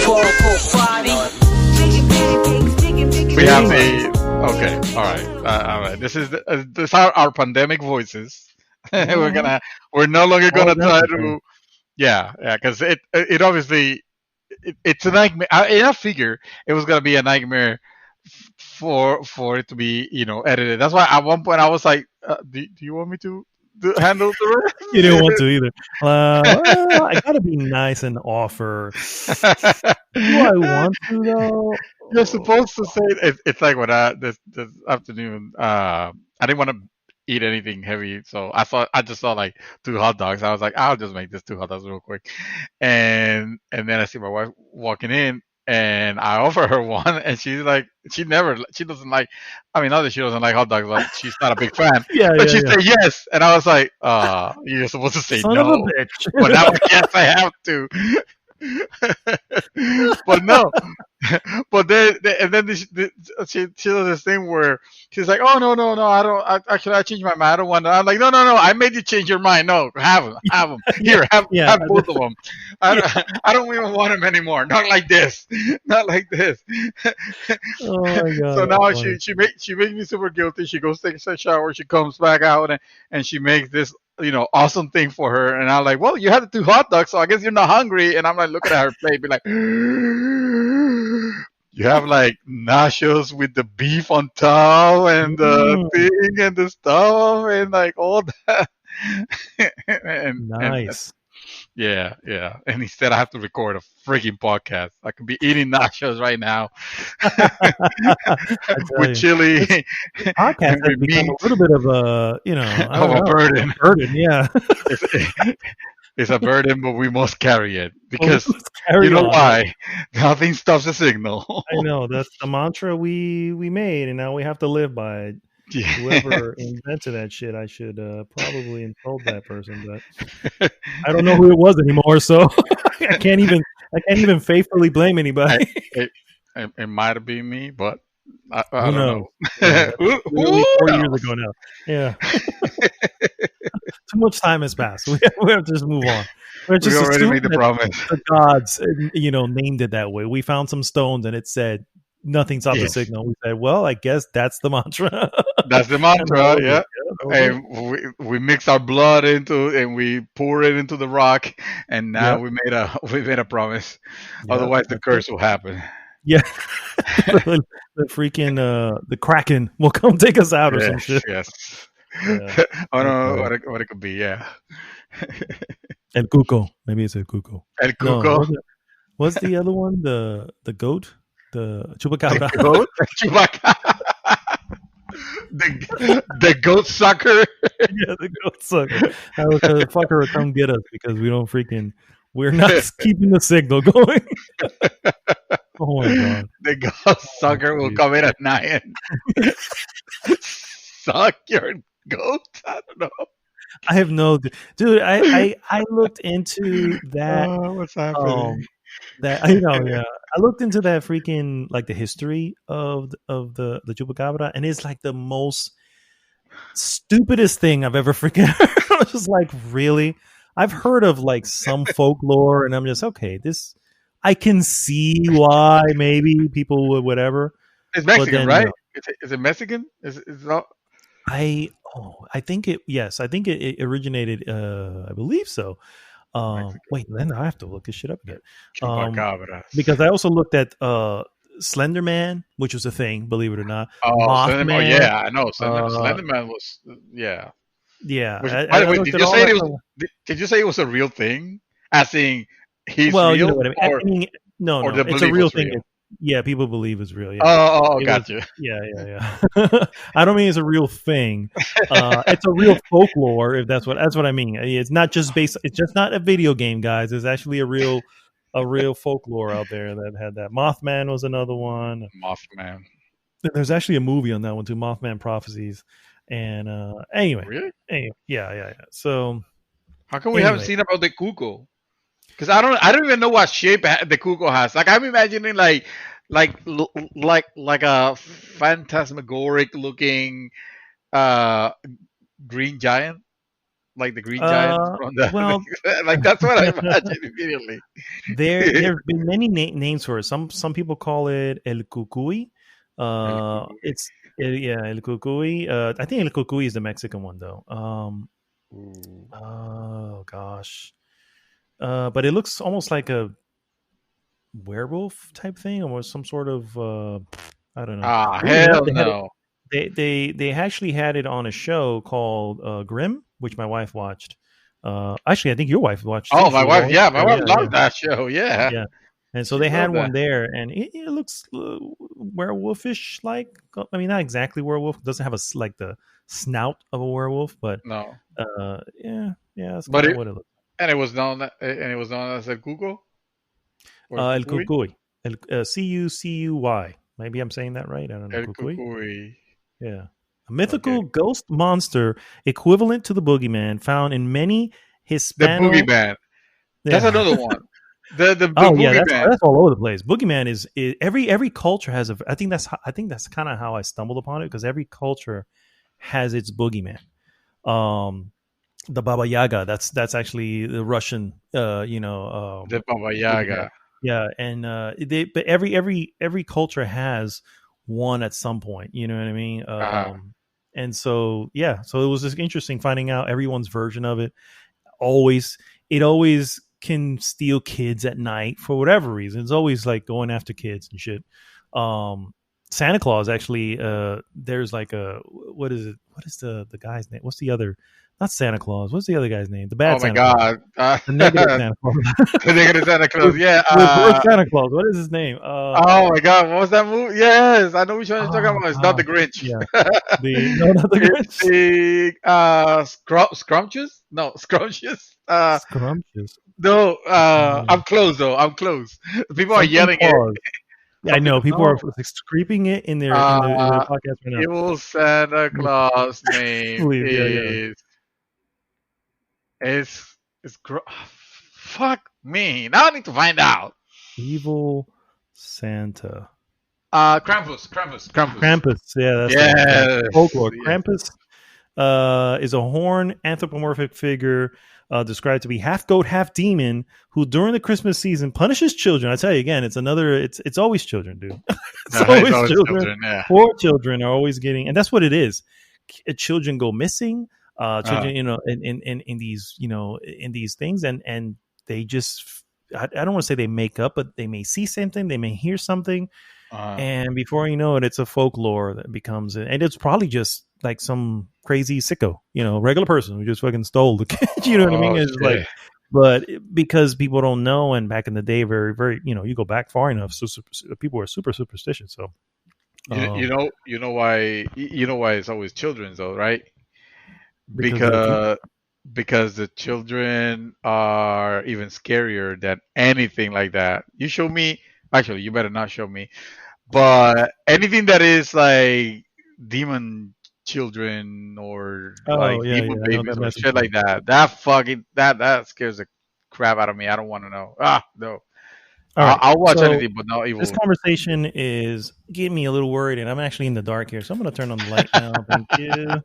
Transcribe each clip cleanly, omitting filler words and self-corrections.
We have the okay. All right. This is this are our pandemic voices. We're no longer gonna try to. Yeah, because it obviously it's a nightmare. I figure it was gonna be a nightmare for it to be edited. That's why at one point I was like, do you want me to handle the You didn't want to either. Well, I gotta be nice and offer. Do I want to though? You're supposed to say it's like when this afternoon I didn't want to eat anything heavy, so I just saw like two hot dogs. I was like, I'll just make this two hot dogs real quick, and then I see my wife walking in, and I offer her one, and she's like, she doesn't like. I mean, not that she doesn't like hot dogs, but she's not a big fan. But she said yes, and I was like, you're supposed to say Son no, of a bitch. but now yes, I have to. But no, but then and then she does this thing where she's like, oh no, I don't. Actually, I changed my mind. I don't want to. I'm like, no, I made you change your mind. No, have them. Here, have both of them. I don't even want them anymore. Not like this. Not like this. Oh my god. So now she makes me super guilty. She goes takes a shower. She comes back out and she makes this awesome thing for her. And I'm like, well, you had the two hot dogs, so I guess you're not hungry. And I'm like looking at her plate, be like, you have like nachos with the beef on top and the thing and the stuff and like all that. Nice. Yeah. And instead, I have to record a freaking podcast. I could be eating nachos right now with chili. Podcast has become a little bit of a, a burden. Yeah. It's a burden, but we must carry it because you know why? Nothing stops the signal. I know that's the mantra we made, and now we have to live by it. Yeah. Whoever invented that shit, I should probably insult that person, but I don't know who it was anymore, so I can't even faithfully blame anybody. It might have been me, but I don't know. Yeah, 4 years ago now. Yeah. Too much time has passed. We have to just move on. We already made the promise. The gods, named it that way. We found some stones, and it said nothing stopped the signal. We said, well, I guess that's the mantra. That's the mantra, yeah. And we mix our blood and we pour it into the rock, and now we made a promise. Otherwise, the curse will happen. Yeah, the freaking the Kraken will come take us out or some shit. Yes. Yeah. I don't know what it could be. Yeah. El Cuco, maybe it's El Cuco. El Cuco. No, what's the other one? The goat, the chupacabra. The goat, chupacabra. The goat sucker. Yeah, the goat sucker. The fucker will come get us because we're not keeping the signal going. Oh my god! The goat sucker will come in at 9 and suck your goat. I don't know. I have no dude. I looked into that. What's happening? I looked into that freaking like the history of the chupacabra, and it's like the most stupidest thing I've ever freaking heard. I was just like, really? I've heard of like some folklore, and I'm just okay. This I can see why maybe people would whatever. It's Mexican, right? Is it Mexican? Is it not? I think it originated. I believe so. Wait, then I have to look this shit up again. Because I also looked at Slender Man, which was a thing, believe it or not. Mothman, yeah, I know. Slender Man was, yeah. Yeah. By the way, did you say it was a real thing? As in, he's real? You know what I mean. No, it's a real thing. Yeah, people believe it's real. Yeah. Oh, gotcha. Yeah. I don't mean it's a real thing. It's a real folklore. If that's what I mean. It's not just based. It's just not a video game, guys. It's actually a real folklore out there that had that. Mothman was another one. Mothman. There's actually a movie on that one too. Mothman Prophecies. And anyway, really? Anyway, yeah. So how come we haven't seen about the cuckoo? Because I don't even know what shape the cuckoo has. Like I'm imagining like a phantasmagoric looking green giant. like the green giants from the Well, like that's what I imagine immediately. there have been many names for it. Some people call it el cucuy. El cucuy. Yeah, el cucuy. I think el cucuy is the Mexican one though. Ooh. Oh gosh. But it looks almost like a werewolf type thing, or some sort of I don't know. Ah, Weird enough, hell no. they actually had it on a show called Grimm, which my wife watched. Actually, I think your wife watched too. Oh, She my was wife. all Yeah, my yeah, wife yeah, yeah, loves that show. Yeah, yeah. And so she they had loved one that. there, and it looks werewolfish like. I mean, not exactly werewolf. It doesn't have like the snout of a werewolf, but No, yeah, that's but kind of it what it looks. and it was known as el cuco or El cucuy. cucuy, Cucuy. Maybe I'm saying that right. I don't know. El Cucuy. cucuy. Yeah. A Okay, mythical ghost monster equivalent to the boogeyman found in many the Hispano. boogeyman. That's Yeah. another one. The Oh yeah, that's boogeyman. that's all over the place. Boogeyman is every culture has a. I think that's kind of how I stumbled upon it because every culture has its boogeyman. Um, the Baba Yaga. That's actually the Russian. The Baba Boogeyman. Yaga. Yeah, and but every culture has one at some point. You know what I mean? Uh-huh. And so yeah, so it was just interesting finding out everyone's version of it. Always, it always can steal kids at night for whatever reason. It's always like going after kids and shit. Santa Claus actually, there's like a what is it? What is the guy's name? What's the other? Not Santa Claus. What's the other guy's name? The Oh bad my Santa Claus. God. The negative Santa Claus. The negative Santa Claus. Yeah. Reverse Santa Claus. What is his name? Oh my God. What was that movie? Yes, I know which one you're talking Oh about. It's not the gosh. Grinch. Yeah. The no, not the It's Grinch. the Scrumptious? No, Scrumptious. Scrumptious. No, Mm. I'm close though. I'm close. People are Something yelling it. Claus. Yeah, I Some know people people are know. screaming it in their Uh, podcast right now. evil Santa Claus name Please, yeah, yeah. is fuck me. Now I need to find out. Evil Santa. Krampus. Krampus. Yeah, that's the one. Krampus. Yes, Folklore. yes. Krampus is a horned anthropomorphic figure described to be half goat, half demon, who during the Christmas season punishes children. I tell you again, it's always children, dude. It's It's always always children. children. Yeah. Poor children are always getting, and that's what it is. Children go missing. Uh, Children, in these, in these things, and they just. I don't want to say they make up, but they may see something, they may hear something, uh, and before you know it, it's a folklore that becomes, and it's probably just like some crazy sicko, regular person who just fucking stole the kid. You know what I mean? oh It's like, shit. but because people don't know, and back in the day, very, very, you go back far enough, so people were super superstitious. So, um, You know why it's always children though, right? because they're evil. Because the children are even scarier than anything like that. You show me, actually, you better not show me, but anything that is like demon children or Oh like yeah, demon yeah, I know babies that or message. shit like that, that fucking that scares the crap out of me. I don't want to know. Ah, no. All right, I'll watch so anything, but not this evil. conversation is getting me a little worried, and I'm actually in the dark here, so I'm going to turn on the light now. Thank you.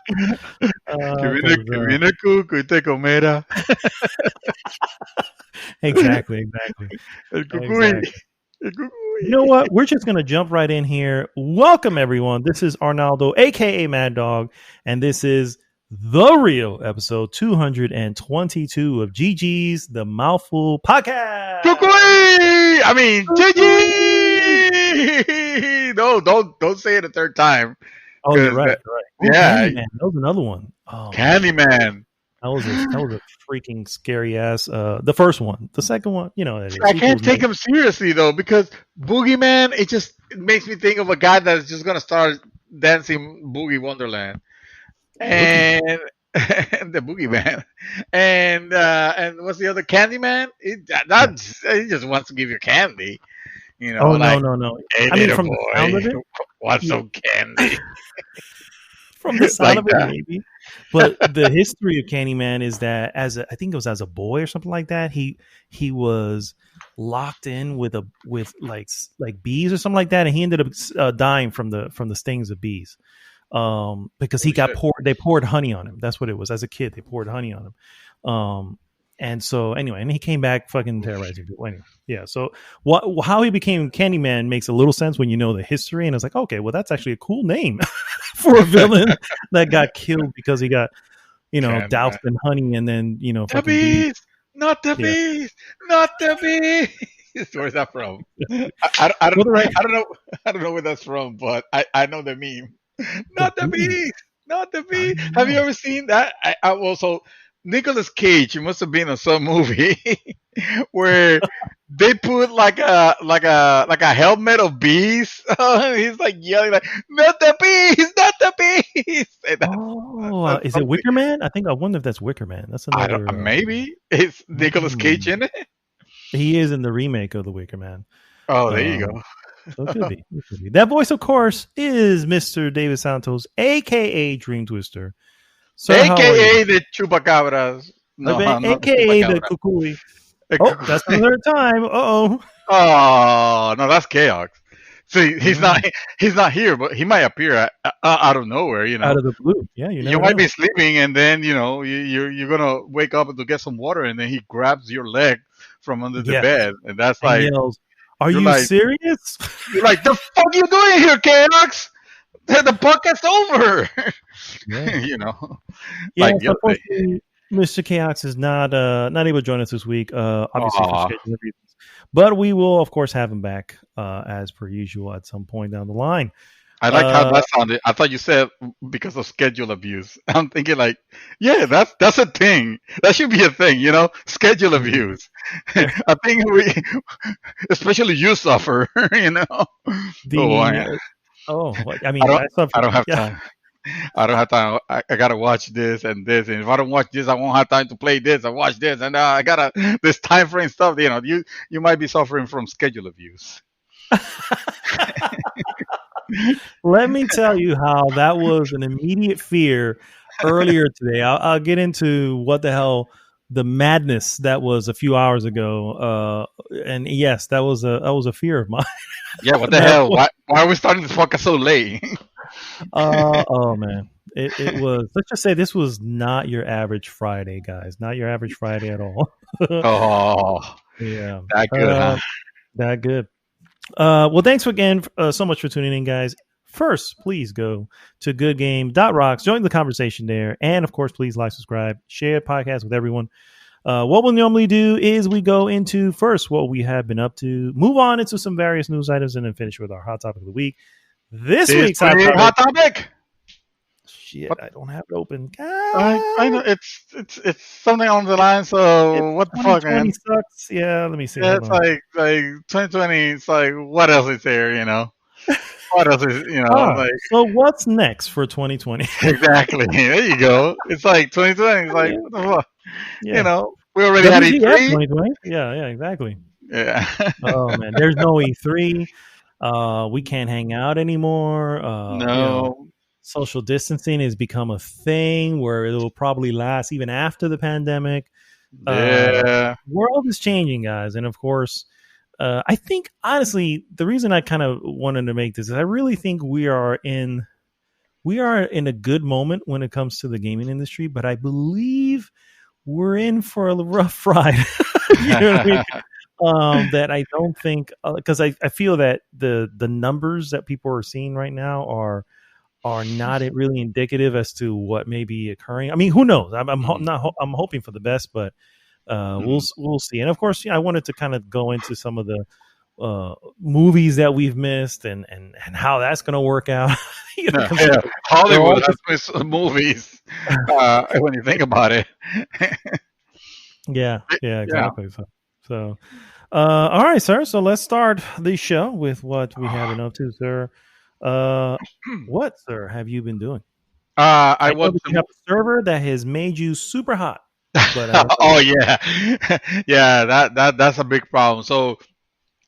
Because Que viene cuco y te comerá. exactly, El cucuy. exactly. El You cucuy. know what? We're just going to jump right in here. Welcome, everyone. This is Arnaldo, aka Mad Dog, and this is the real episode 222 of GG's The Mouthful Podcast. Cucuy! I mean, Gigi! No, don't say it a third time. Oh, you're Because, right. You're right. Oh, yeah, Candyman. That was another one. Oh man, Candyman. that was a freaking scary ass. The first one, the second one, the I can't sequels. take him seriously, though, because Boogeyman, it makes me think of a guy that's just going to start dancing Boogie Wonderland. Boogie. And the Boogeyman. And what's the other Candyman? Yeah. He just wants to give you candy. Oh no, Like, no, no. hey, I mean, little from the sound boy, of it, want yeah, some candy? from the sound Like of it, that. maybe. But the history of Candyman is that I think it was as a boy or something like that. He was locked in with like bees or something like that, and he ended up dying from the stings of bees. because he Holy got shit. poured. They poured honey on him. That's what it was. As a kid, they poured honey on him. And so anyway, and he came back fucking terrorizing people. Anyway, yeah. So how he became Candyman makes a little sense when you know the history, and it's like, okay, well, that's actually a cool name for a villain that got killed because he got doused Candyman. in honey and then The fucking beat. beast, not the Yeah. beast, not the beast. Where's that from? Well, the right. I don't know, I don't know where that's from, but I know the meme. The Not the beat. beast, not the I beast. don't Have you know. ever seen that? I also Nicolas Cage. It must have been in some movie where they put like a helmet of bees. He's like yelling like, "Not the beast, not the beast!" And Oh, that's is it something. Wicker Man? I wonder if that's Wicker Man. That's I don't. another. Maybe it's Nicolas Cage Hmm. in it. He is in the remake of the Wicker Man. Oh, there you Um, go. so it could be. It could be. That voice, of course, is Mr. David Santos, aka Dream Twister. Sir, how are you? AKA the chupacabras. No, not the AKA the chupacabra. Kukui. Oh, that's the third time. Oh, Oh no, that's chaos. See, yeah. he's not here, but he might appear out of nowhere. Out of the blue. Yeah, you You never might know. be sleeping, and then you're gonna wake up to get some water, and then he grabs your leg from under the Yes, bed, and that's and like yells, "Are you're you like serious?" you're like the fuck you doing here, chaos? The podcast's over. Yeah. Like Yes, yesterday. unfortunately, Mr. Chaos is not able to join us this week, obviously for Aw. scheduling reasons. But we will, of course, have him back as per usual at some point down the line. I liked how Uh, that sounded. I thought you said because of schedule abuse. I'm thinking like, yeah, that's a thing. That should be a thing, schedule abuse. I think we, especially you suffer, Oh, the man. I I mean, don't, I suffer. I don't have Yeah, time. I don't have time. I gotta watch this and this, and if I don't watch this, I won't have time to play this. I watch this, and I gotta this time frame stuff. You might be suffering from schedule abuse. let me tell you how that was an immediate fear earlier today. I'll get into what the hell the madness that was a few hours ago. And yes, that was a fear of mine. Yeah, what the That hell? Why are we starting this podcast so late? oh man, it was. Let's just say this was not your average Friday, guys. Not your average Friday at all. Oh, Yeah, that good, huh? that good. Well, thanks again so much for tuning in, guys. First, please go to goodgame.rocks, join the conversation there, and of course, please like, subscribe, share the podcast with everyone. What we'll normally do is we go into first what we have been up to, move on into some various news items, and then finish with our hot topic of the week. This This week's hot week topic. hot topic. Shit, What I don't have it open. I know God, it's something on the lines it's of what the fuck, 2020 man. sucks. Yeah, let me see. Yeah, Hold it's on. like 2020. It's like what else is there? What else is like So what's next for 2020? exactly. There you go. It's like 2020. It's like Yeah, what the fuck? yeah. We already had WTF E3. 2020? Yeah, yeah, exactly. Yeah. Oh man, there's no E3. We can't hang out anymore. No. Social distancing has become a thing where it will probably last even after the pandemic. Yeah. World is changing, guys, and of course, I think honestly, the reason I kind of wanted to make this is I really think we are in a good moment when it comes to the gaming industry, but I believe we're in for a rough ride. You know what I mean? That I don't think because I feel that the numbers that people are seeing right now are not really indicative as to what may be occurring. I mean, who knows? I'm hoping for the best, but we'll see. And of course, I wanted to kind of go into some of the movies that we've missed and how that's going to work out. Yeah. They're all Hollywood has missed movies when you think about it. yeah, Yeah. exactly. So, all right, sir. So let's start the show with what we have been up to, sir. What, sir, have you been doing? I I know watched that you have a server that has made you super hot, but I don't know. oh yeah, yeah. That's a big problem. So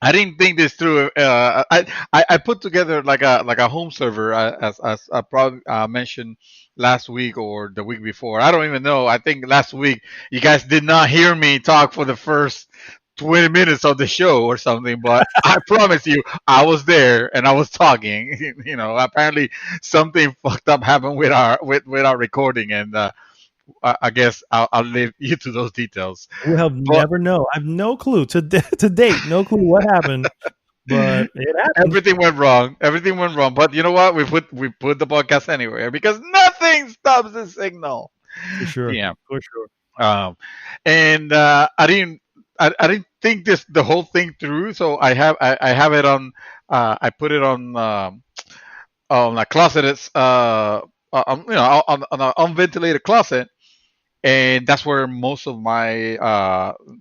I didn't think this through. I put together like a home server as I probably mentioned last week or the week before. I don't even know. I think last week you guys did not hear me talk for the first 20 minutes of the show or something, but I promise you, I was there and I was talking. Apparently something fucked up happened with our recording, and I guess I'll leave you to those details. We'll have But never know. I have no clue to date. No clue what happened, but it happened everything went wrong. Everything went wrong. But you know what? We put the podcast anywhere because nothing stops the signal. for sure. Yeah. For sure. Um, and I didn't think this the whole thing through. So I have it on. I put it on a closet. It's on an unventilated closet, and that's where most of my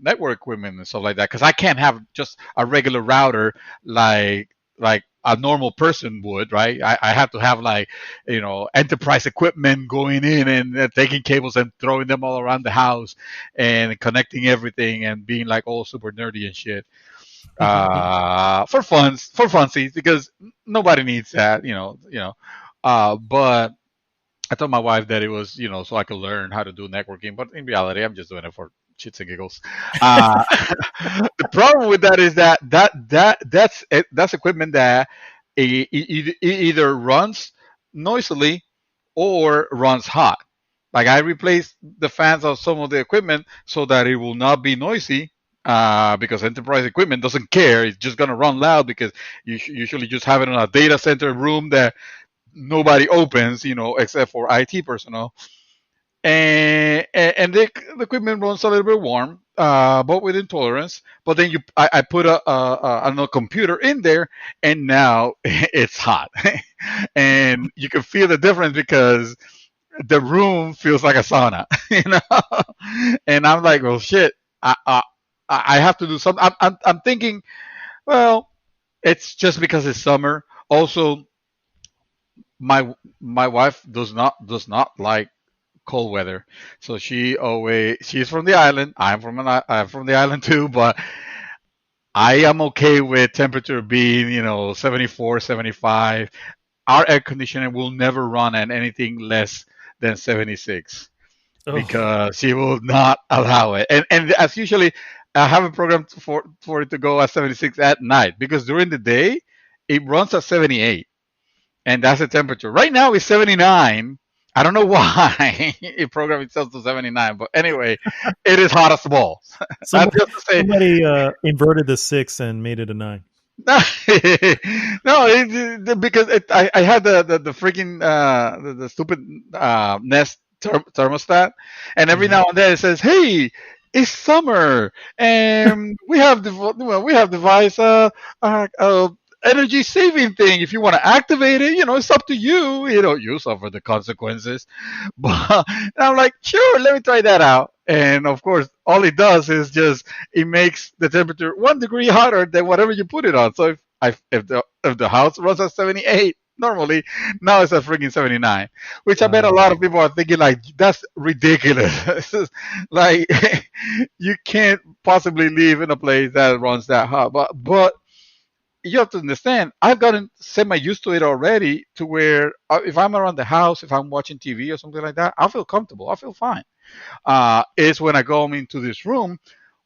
network equipment and stuff like that. Because I can't have just a regular router like a normal person would, right? I have to have like enterprise equipment going in and taking cables and throwing them all around the house and connecting everything and being like all super nerdy and shit for funsies because nobody needs that, but I told my wife that it was, so I could learn how to do networking, but in reality, I'm just doing it for shits and giggles. Uh, the problem with that is that's equipment that it either runs noisily or runs hot. Like I replaced the fans of some of the equipment so that it will not be noisy. Because enterprise equipment doesn't care, it's just gonna run loud because you usually just have it in a data center room that nobody opens, except for IT personnel. And the equipment runs a little bit warm, but with intolerance. But then I put a computer in there, and now it's hot, and you can feel the difference because the room feels like a sauna, And I'm like, well, shit, I have to do something. I'm thinking, well, it's just because it's summer. Also, my wife does not like cold weather. So she's from the island. I'm from the island too, but I am okay with temperature being, 74, 75. Our air conditioner will never run at anything less than 76 Oh, because she will not allow it. And as usually I have a program for it to go at 76 at night because during the day it runs at 78 and that's the temperature. Right now it's 79. I don't know why it programmed itself to 79, but anyway, it is hot as balls. That's somebody just to say, somebody inverted the 6 and made it a 9. no, no, because I had the freaking the stupid Nest thermostat, and every Mhm. now and then it says, "Hey, it's summer, and we have devised a energy saving thing. If you want to activate it, it's up to you. You suffer the consequences." But and I'm like, sure, let me try that out. And of course, all it does is just it makes the temperature 1 degree hotter than whatever you put it on. So if the house runs at 78 normally, now it's at freaking 79, which I bet a Uh, lot of people are thinking like that's ridiculous. Like you can't possibly live in a place that runs that hot. But you have to understand, I've gotten semi used to it already to where if I'm around the house, if I'm watching TV or something like that, I feel comfortable. I feel fine. It's when I go into this room,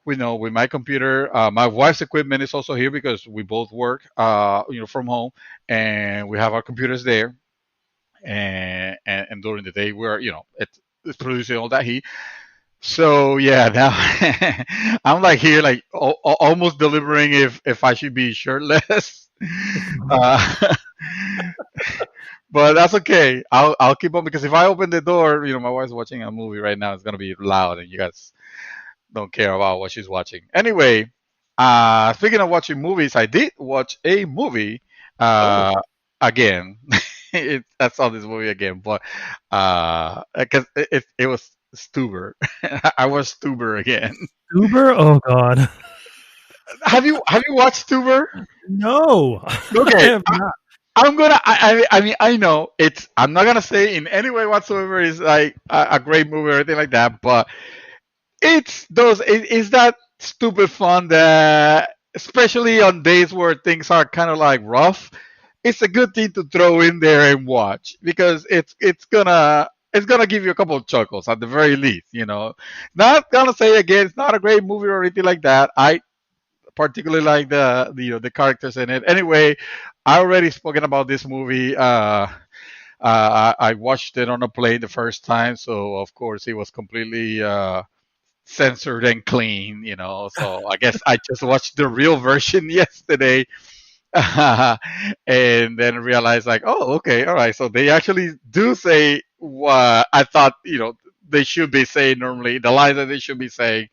with my computer. My wife's equipment is also here because we both work, from home, and we have our computers there. And during the day, it's producing all that heat. So yeah, now I'm like here, like almost delivering if I should be shirtless. Uh, but that's okay. I'll keep on because if I open the door, my wife's watching a movie right now. It's gonna be loud, and you guys don't care about what she's watching. Anyway, speaking of watching movies, I did watch a movie oh, again. I saw this movie again, but because it was Stuber. I was Stuber again. Uber? Oh God, Have you watched Stuber? no, I Okay, have not. I'm gonna. I mean, I know it's. I'm not gonna say in any way whatsoever is like a great movie or anything like that, but it's that stupid fun that, especially on days where things are kind of like rough, it's a good thing to throw in there and watch because it's gonna give you a couple of chuckles at the very least. Not gonna say again, it's not a great movie or anything like that. I particularly like the the characters in it. Anyway, I already spoken about this movie. I watched it on a plane the first time, so of course it was completely censored and clean. So I guess I just watched the real version yesterday. And then realized like, oh, okay, all right. So they actually do say what I thought, they should be saying normally, the lines that they should be saying,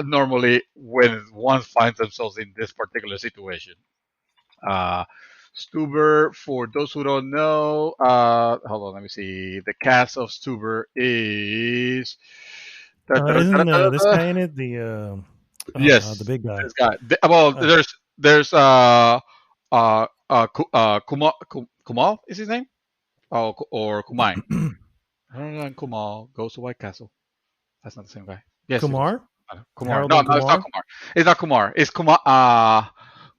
normally when one finds themselves in this particular situation. Uh, Stuber, for those who don't know, hold on, let me see. The cast of Stuber is. Da, da, da, da, Isn't da, this da. guy in it? Oh god, the Yes, big guy. this guy. Well, Uh, there's Kumal is his name? Oh, or Kumai. Kumal goes to White Castle. That's not the same guy. Yes, it is. Kumar, Kumar. Harold No, and no, it's not Kumar. Kumar. It's not Kumar. It's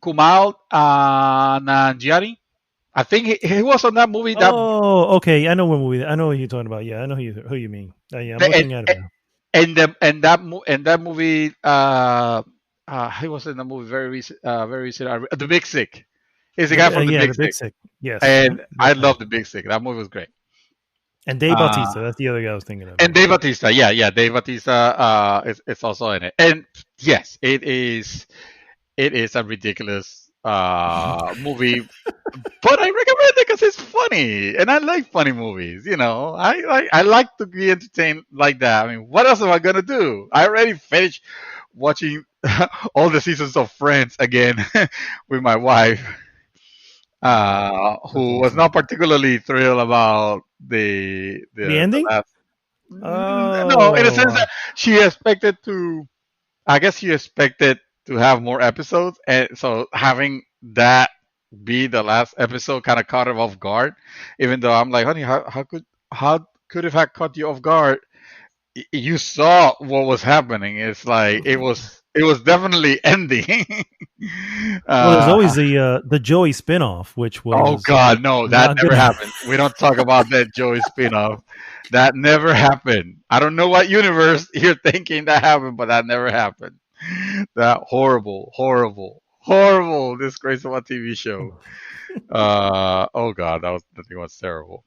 Kumal Nanjiani. I think he was on that movie that Oh, okay. I know what movie. I know what you're talking about. Yeah, I know who you mean. Yeah, I'm and looking at it now. and that movie. He was in the movie very recent. The Big Sick. He's the guy from the Yeah, Big the Big Sick, Sick. Yes. and Yep, I I know. love the Big Sick. That movie was great. And Dave Uh, Bautista. That's the other guy I was thinking of. and Yeah. Dave Batista, yeah, Dave Batista is also in it. And yes, it is a ridiculous movie, but I recommend it because it's funny, and I like funny movies. I like to be entertained like that. I mean, what else am I gonna do? I already finished watching all the seasons of Friends again with my wife, Wow, that's who was awesome. not particularly thrilled about The the ending? last. No, in a sense Oh, that she expected to. I guess she expected to have more episodes, and so having that be the last episode kind of caught her off guard. Even though I'm like, honey, how could it have caught you off guard? You saw what was happening. It's like it was definitely ending. well, there's uh, always the Joey spinoff, which oh was God, no, that not never good. happened. We don't talk about that Joey spinoff. That never happened. I don't know what universe you're thinking that happened, but that never happened. That horrible, horrible, horrible disgrace of a TV show. Oh God, that thing was terrible.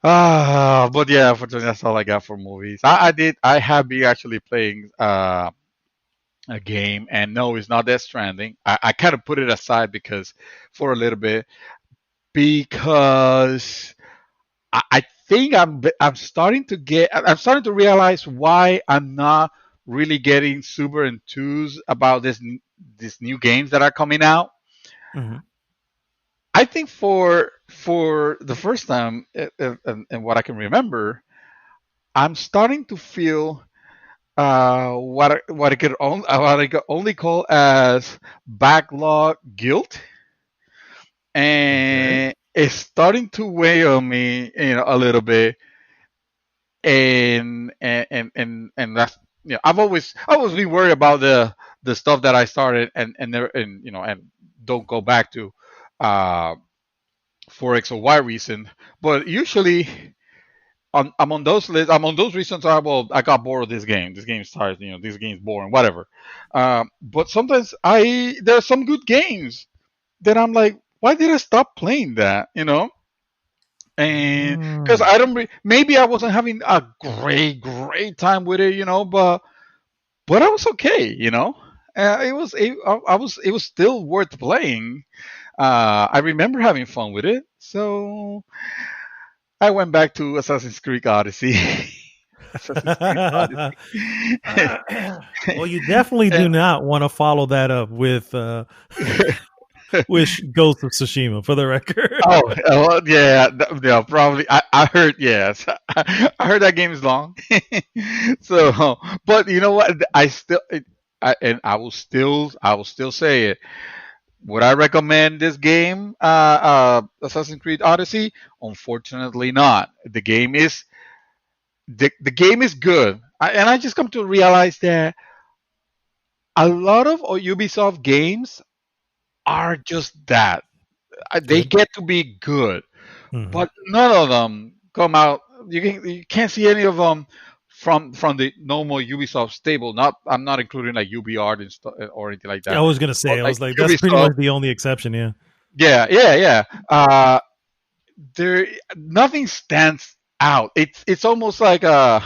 But yeah, unfortunately, that's all I got for movies. I have been actually playing a game, and no, it's not Death Stranding. I kind of put it aside because for a little bit because I think I'm starting to realize why I'm not really getting super enthused about these new games that are coming out. Mhm. I think for the first time in what I can remember, I'm starting to feel what I could only call as backlog guilt, Okay. and it's starting to weigh on me, a little bit. And that's, I've always been worried about the stuff that I started and never, and don't go back to uh for X or Y reason. But usually I'm on those lists. I'm on those reasons. I got bored of this game. This game starts. This game's boring. Whatever. But sometimes there are some good games that I'm like, why did I stop playing that? And because Mm. I don't, maybe I wasn't having a great time with it. But I was okay. It was still worth playing. I remember having fun with it, so I went back to Assassin's Creed Odyssey. Assassin's Creed Odyssey. Well, you definitely And- do not want to follow that up with Ghost of Tsushima, for the record. oh, yeah, yeah, probably. I heard, yes, I heard that game is long. So, but you know what? And I will still say it. Would I recommend this game, Assassin's Creed Odyssey? Unfortunately, not. The game is good, and I just come to realize that a lot of Ubisoft games are just that. They Good. get to be good, Hmm. but none of them come out. You can't see any of them from the normal Ubisoft stable. Not I'm not including like UbiArt and stuff or anything like Yeah, I that. was gonna But say, I like was like, that's pretty Ubisoft, much the only exception. Yeah. yeah, yeah, yeah. There nothing stands out. It's almost like a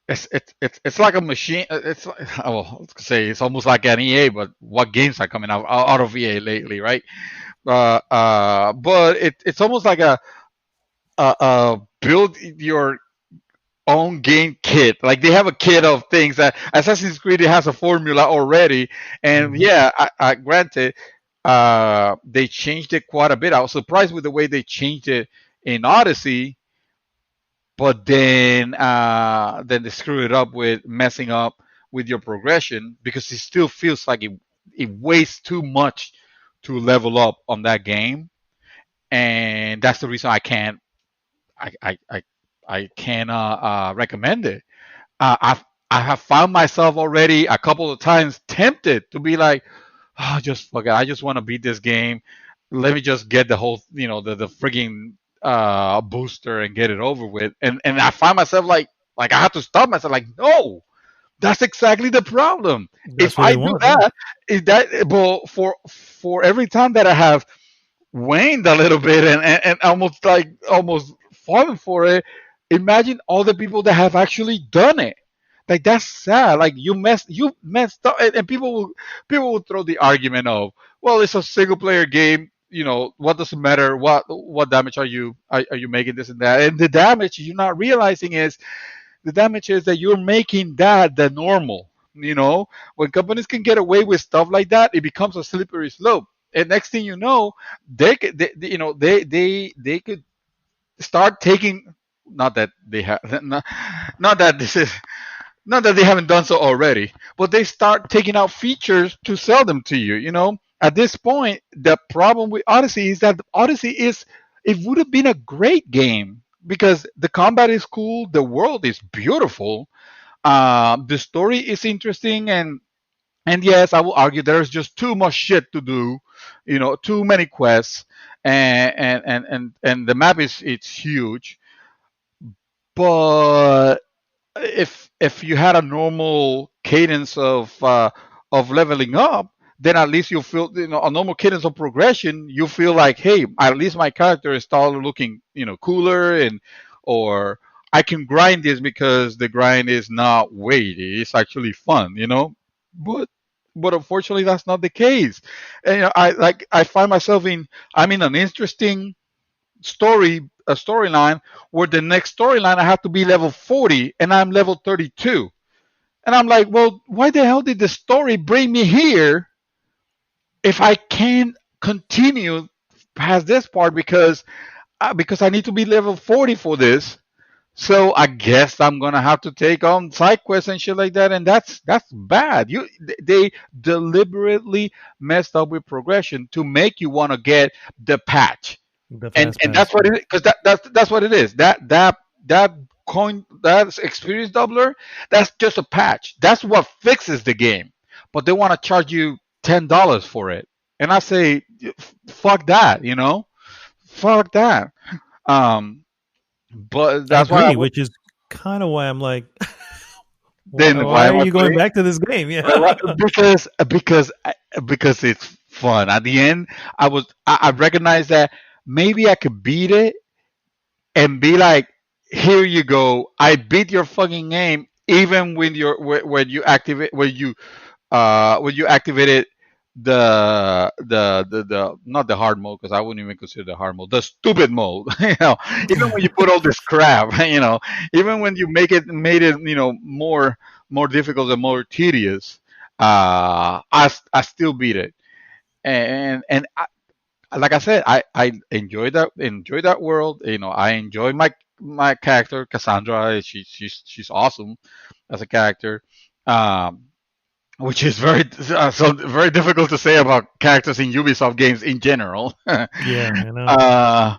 it's like a machine. It's like, oh, let's say it's almost like an EA, but what games are coming out of EA lately, right? But it's almost like a build your own game kit. Like they have a kit of things that Assassin's Creed has a formula already, and Hmm. yeah, granted, they changed it quite a bit. I was surprised with the way they changed it in Odyssey, but then they screw it up with messing up with your progression because it still feels like it wastes too much to level up on that game, and that's the reason I I I, I can't recommend it. I have found myself already a couple of times tempted to be like, oh, just fuck it. I just want to beat this game. Let me just get the whole, the frigging booster and get it over with. And I find myself like I have to stop myself. Like, no, that's exactly the problem. That's If what I they do want. Yeah. that, is that but for every time that I have waned a little bit and almost fallen for it. Imagine all the people that have actually done it. Like that's sad. Like you messed up, and people will throw the argument of, well, it's a single player game. What does it matter? What damage are you making this and that? And the damage you're not realizing is the damage is that you're making that the normal. When companies can get away with stuff like that, it becomes a slippery slope. And next thing you know, they could start taking. Not that they have, not that this is, not that they haven't done so already, but they start taking out features to sell them to you. At this point, the problem with Odyssey is that Odyssey is it would have been a great game because the combat is cool, the world is beautiful, the story is interesting, and yes, I will argue there's just too much shit to do, too many quests, and the map is it's huge. But if you had a normal cadence of leveling up, then at least you feel a normal cadence of progression. You feel like, hey, at least my character is starting looking cooler, and or I can grind this because the grind is not weighty. It's actually fun. But unfortunately, that's not the case. And I find myself I'm in an interesting storyline where the next storyline I have to be level 40 and I'm level 32. And I'm like, well, why the hell did the story bring me here if I can't continue past this part because I need to be level 40 for this. So I guess I'm gonna have to take on side quests and shit like that, and that's bad. They deliberately messed up with progression to make you want to get the patch, The and fast and pass. that's what it is, because that's what it is. That coin, that experience doubler, that's just a patch. That's what fixes the game. But they want to charge you $10 for it, and I say, fuck that. Fuck that. Um, but I that's why I agree, would. which is kind of why I'm like, why, Then why why am are I you going playing? back to this game? Well, Yeah. because it's fun. At the end, I recognized that maybe I could beat it and be like, "Here you go. I beat your fucking game." Even when you activate when you activated the not the hard mode, because I wouldn't even consider the hard mode, the stupid mode. Even when you put all this crap, even when you made it more difficult and more tedious, I still beat it, and like I said, I enjoy that world. I enjoy my character Cassandra. She's awesome as a character, um, which is very difficult to say about characters in Ubisoft games in general. Yeah, I know. uh,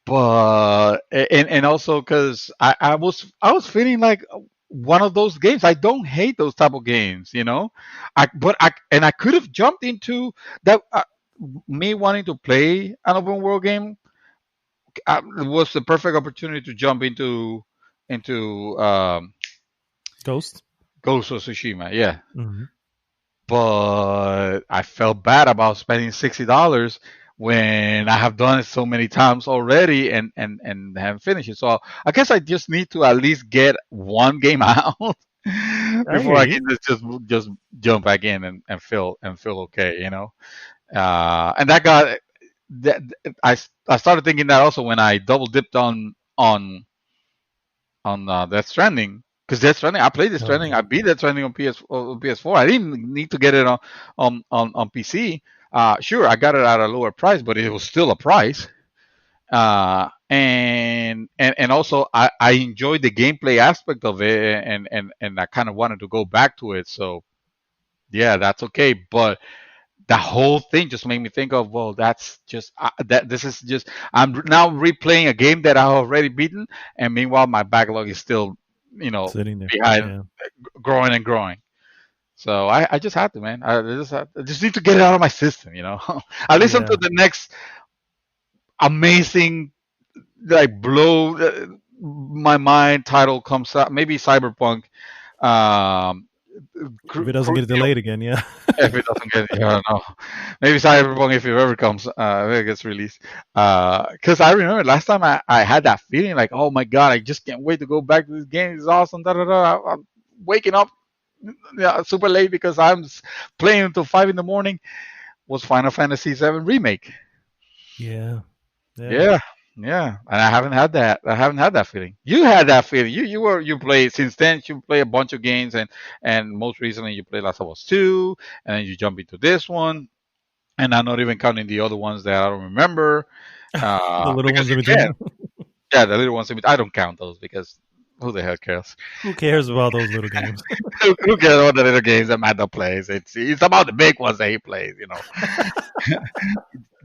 but and also because I was feeling like one of those games. I don't hate those type of games. I could have jumped into that. Me wanting to play an open world game was the perfect opportunity to jump into Ghost. Ghost of Tsushima. Yeah, Mm-hmm. but I felt bad about spending $60 when I have done it so many times already and haven't finished it. So I guess I just need to at least get one game out I before hear I you. can just jump back in and feel okay, you know. And that got that I started thinking that also when I double dipped on Death Stranding, because Death Stranding, I played Death Oh Stranding, yeah. I beat Death Stranding on PS4. I didn't need to get it on PC. Sure, I got it at a lower price, but it was still a price. And also I enjoyed the gameplay aspect of it, and I kind of wanted to go back to it. So yeah, that's okay. But the whole thing just made me think of, well, that's just that this is just I'm now replaying a game that I've already beaten, and meanwhile my backlog is still, Sitting there. behind, Yeah. growing and growing. So I just had to, man. I just need to get it out of my system, at least Yeah. until the next amazing, like, blow my mind title comes out. Maybe Cyberpunk. Um, If it doesn't get delayed again, yeah. if it doesn't get, I don't know. Maybe Cyberpunk, if it ever comes, if it gets released. Because I remember last time I had that feeling like, oh my god, I just can't wait to go back to this game. It's awesome. Da, da, da. I'm waking up, yeah, super late because I'm playing until 5 in the morning. Was Final Fantasy VII remake? Yeah. Yeah. Yeah, yeah. And I haven't had that. I haven't had that feeling. You had that feeling. You play since then. You play a bunch of games, and most recently you played Last of Us 2, and then you jump into this one, and I'm not even counting the other ones that I don't remember, The little because ones you in can. between. Yeah, the little ones. I don't count those because who the hell cares? Who cares about those little games? Who cares about the little games that Mando plays? It's about the big ones that he plays.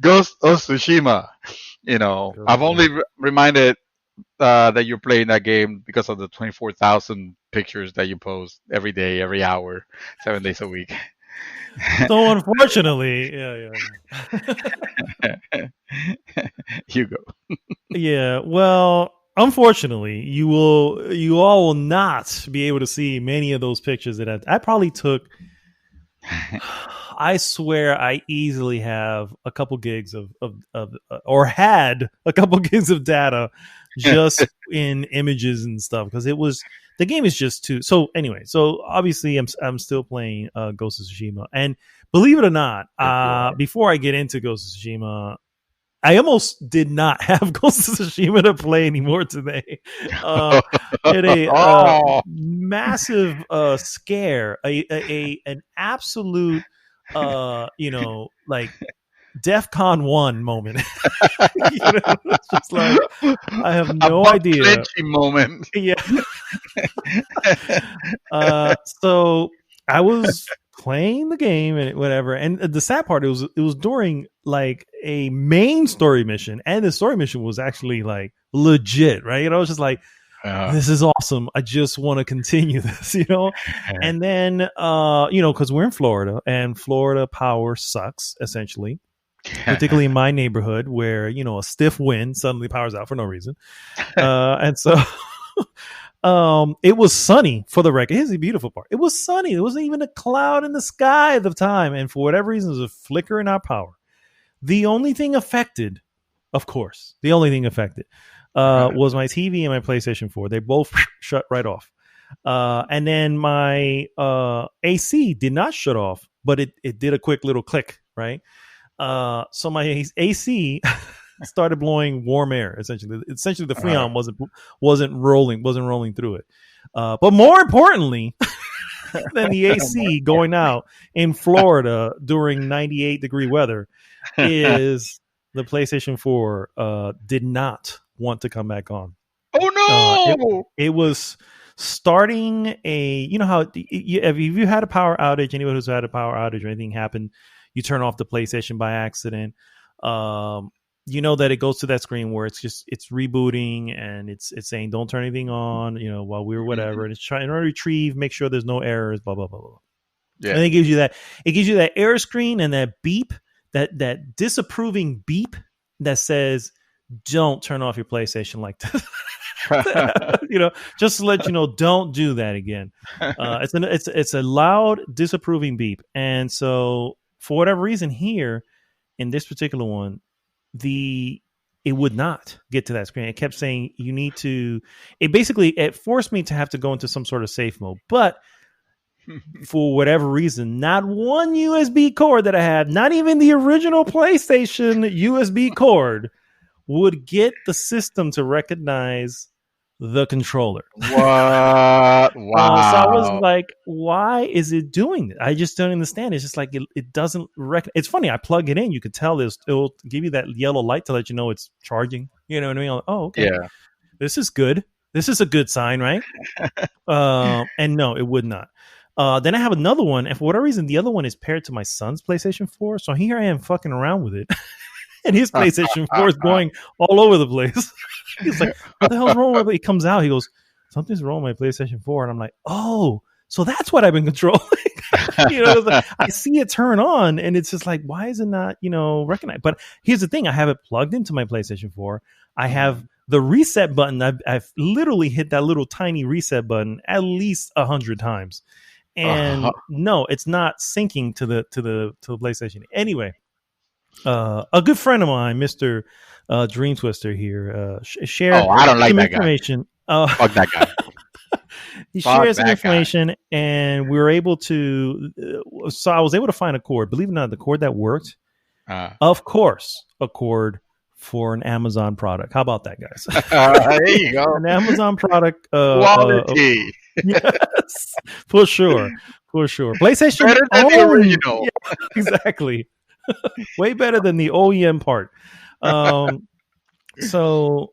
Ghost of Tsushima. Ghost, I've yeah. only reminded that you're playing that game because of the 24,000 pictures that you post every day, every hour, 7 days a week. So unfortunately, yeah. You go. Yeah, well, unfortunately, you all will not be able to see many of those pictures that I probably took. I swear I easily have a couple gigs of or had a couple gigs of data just in images and stuff, because the game is just too. So anyway, so obviously I'm still playing Ghost of Tsushima, and believe it or not, Yes, you are. before I get into Ghost of Tsushima, I almost did not have Ghost of Tsushima to play anymore today. I had a Oh, massive scare, an absolute, like DEFCON 1 moment. It's just like, I have a no butt idea. clenching moment. Yeah. So I was playing the game and whatever, and the sad part, it was during like a main story mission, and the story mission was actually like legit, right? I was just like, Uh, this is awesome. I just want to continue this. And then because we're in Florida, and Florida power sucks essentially, particularly in my neighborhood where a stiff wind suddenly powers out for no reason. And so it was sunny, for the record. Here's the beautiful part. It was sunny. There wasn't even a cloud in the sky at the time. And for whatever reason, there was a flicker in our power. The only thing affected, of course, was my TV and my PlayStation 4. They both shut right off. And then my AC did not shut off, but it did a quick little click, right? So my AC started blowing warm air. Essentially, the Freon wasn't rolling through it. But more importantly than the AC going out in Florida during 98-degree weather is the PlayStation 4 did not want to come back on. oh It no! it was starting how if you had a power outage, anyone who's had a power outage or anything happened, you turn off the PlayStation by accident. That it goes to that screen where it's rebooting, and it's saying don't turn anything on, while we're whatever, and it's trying to retrieve, make sure there's no errors, blah blah blah blah. Yeah. And it gives you that error screen and that beep, that disapproving beep that says don't turn off your PlayStation like this. Just to let you know, don't do that again. It's a loud, disapproving beep, and so for whatever reason here in this particular one, the it would not get to that screen. It kept saying you need to. It forced me to have to go into some sort of safe mode, but for whatever reason, not one USB cord that I had, not even the original PlayStation USB cord, would get the system to recognize the controller. What? So I was Wow. like, why is it doing it? I just don't understand. It's just like it doesn't It's funny. I plug it in. You could tell it'll give you that yellow light to let you know it's charging. You know what I mean? Like, oh, okay. Yeah. This is good. This is a good sign, right? And no, it would not. Then I have another one, and for whatever reason, the other one is paired to my son's PlayStation 4. So here I am fucking around with it, and his PlayStation 4 is going all over the place. He's like, "What the hell's wrong with it?" He comes out, he goes, "Something's wrong with my PlayStation 4," and I'm like, "Oh, so that's what I've been controlling." Like, I see it turn on, and it's just like, why is it not, recognized? But here's the thing: I have it plugged into my PlayStation 4. I have the reset button. I've literally hit that little tiny reset button at least 100 times. And no, it's not syncing to the PlayStation. Anyway, a good friend of mine, Mr. Dream Twister here, shared Oh, I don't like some that guy. information. Fuck that guy. He Fuck shared some that guy. information, and we were able to. So I was able to find a cord. Believe it or not, the cord that worked. Of course, a cord for an Amazon product. How about that, guys? There you go. An Amazon product. Quality. Yes, for sure. For sure. PlayStation Better than the original. Yeah, exactly. Way better than the OEM part. So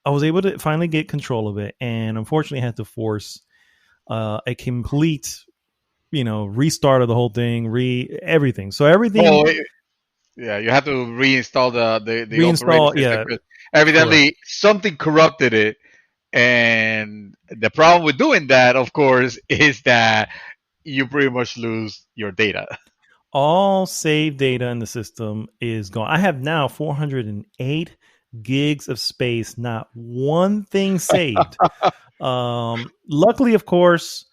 I was able to finally get control of it, and unfortunately I had to force a complete, restart of the whole thing, everything. So everything Oh, yeah, you have to reinstall the operating reinstall. system Yeah, because correct. evidently something corrupted it. And the problem with doing that, of course, is that you pretty much lose your data. All save data in the system is gone. I have now 408 gigs of space, not one thing saved. Luckily, of course,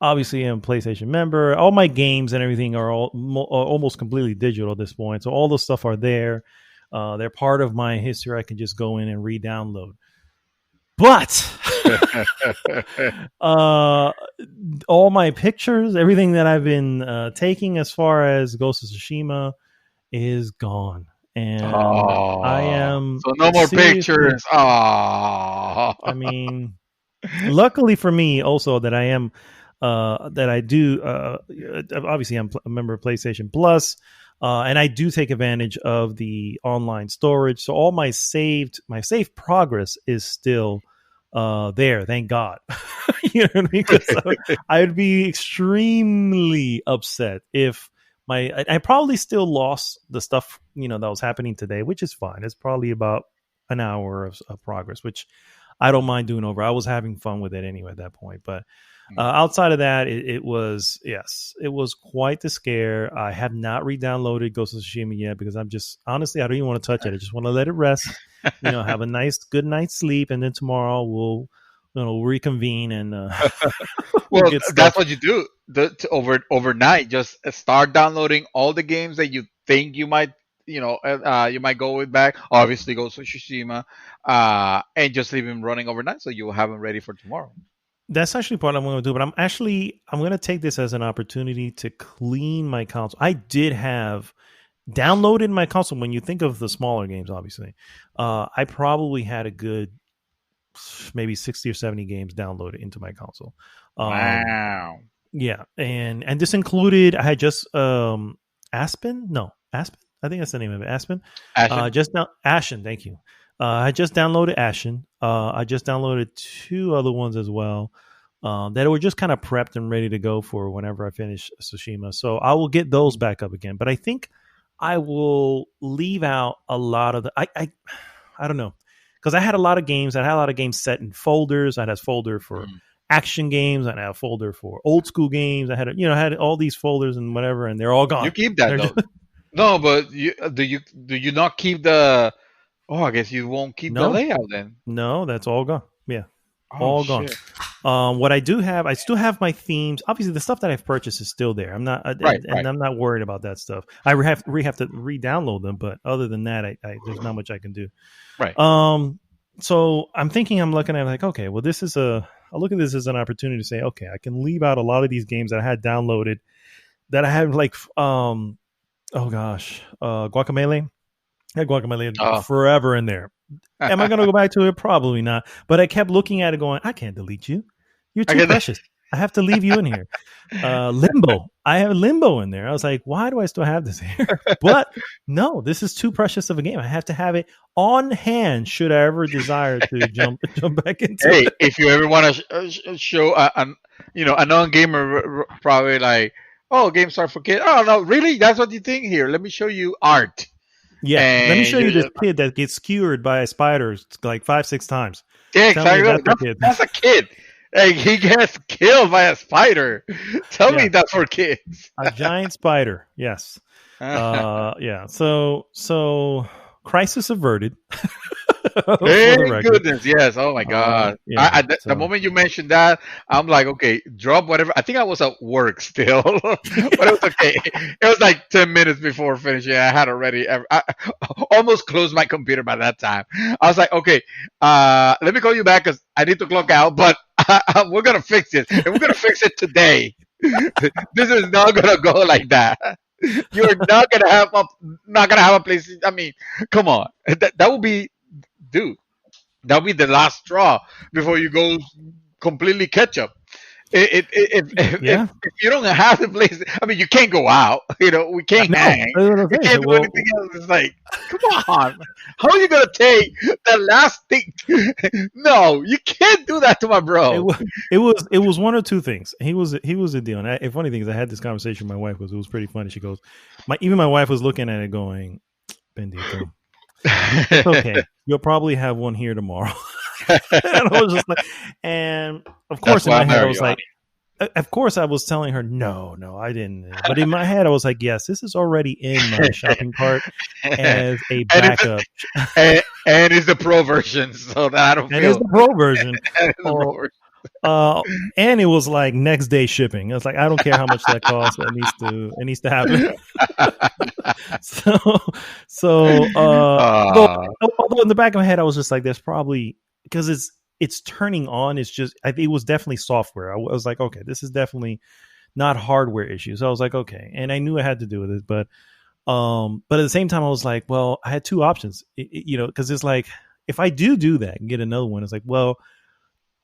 obviously I'm a PlayStation member. All my games and everything are almost completely digital at this point. So all the stuff are there. They're part of my history. I can just go in and re-download. But all my pictures, everything that I've been taking as far as Ghost of Tsushima is gone. And I am so no more seriously, pictures. Oh. I mean, luckily for me also that I am that I do obviously I'm a member of PlayStation Plus, and I do take advantage of the online storage, so all my saved progress is still there, thank God. You know what I mean? Because I'd be extremely upset if I probably still lost the stuff that was happening today, which is fine. It's probably about an hour of progress, which I don't mind doing over. I was having fun with it anyway at that point. But outside of that, it was quite the scare. I have not re-downloaded Ghost of Tsushima yet because I'm just honestly I don't even want to touch it. I just want to let it rest. Have a nice good night's sleep, and then tomorrow we'll reconvene and Well, get stuff. that's what you do. Overnight, just start downloading all the games that you think you might, you might go with back. Obviously, go to Tsushima, and just leave them running overnight, so you will have them ready for tomorrow. That's actually what I'm going to do, but I'm going to take this as an opportunity to clean my console. I did have downloaded my console. When you think of the smaller games, obviously, I probably had a good maybe 60 or 70 games downloaded into my console. Wow. Yeah, and this included I had just Aspen. No, Aspen. I think that's the name of it. Aspen. Ashen? Just now, Ashen. Thank you. I just downloaded Ashen. I just downloaded 2 other ones as well that were just kind of prepped and ready to go for whenever I finish Tsushima. So I will get those back up again. But I think I will leave out a lot of the. I don't know, because I had a lot of games. I had a lot of games set in folders. I had a folder for action games. I had a folder for old school games. I had I had all these folders and whatever, and they're all gone. You keep that though. No, but do you not keep the? Oh, I guess you won't keep the No, layout then. no, that's all gone. Yeah. Oh All gone. shit! What I do have, I still have my themes. Obviously, the stuff that I've purchased is still there. I'm not, Right, and right, I'm not worried about that stuff. I have to re-download them, but other than that, there's not much I can do. right. So I'm thinking, I'm looking at it like, okay, well, I look at this as an opportunity to say, okay, I can leave out a lot of these games that I had downloaded that I had like, oh gosh, Guacamelee. I had Guacamelee Oh, forever in there. Am I going to go back to it? Probably not. But I kept looking at it going, I can't delete you. You're I too get that. precious. I have to leave you in here. Limbo. I have Limbo in there. I was like, why do I still have this here? But no, this is too precious of a game. I have to have it on hand should I ever desire to jump back into Hey, it. if you ever want to show a non-gamer probably like, oh, games are for kids. Oh no, really? That's what you think? Here, let me show you art. Yeah. Let me And show you you this just kid that gets skewered by spiders like 5-6 times. yeah, Tell me exactly. that's for kids. That's a kid. Hey, he gets killed by a spider. Tell me Yeah. that's for kids. A giant spider. Yes. Yeah. So crisis averted for the Thank record. goodness, yes. Oh my God. Yeah. The So moment you mentioned that, I'm like, okay, drop whatever. I think I was at work still, but it was okay. It was like 10 minutes before finishing. I had already I almost closed my computer by that time. I was like, okay, let me call you back because I need to clock out, but we're going to fix it. And we're going to fix it today. This is not going to go like that. You're not gonna have a place. I mean, come on. That would be, dude, that'll be the last straw before you go completely ketchup. yeah, If you don't have the place, I mean, you can't go out. We I can't know. hang. That's what I'm We saying. So, can't do well, anything else. It's like, come on, how are you gonna take the last thing? No, you can't do that to my it bro. was it was one or two things. He was a deal. And funny thing is, I had this conversation with my wife because it was pretty funny. She goes, my wife was looking at it going, Bendito, it's okay. You'll probably have one here tomorrow. And I was just like, and of That's course in why I my head I marry was you, like, honey. of course I was telling her no I didn't, but in my head I was like, yes, this is already in my shopping cart as a and it's backup, and it's the pro version, so that I don't and it's feel. the pro version. And it's the pro Oh, version. uh, and it was like next day shipping. I was like, I don't care how much that costs. It needs to happen. so although, Ah, although in the back of my head I was just like, there's probably, because it's turning on. It's just, it was definitely software. I was like, okay, this is definitely not hardware issues. So I was like, okay, and I knew I had to do with it, but at the same time I was like, well, I had two options, because it's like, if I do that and get another one, it's like, well,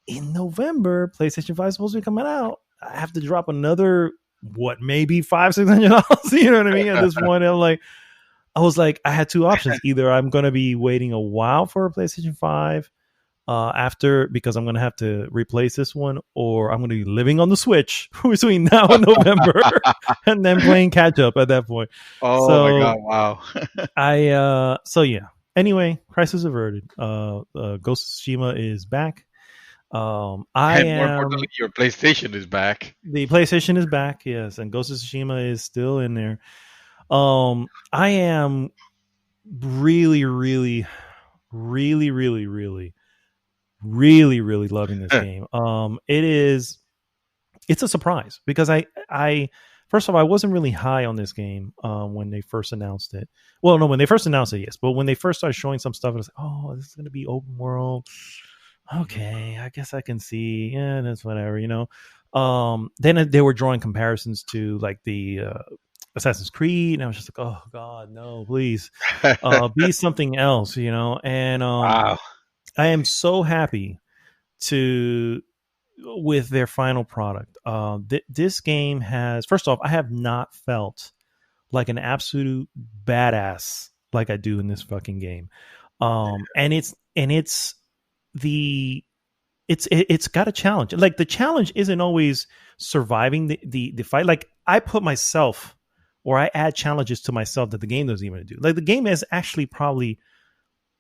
in November PlayStation 5 is supposed to be coming out. I have to drop another, what, maybe $500-600. You know what I mean? At this point, I was like, I had two options. Either I'm going to be waiting a while for a PlayStation 5 after, because I'm going to have to replace this one, or I'm going to be living on the Switch between now and November and then playing catch up at that point. oh my So God! Wow. yeah. Anyway, crisis averted. Ghost of Tsushima is back. I And more am importantly, your PlayStation is back. The PlayStation is back, yes, and Ghost of Tsushima is still in there. I am really, really, really, really, really, really, really loving this game. It's a surprise because I first of all, I wasn't really high on this game when they first announced it. Well, no, when they first announced it, yes, but when they first started showing some stuff, I was like, oh, this is going to be open world. Okay, I guess I can see. Yeah, that's whatever. Then they were drawing comparisons to like the Assassin's Creed, and I was just like, oh God, no, please, be something else, And Wow. I am so happy to with their final product. This game has, first off, I have not felt like an absolute badass like I do in this fucking game. And it's got a challenge. Like, the challenge isn't always surviving the fight. Like, I put myself, or I add challenges to myself that the game doesn't even do. Like, the game is actually probably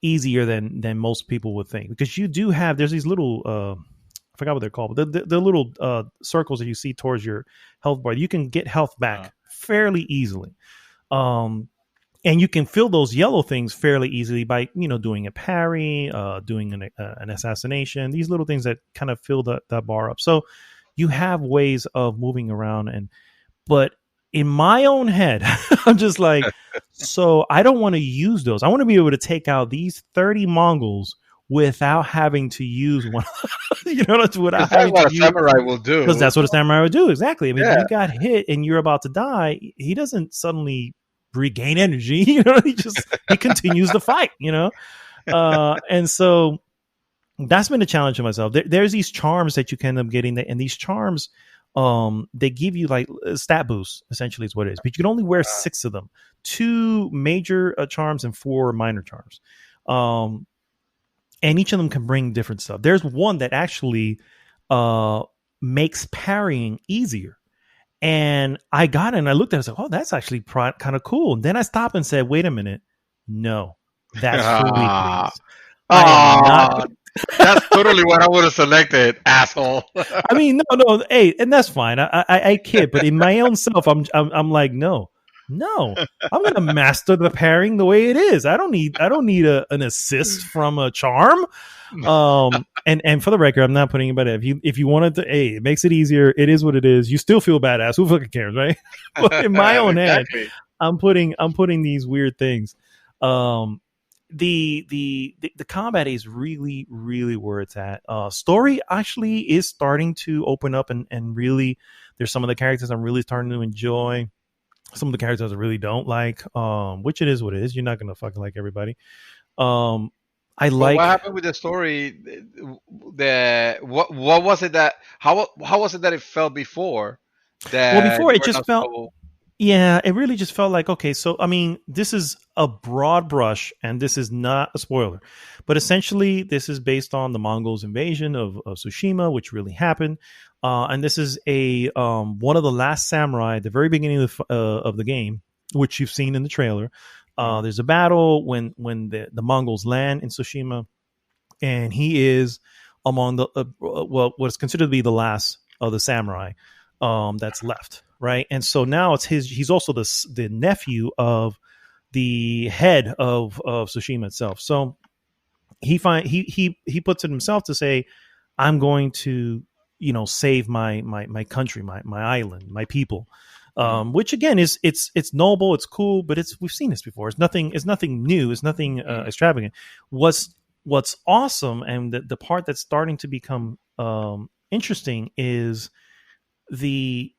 easier than most people would think, because there's these little I forgot what they're called, but the little circles that you see towards your health bar. You can get health back fairly easily. and you can fill those yellow things fairly easily by doing a parry, doing an assassination, these little things that kind of fill that bar up. So you have ways of moving around, but in my own head, I'm just like, so I don't want to use those. I want to be able to take out these 30 Mongols without having to use one. Without Because that's having to what a use, samurai will because do. that's what a samurai would do. Exactly. I mean, if Yeah. you got hit and you're about to die, he doesn't suddenly regain energy. He continues the fight. And so that's been a challenge for myself. There's these charms that you can end up getting, and these charms, they give you like stat boosts. Essentially, is what it is. But you can only wear 6 of them: 2 major charms and 4 minor charms. And each of them can bring different stuff. There's one that actually makes parrying easier. And I got it and I looked at it, I was like, oh, that's actually kind of cool. And then I stopped and said, wait a minute. No, that's for Ah, weaklings. I am not. ah, that's totally what I would have selected, asshole. I mean, no. Hey, and that's fine. I kid, but in my own self, I'm like, no. I'm gonna master the pairing the way it is. I don't need an assist from a charm. And for the record, I'm not putting anybody. If you wanted to, hey, it makes it easier. It is what it is. You still feel badass. Who fucking cares, right? But in my own head, Exactly. I'm putting these weird things. The combat is really, really where it's at. Story actually is starting to open up, and really, there's some of the characters I'm really starting to enjoy. Some of the characters I really don't like, which it is what it is. You're not gonna fucking like everybody. I But like. what happened with the story? What was it that how was it that it felt before Well, that before you it were just not felt. so? Yeah, it really just felt like, okay, so I mean, this is a broad brush, and this is not a spoiler, but essentially, this is based on the Mongols' invasion of Tsushima, which really happened, and this is a one of the last samurai at the very beginning of the game, which you've seen in the trailer. Mhm. There's a battle when the Mongols land in Tsushima, and he is among the what is considered to be the last of the samurai that's left, right? And so now he's also the nephew of the head of Tsushima itself. So he puts it himself to say, I'm going to save my country, my island, my people. Mhm. Which again is it's noble, it's cool, but we've seen this before. It's nothing new. It's nothing Mhm. extravagant. What's awesome, and the part that's starting to become interesting, is the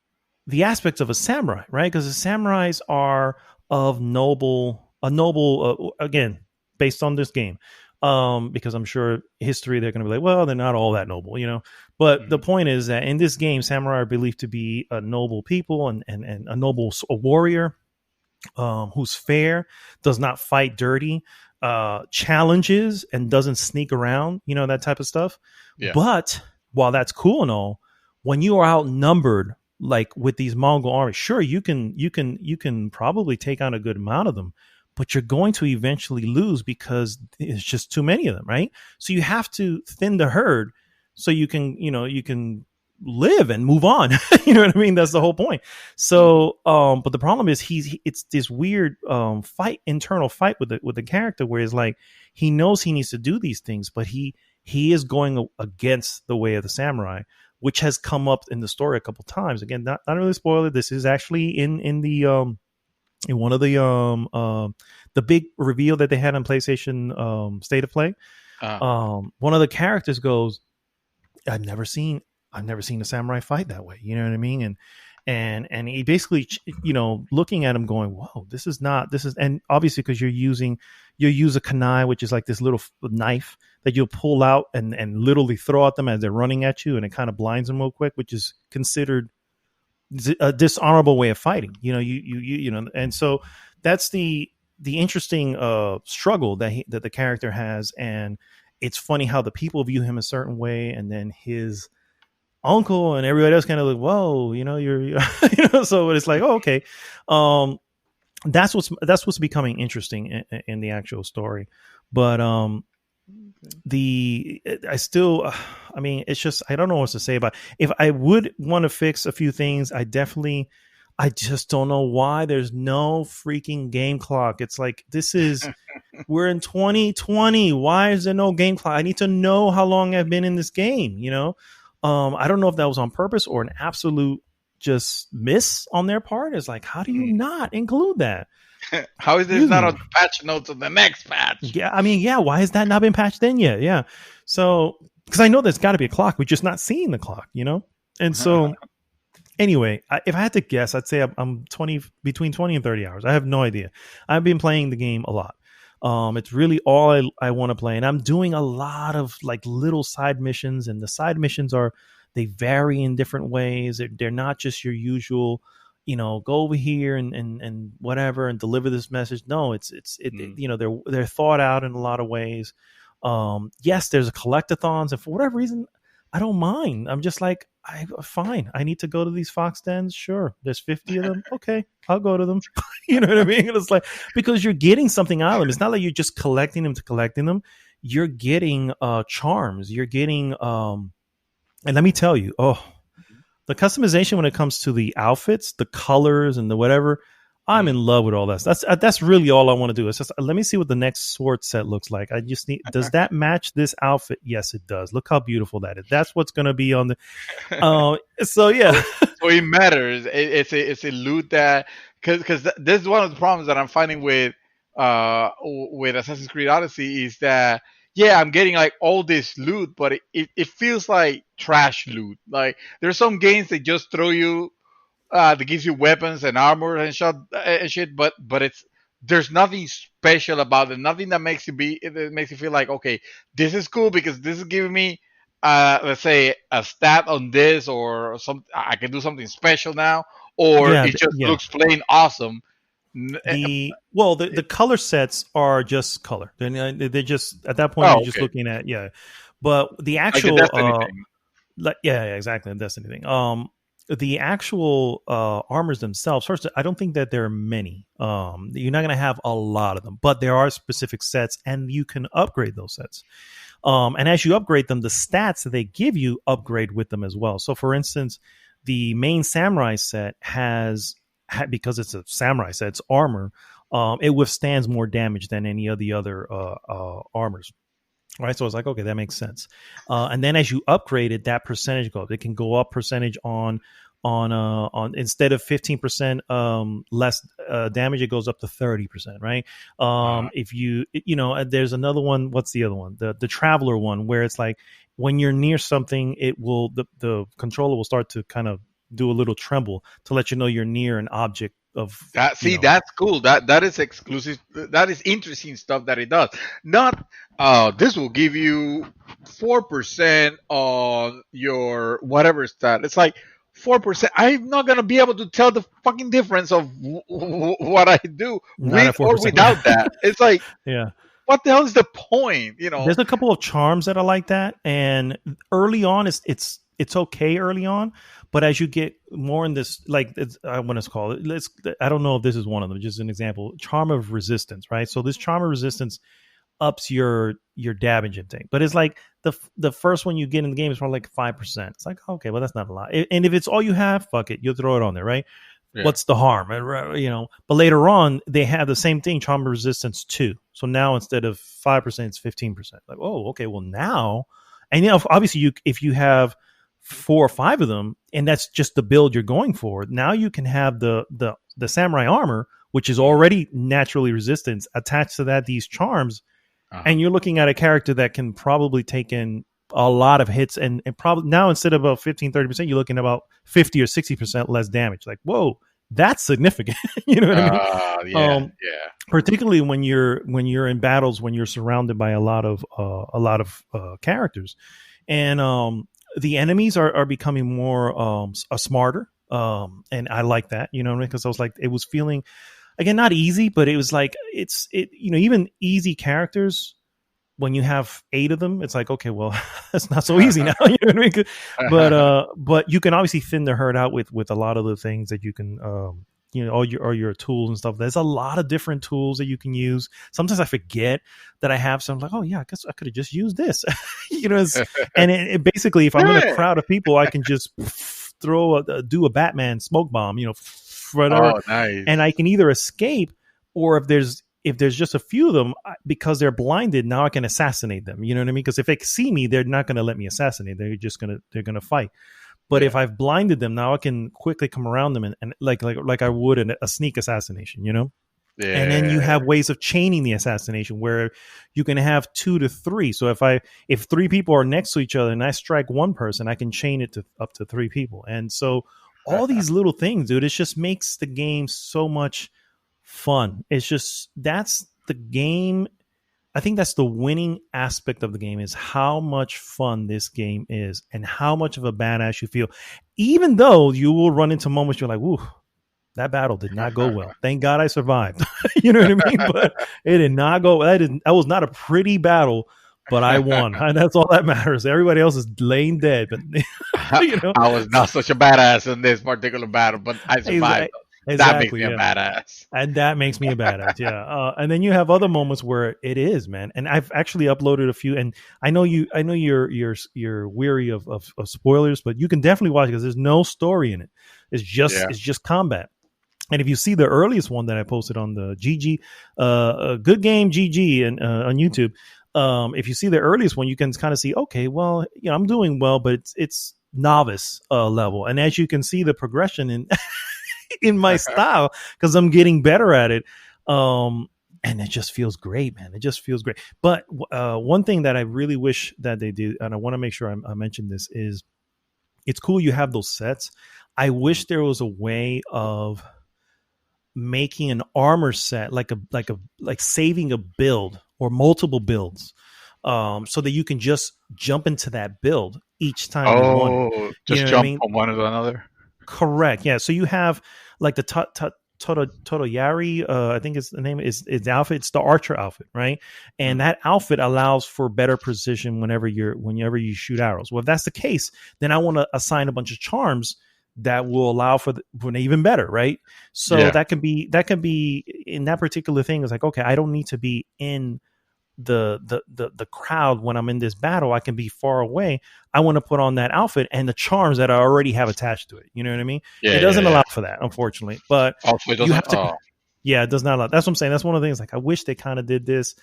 aspects of a samurai, right? Because the samurais are of a noble again, based on this game. Because I'm sure history, they're going to be like, well, they're not all that noble, But the Mhm. point is that in this game, samurai are believed to be a noble people, and a noble a warrior, who's fair, does not fight dirty, challenges and doesn't sneak around, that type of stuff. Yeah. But while that's cool and all, when you are outnumbered, like with these Mongol armies, sure, you can probably take on a good amount of them, but you're going to eventually lose because it's just too many of them, right? So you have to thin the herd so you can live and move on. You know what I mean? That's the whole point. Mhm. So, but the problem is it's this weird internal fight with the character, where it's like he knows he needs to do these things, but he is going against the way of the samurai, which has come up in the story a couple times. Again, not really spoiler. This is actually in one of the big reveal that they had on PlayStation State of Play. Uh, One of the characters goes, I've never seen a samurai fight that way. You know what I mean? And he basically, looking at him, going, "Whoa, and obviously because you use a kunai, which is like this little knife that you'll pull out and literally throw at them as they're running at you, and it kind of blinds them real quick, which is considered a dishonorable way of fighting. And so that's the interesting struggle that the character has, and it's funny how the people view him a certain way, and then his uncle and everybody else kind of like, whoa, you're so it's like, oh, okay. um that's what's becoming interesting in the actual story. But okay. the I still I mean, it's just, I don't know what to say about it. If I would want to fix a few things, I definitely I just don't know why there's no freaking game clock. It's like, we're in 2020. Why is there no game clock? I need to know how long I've been in this game, you know? I don't know if that was on purpose or an absolute just miss on their part. It's like, how do you not include that? How is this Excuse not me. on the patch notes of the next patch? Yeah, I mean, yeah, why has that not been patched in yet? Yeah. So, because I know there's got to be a clock. We're just not seeing the clock, you know? And so, anyway, if I had to guess, I'd say I'm between 20 and 30 hours. I have no idea. I've been playing the game a lot. It's really all I want to play. And I'm doing a lot of like little side missions, and the side missions they vary in different ways. They're not just your usual, go over here and whatever and deliver this message. No, they're thought out in a lot of ways. Yes, there's a collectathons, and for whatever reason, I don't mind. I'm just like, fine. I need to go to these fox dens. Sure, there's 50 of them. Okay, I'll go to them. You know what I mean? And it's like, because you're getting something out of them. It's not like you're just collecting them to collecting them. You're getting charms. You're getting and let me tell you, the customization when it comes to the outfits, the colors, and the whatever, I'm in love with all that. That's really all I want to do. It's just, let me see what the next sword set looks like. I just need, does that match this outfit? Yes, it does. Look how beautiful that is. That's what's going to be on the. So yeah. So it matters. It's a loot that, because this is one of the problems that I'm finding with Assassin's Creed Odyssey is that, yeah, I'm getting like all this loot, but it feels like trash loot. Like there's some games that just throw you that gives you weapons and armor and shit, but there's nothing special about it. Nothing that makes you feel like, okay, this is cool because this is giving me let's say a stat on this, or some I can do something special now, or Yeah, it just looks plain awesome. The color sets are just color. They're just at that point you're just looking at but the actual exactly, the Destiny thing. The actual armors themselves, first, I don't think that there are many. You're not going to have a lot of them, but there are specific sets, and you can upgrade those sets. And as you upgrade them, the stats that they give you upgrade with them as well. So, for instance, the main samurai set because it's a samurai set, it's armor. It withstands more damage than any of the other armors. Right, so it's like, okay, that makes sense. And then as you upgrade it, that percentage goes. It can go up percentage on instead of 15% less damage, it goes up to 30%. Right. If there's another one. What's the other one? The traveler one, where it's like when you're near something, it will the controller will start to kind of do a little tremble to let you know you're near an object. That's cool. That is exclusive. That is interesting stuff that it does. Not this will give you 4% on your whatever stat. It's like 4%. I'm not gonna be able to tell the fucking difference of what I do with or without that. It's like, yeah. What the hell is the point? There's a couple of charms that are like that, and early on, it's okay early on. But as you get more in this, like I want to call it, I don't know if this is one of them, just an example, charm of resistance, right? So this charm of resistance ups your damage intake, but it's like the first one you get in the game is probably like 5%. It's like, okay, well, that's not a lot. And if it's all you have, fuck it, you'll throw it on there, right? Yeah. What's the harm? But later on, they have the same thing, charm of resistance 2. So now instead of 5%, it's 15%. Like, oh, okay, well now, and obviously if you have 4 or 5 of them, and that's just the build you're going for. Now you can have the samurai armor, which is already naturally resistant, attached to that these charms, and you're looking at a character that can probably take in a lot of hits, and probably now instead of about 15-30%, you're looking at about 50 or 60% less damage. Like, whoa, that's significant. You know what I mean? Yeah. Particularly when you're in battles, when you're surrounded by a lot of characters, and the enemies are becoming more smarter, and I like that, because I was like, it was feeling, again, not easy, but it was like even easy characters, when you have 8 of them, it's like, okay, well, it's not so easy now. You know what I mean? But you can obviously thin the herd out with a lot of the things that you can, all your tools and stuff. There's a lot of different tools that you can use. Sometimes I forget that I have some. Like, oh yeah, I guess I could have just used this. And it basically, if I'm in a crowd of people, I can just do a Batman smoke bomb. whatever, Oh, nice. and I can either escape, or if there's just a few of them, because they're blinded, now I can assassinate them. You know what I mean? Because if they see me, they're not going to let me assassinate. They're gonna fight. But Yeah. if I've blinded them, now I can quickly come around them and like I would in a sneak assassination, you know? And then you Yeah. have ways of chaining the assassination where you can have 2 to 3. So if 3 people are next to each other and I strike one person, I can chain it to up to 3 people. And so all these little things, dude, it just makes the game so much fun. It's just that's the game. I think that's the winning aspect of the game, is how much fun this game is and how much of a badass you feel. Even though you will run into moments you're like, "Woo, that battle did not go well. Thank God I survived." You know what I mean? But it did not go. That was not a pretty battle, but I won. And that's all that matters. Everybody else is laying dead, but you know, I was not such a badass in this particular battle, but I survived. That makes exactly, me a yeah. badass. And that makes me a badass, yeah. And then you have other moments where it is, man. And I've actually uploaded a few, and I know you're weary of spoilers, but you can definitely watch it because there's no story in it. Yeah. It's just combat. And if you see the earliest one that I posted on the GG, Good Game GG, and on YouTube, if you see the earliest one, you can kind of see, okay, well, you know, I'm doing well, but it's novice level, and as you can see the progression in in my style because I'm getting better at it. And it just feels great, man. It just feels great. But one thing that I really wish that they did, and I want to make sure I mention this, is it's cool you have those sets. I wish there was a way of making an armor set, like saving a build or multiple builds, so that you can just jump into that build each time you want it. Oh, You just know what I jump mean? from one to another. Correct. Yeah. So you have like the Totoyari, I think the name is its outfit. It's the archer outfit, right? And that outfit allows for better precision whenever you shoot arrows. Well, if that's the case, then I want to assign a bunch of charms that will allow for an even better, right? So Yeah. that can be in that particular thing. It's like, okay, I don't need to be in the crowd when I'm in this battle. I can be far away. I want to put on that outfit and the charms that I already have attached to it. You know what I mean? Yeah. It doesn't Yeah. allow for that, unfortunately. But Also, it you doesn't. have to. Yeah, it does not allow. That's what I'm saying. That's one of the things. Like, I wish they kind of did this.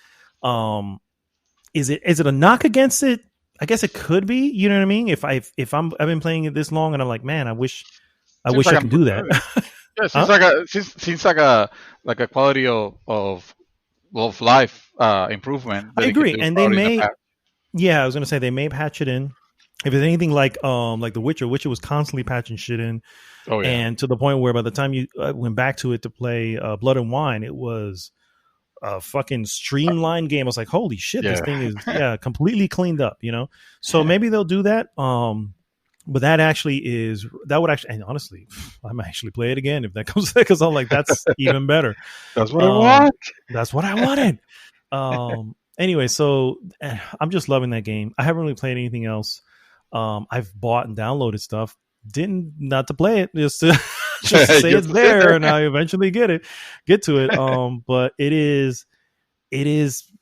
Is it a knock against it? I guess it could be. You know what I mean? I've been playing it this long and I'm like, man, I wish Seems I like could do that. yeah, seems Huh? like a quality of life improvement I that it could agree, do and they probably in the may. past. Yeah, I was gonna say they may patch it in. If it's anything like The Witcher, Witcher was constantly patching shit in, Oh yeah. and to the point where by the time you went back to it to play Blood and Wine, it was a fucking streamlined game. I was like, holy shit, this thing is completely cleaned up, you know. So maybe they'll do that. But that would actually, and honestly, I might actually play it again if that comes, because I'm like, that's even better. That's what I want. That's what I wanted. Anyway, so I'm just loving that game. I haven't really played anything else. I've bought and downloaded stuff. Didn't not to play it, just to just to say it's there, and I eventually get to it. But it is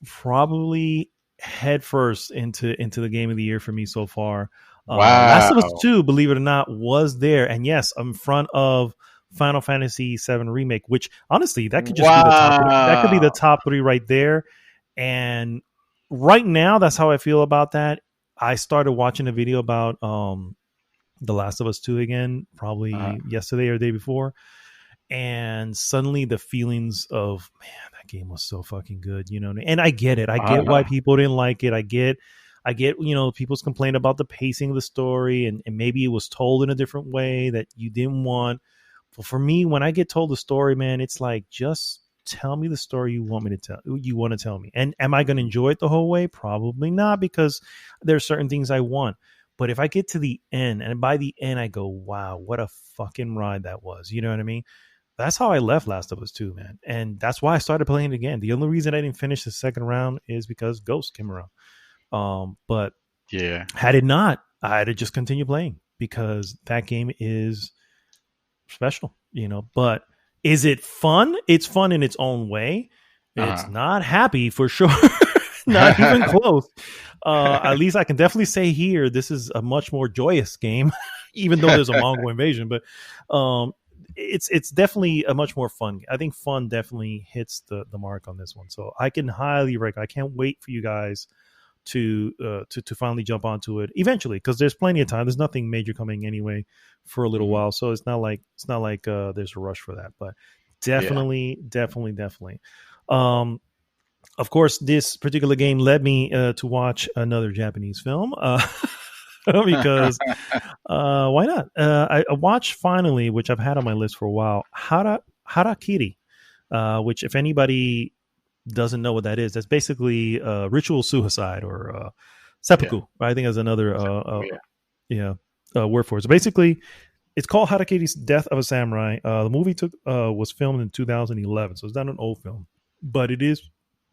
probably head first into the game of the year for me so far. Wow. Last of Us 2, believe it or not, was there, and yes, in front of Final Fantasy VII Remake, which honestly that could just be the top. That could be the top 3 right there. And right now, that's how I feel about that. I started watching a video about The Last of Us 2 again, probably yesterday or the day before. And suddenly the feelings of, man, that game was so fucking good, you know? And I get it. I get why people didn't like it. I get, you know, people's complaint about the pacing of the story and maybe it was told in a different way that you didn't want. But for me, when I get told the story, man, it's like, just tell me the story you want to tell me. And am I going to enjoy it the whole way? Probably not, because there's certain things I want. But if I get to the end and by the end I go, wow, what a fucking ride that was. You know what I mean? That's how I left Last of Us 2, man. And that's why I started playing it again. The only reason I didn't finish the second round is because Ghost came around. But yeah, had it not, I'd have just continued playing because that game is special, you know. But is it fun? It's fun in its own way. It's not happy for sure. Not even close. At least I can definitely say here, this is a much more joyous game, even though there's a Mongol invasion. But it's definitely a much more fun. I think fun definitely hits the mark on this one. So I can highly recommend. I can't wait for you guys to finally jump onto it eventually, because there's plenty of time. There's nothing major coming anyway for a little while, so it's not like there's a rush for that. But definitely. Of course, this particular game led me to watch another Japanese film. Because why not? I watched finally, which I've had on my list for a while, Harakiri, which, if anybody doesn't know what that is, that's basically ritual suicide, or seppuku. I think that's another word for it. So basically, it's called Harakiri's Death of a Samurai. The movie was filmed in 2011, so it's not an old film, but it is.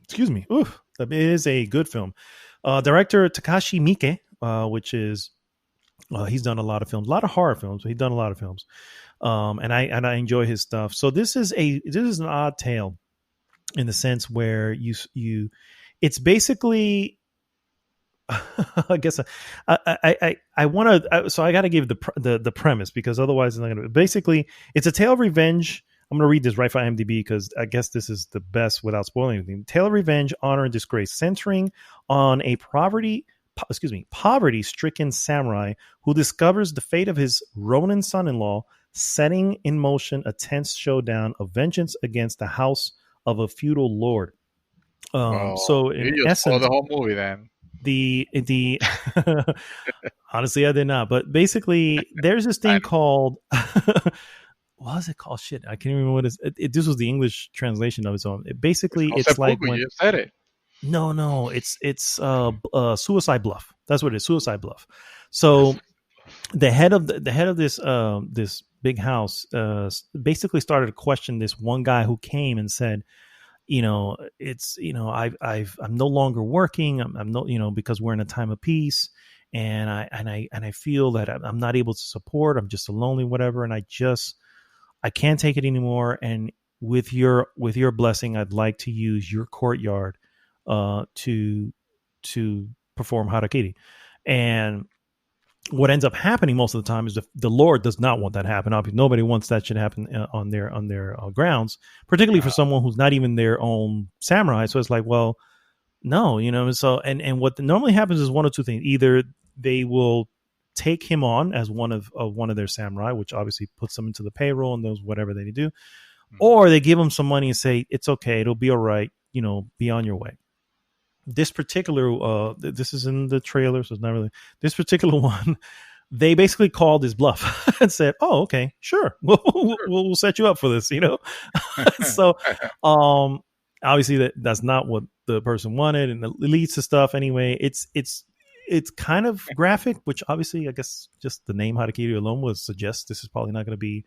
Excuse me. It is a good film. Director Takashi Miike, which is he's done a lot of films, a lot of horror films, but he's done a lot of films, and I enjoy his stuff. So this is an odd tale, in the sense where it's basically, I guess I want to, so I got to give the premise, because otherwise it's not going to. Basically, it's a tale of revenge. I'm going to read this right from IMDb, because I guess this is the best without spoiling anything. Tale of revenge, honor, and disgrace, centering on a poverty-stricken samurai who discovers the fate of his Ronin son-in-law, setting in motion a tense showdown of vengeance against the house of a feudal lord. So in essence, the whole movie, then the honestly, I did not. But basically, there's this thing called what is it called? Shit, I can't remember what this was the English translation of its own. It's like when you said it. No, it's Suicide Bluff. That's what it is, Suicide Bluff. So the head of this this big house basically started to question this one guy who came and said, I'm no longer working. I'm no, because we're in a time of peace, and I feel that I'm not able to support. I'm just a lonely whatever, and I can't take it anymore. And with your blessing, I'd like to use your courtyard to perform harakiri. And what ends up happening most of the time is the Lord does not want that to happen. Obviously, nobody wants that should happen on their grounds, particularly for someone who's not even their own samurai. So it's like, well, no, So and what normally happens is one of two things: either they will take him on as one of their samurai, which obviously puts them into the payroll and knows whatever they do, or they give him some money and say, it's okay, it'll be all right, be on your way. This particular, this is in the trailer, so it's not really this particular one. They basically called his bluff and said, "Oh, okay, sure, we'll set you up for this," So, obviously that's not what the person wanted, and it leads to stuff anyway. It's kind of graphic, which obviously I guess just the name Harakiri alone would suggest this is probably not going to be,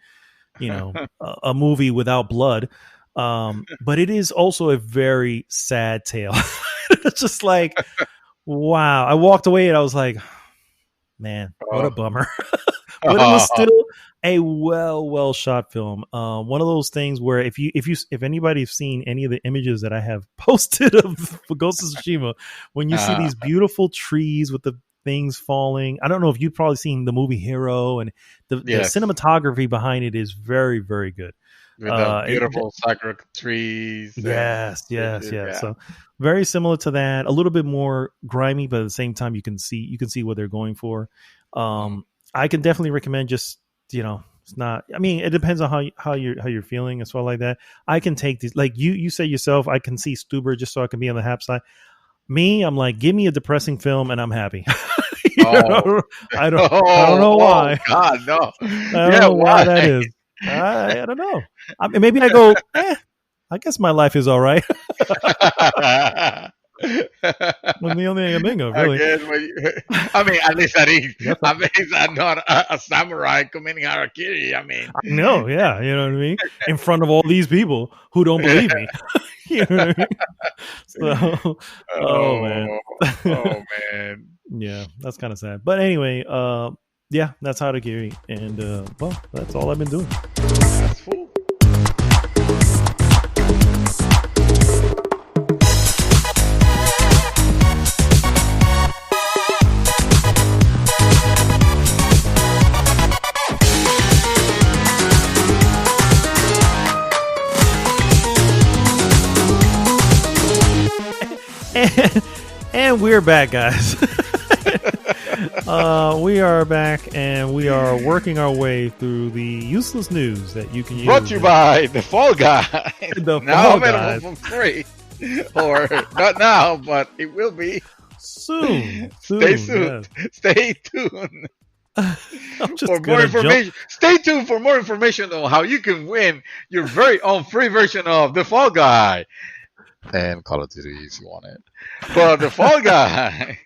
a movie without blood. But it is also a very sad tale. It's just like, wow. I walked away and I was like, man, what a bummer. But it was still a well shot film. One of those things where if anybody's seen any of the images that I have posted of Ghost of Tsushima, when you see these beautiful trees with the things falling, I don't know if you've probably seen the movie Hero, and the cinematography behind it is very, very good. With the beautiful sakura trees. Yes. So very similar to that, a little bit more grimy, but at the same time you can see what they're going for. I can definitely recommend just, it's not, I mean, it depends on how you're feeling as well, like that. I can take these, like you say yourself, I can see Stuber just so I can be on the happy side. Me, I'm like, give me a depressing film and I'm happy. I don't know why. God, no. I don't know why that is. I don't know. I mean, maybe I go, I guess my life is all right. When the only thing I'm thinking of, really. I mean, at least I'm not a samurai committing harakiri. I mean, I know, yeah, you know what I mean? In front of all these people who don't believe me. You know what I mean? So, man. Yeah, that's kind of sad. But anyway, yeah, that's harakiri. And, well, that's all I've been doing. That's cool. And, and we're back, guys. We are back, and we are working our way through the useless news that you can use. Brought to you by the Fall Guy. The Now Fall available Guys. for free. Or not now, but it will be. Soon. Stay tuned. Yes. Stay tuned. I'm just For more information, stay tuned for more information on how you can win your very own free version of the Fall Guy and Call of Duty if you want it. But the Fall Guy.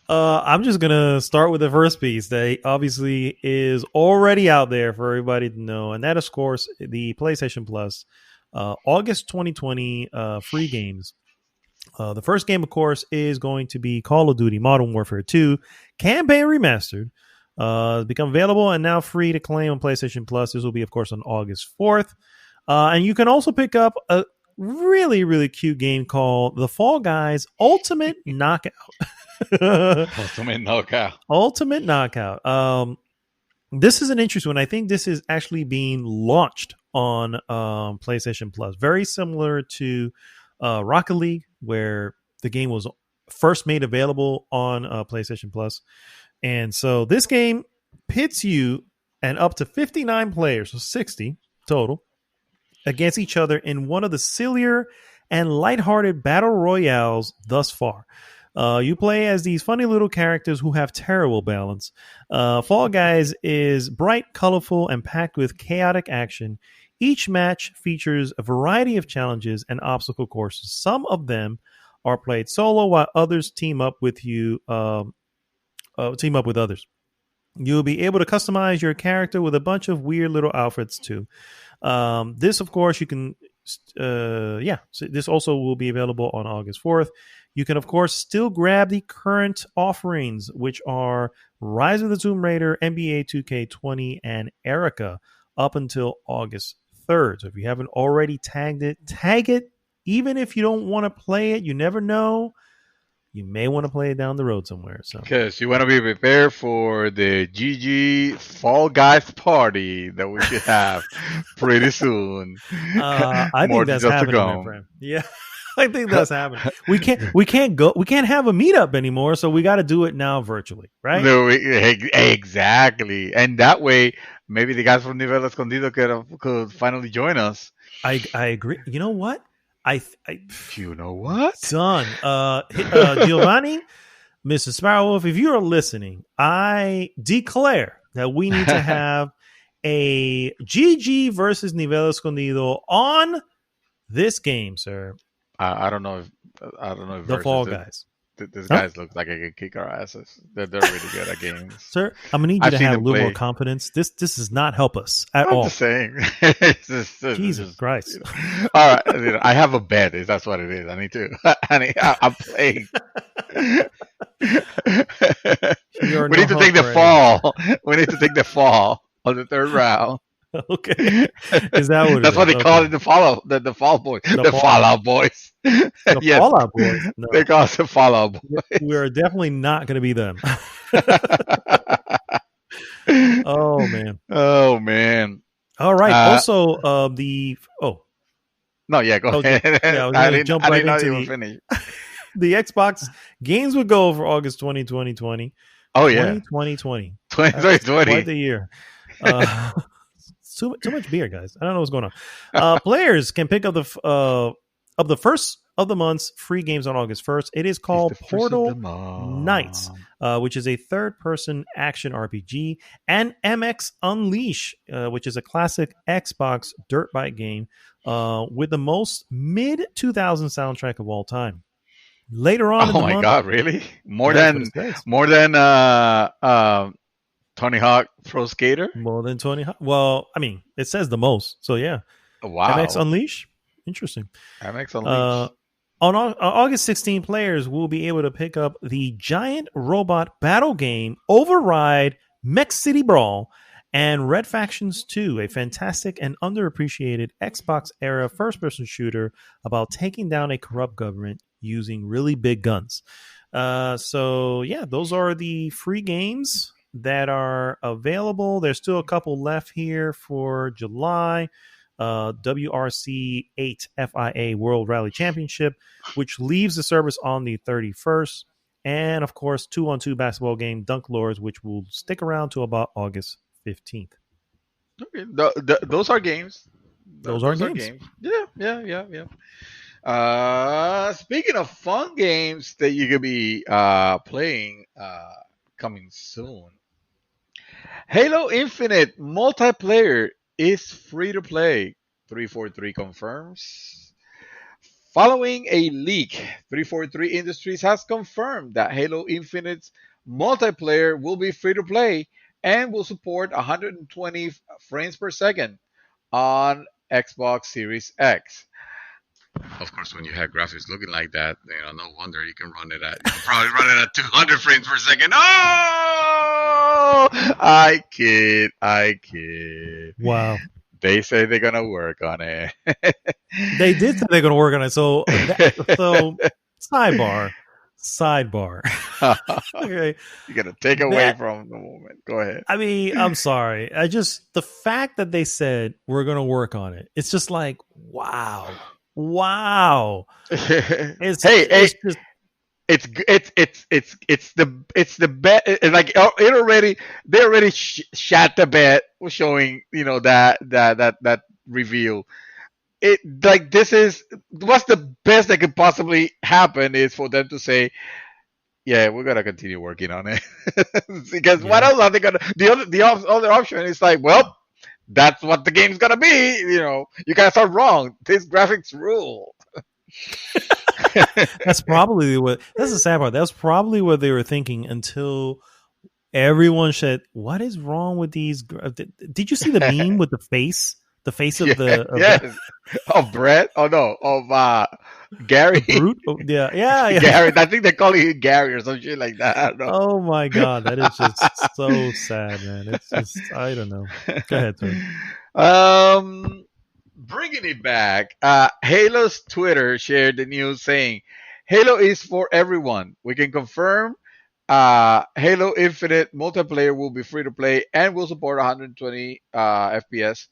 I'm just gonna start with the first piece that obviously is already out there for everybody to know, and that is, of course, the PlayStation Plus August 2020 free games. The first game, of course, is going to be Call of Duty Modern Warfare 2 Campaign Remastered. It's become available and now free to claim on PlayStation Plus. This will be, of course, on August 4th. And you can also pick up a really, really cute game called The Fall Guys Ultimate Knockout. Ultimate Knockout. This is an interesting one. I think this is actually being launched on PlayStation Plus. Very similar to Rocket League, where the game was first made available on PlayStation Plus. And so this game pits you and up to 59 players, so 60 total, against each other in one of the sillier and lighthearted battle royales thus far. You play as these funny little characters who have terrible balance. Fall Guys is bright, colorful, and packed with chaotic action. Each match features a variety of challenges and obstacle courses. Some of them are played solo, while others team up with you. Team up with others. You'll be able to customize your character with a bunch of weird little outfits too. This, of course, you can. So this also will be available on August 4th. You can, of course, still grab the current offerings, which are Rise of the Tomb Raider, NBA 2K20, and Erica, up until August 3rd. So if you haven't already tagged it, tag it. Even if you don't want to play it, you never know. You may want to play it down the road somewhere. So, because you want to be prepared for the GG Fall Guys party that we should have pretty soon. I think that's happening, my friend. Yeah. I think that's happening. We can't have a meetup anymore, so we got to do it now virtually, right? No, exactly, and that way maybe the guys from Nivel Escondido could finally join us. I agree. You know what? You know what? Son, Giovanni, Mrs. Sparrowwolf, if you are listening, I declare that we need to have a GG versus Nivel Escondido on this game, sir. I don't know if the Fall Guys. These guys look like they can kick our asses. They're really good at games. Sir, I'm gonna need you to have a little more confidence. This does not help us at all. I'm just saying. Jesus Christ. All right, I have a bet. That's what it is. I need to. I'm playing. We need to take the fall. We need to take the fall on the third round. Okay, is that what? That's what they call it? The Fallout, the Fall Boys, the Fallout Boys. The yes. Fallout Boys. No. They call us the Fallout Boys. We are definitely not going to be them. Oh man. Oh man. All right. Also, no, yeah, go ahead. Yeah, I was going to jump right into the Xbox Games Would Go for August 2020. Oh yeah, 2020. Quite the year. Too much beer, guys. I don't know what's going on. Players can pick up the first of the month's free games on August 1st. It is called Portal Knights, which is a third-person action RPG, and MX Unleash, which is a classic Xbox dirt bike game with the most mid-2000 soundtrack of all time. Later on in the month... Oh my God, really? More than Tony Hawk Pro Skater? More than Tony Hawk. Well, I mean, it says the most. So, yeah. Wow. MX Unleash? Interesting. MX Unleash. On August 16, players will be able to pick up the giant robot battle game Override Mech City Brawl and Red Factions 2, a fantastic and underappreciated Xbox-era first-person shooter about taking down a corrupt government using really big guns. So, yeah, those are the free games that are available. There's still a couple left here for July. WRC 8 FIA World Rally Championship, which leaves the service on the 31st. And of course, 2-on-2 basketball game Dunk Lords, which will stick around to about August 15th. Okay. Those are games. Those are Those are games. games. Yeah, yeah, yeah, yeah. Speaking of fun games that you could be playing coming soon, Halo Infinite multiplayer is free to play. 343 confirms. Following a leak, 343 Industries has confirmed that Halo Infinite's multiplayer will be free to play and will support 120 frames per second on Xbox Series X. Of course, when you have graphics looking like that, no wonder you can run it at. You can probably run it at 200 frames per second. Oh, I kid, I kid. Wow. They say they're gonna work on it. They did say they're going to work on it. So sidebar, sidebar. Okay, You're gonna take away that from the moment. Go ahead. I mean, I'm sorry. I just the fact that they said we're going to work on it. It's just like wow, wow. Hey, It's hey, just it's the bet. Like it already, they already shot the bet, showing that reveal. It like this is what's the best that could possibly happen is for them to say, yeah, we're gonna continue working on it. Because what yeah. else are they gonna? The other option is like, well, that's what the game's gonna be. You guys are wrong. This graphics rule. That's probably what. That's the sad part. That's probably what they were thinking until everyone said, "What is wrong with these?" Did you see the meme with the face? The face of Yeah, the yes. Of Brett? Oh no, of Gary. the brute. Oh, yeah, yeah, yeah. Gary. I think they call it Gary or some shit like that. I don't Oh my god, that is just so sad, man. It's just I don't know. Go ahead, sir. know. Bringing it back, Halo's Twitter shared the news saying, "Halo is for everyone. We can confirm Halo Infinite multiplayer will be free to play and will support 120 FPS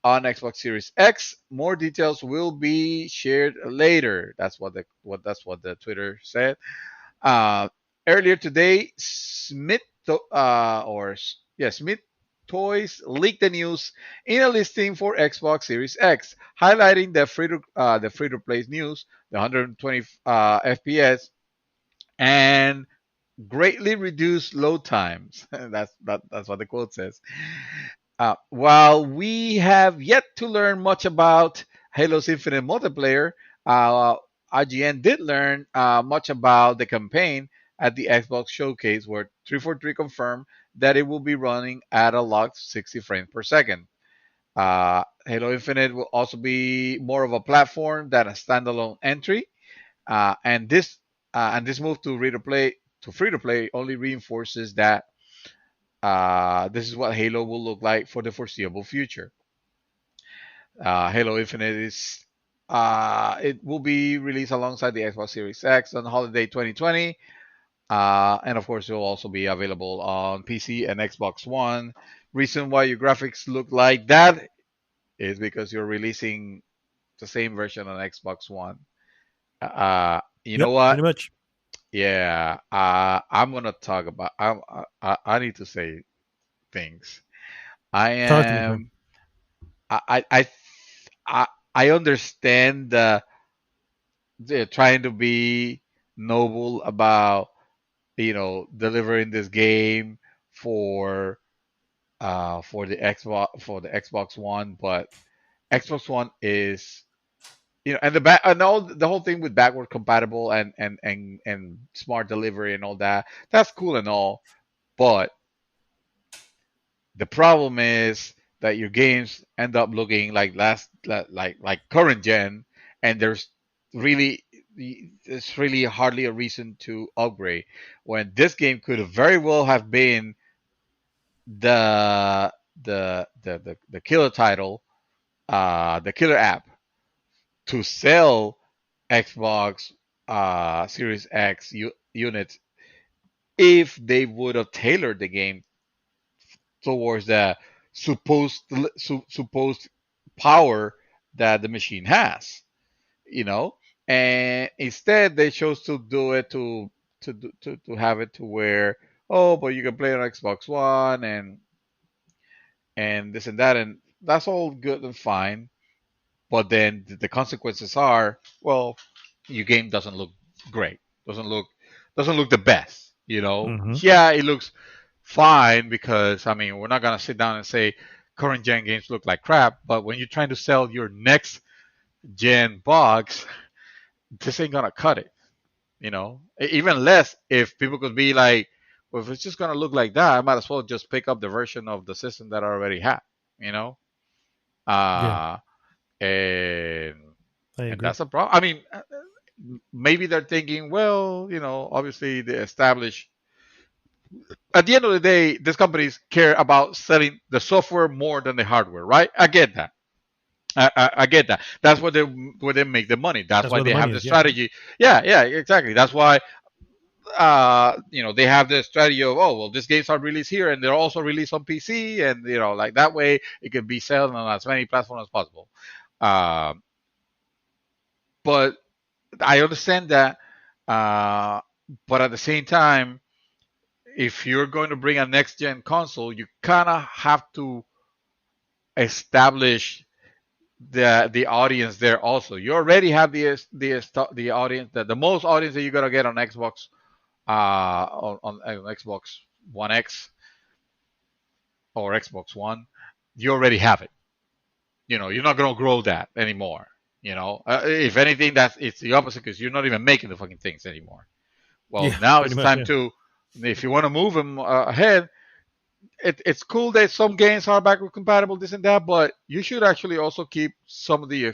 on Xbox Series X. More details will be shared later." That's what the Twitter said. Uh, Earlier today, Smith Toys leaked the news in a listing for Xbox Series X, highlighting the free to play news, the 120 FPS, and greatly reduced load times. That's what the quote says. While we have yet to learn much about Halo's Infinite multiplayer, uh, IGN did learn much about the campaign at the Xbox showcase, where 343 confirmed that it will be running at a locked 60 frames per second. Halo Infinite will also be more of a platform than a standalone entry, and this move to free to play only reinforces that this is what Halo will look like for the foreseeable future. Halo Infinite it will be released alongside the Xbox Series X on holiday 2020, and of course it will also be available on PC and Xbox One. Reason why your graphics look like that is because you're releasing the same version on Xbox One. You know Yep, what? pretty much. Yeah, I'm gonna talk about. I need to say things. I Talk to me, sir. am. I I understand the trying to be noble about delivering this game for for the Xbox One, but Xbox One is and the whole thing with backward compatible and smart delivery and all that, that's cool and all, but the problem is that your games end up looking like like current gen, and really there's really hardly a reason to upgrade when this game could have very well have been the the killer title, the killer app to sell Xbox Series X units if they would have tailored the game towards the supposed power that the machine has, you know. And instead, they chose to do it to have it to where, oh, but you can play on Xbox One and this and that, and that's all good and fine. But then the consequences are, well, your game doesn't look great, doesn't look doesn't look the best. You know, Hmm. yeah, it looks fine because I mean we're not gonna sit down and say current gen games look like crap, but when you're trying to sell your next gen box, this ain't gonna cut it. You know, even less if people could be like, well, if it's just gonna look like that, I might as well just pick up the version of the system that I already have. You know, Yeah, uh, and I and agree. that's a problem. I mean, maybe they're thinking, well, you know, obviously they establish. At the end of the day, these companies care about selling the software more than the hardware, right? I get that. I get that. That's where they make the money. That's That's why where the they money have the is. Yeah, strategy. Yeah, yeah, exactly. That's why you know they have the strategy of, oh well, these games are released here and they're also released on PC, and you know like that way it can be sold on as many platforms as possible. Um, but I understand that, uh, but at the same time, if you're going to bring a next gen console, you kind of have to establish the audience there also. You already have the audience, the most audience that you're gonna get on Xbox, on Xbox One X or Xbox One. You already have it. You know, you're not gonna grow that anymore. You know, if anything, that's it's the opposite because you're not even making the fucking things anymore. Well, yeah, now pretty it's much. time Yeah, to, if you want to move them ahead, it's cool that some games are backward compatible, this and that, but you should actually also keep some of the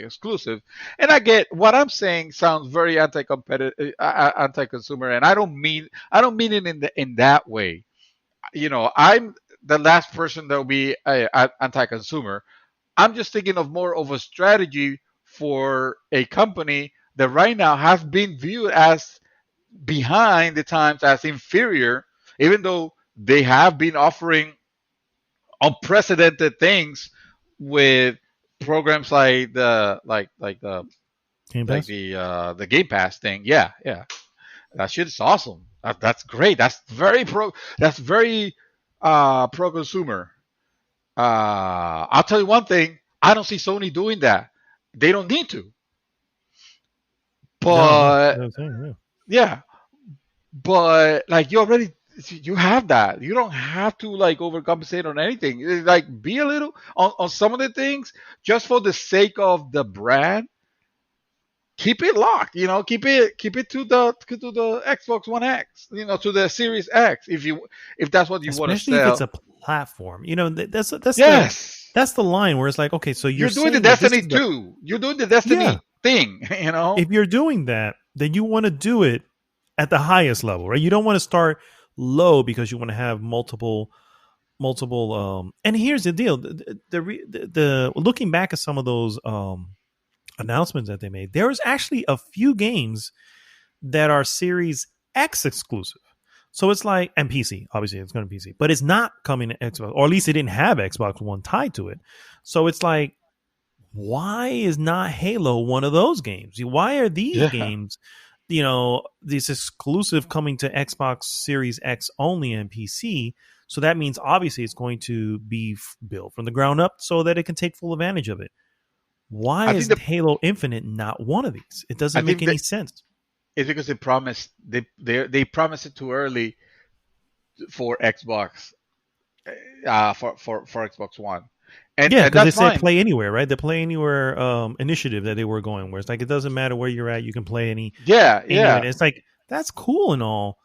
exclusive. And I get what I'm saying sounds very anti-competitive, anti-consumer, and I don't mean it in that way. You know, I'm the last person that will be anti-consumer. I'm just thinking of more of a strategy for a company that right now has been viewed as behind the times, as inferior, even though they have been offering unprecedented things with programs like Game Pass. the Game Pass thing. Yeah, yeah, that shit is awesome. That's great. That's very pro. That's very pro consumer. I'll tell you one thing. I don't see Sony doing that. They don't need to. No, no, But that's what I'm saying. Yeah. yeah, but like you have that. You don't have to like overcompensate on anything. Like be a little on some of the things just for the sake of the brand. Keep it locked, you know. Keep it to the Xbox One X, you know, to the Series X if that's what you want to Especially if it's sell. a platform. Yes, that's the line where it's like, okay, so you're you're doing the saying that this Destiny is the 2. You're doing the yeah. Destiny thing, you know. If you're doing that, then you want to do it at the highest level, right? You don't want to start low because you want to have multiple. And here's the deal: the looking back at some of those announcements that they made, there was actually a few games that are Series X exclusive. So it's like, and PC, obviously it's going to PC, but it's not coming to Xbox, or at least it didn't have Xbox One tied to it. So it's like, why is not Halo one of those games? Why are these Yeah, games, this exclusive coming to Xbox Series X only and PC? So that means obviously it's going to be built from the ground up so that it can take full advantage of it. Why I think is the Halo Infinite not one of these? It I doesn't make think that any sense. it's because they promised it too early for Xbox, for Xbox One, Yeah, and because they that's said fine. play anywhere, right? The play anywhere initiative that they were going, where it's like it doesn't matter where you're at, you can play Yeah, any of it. yeah. It's like that's cool and all,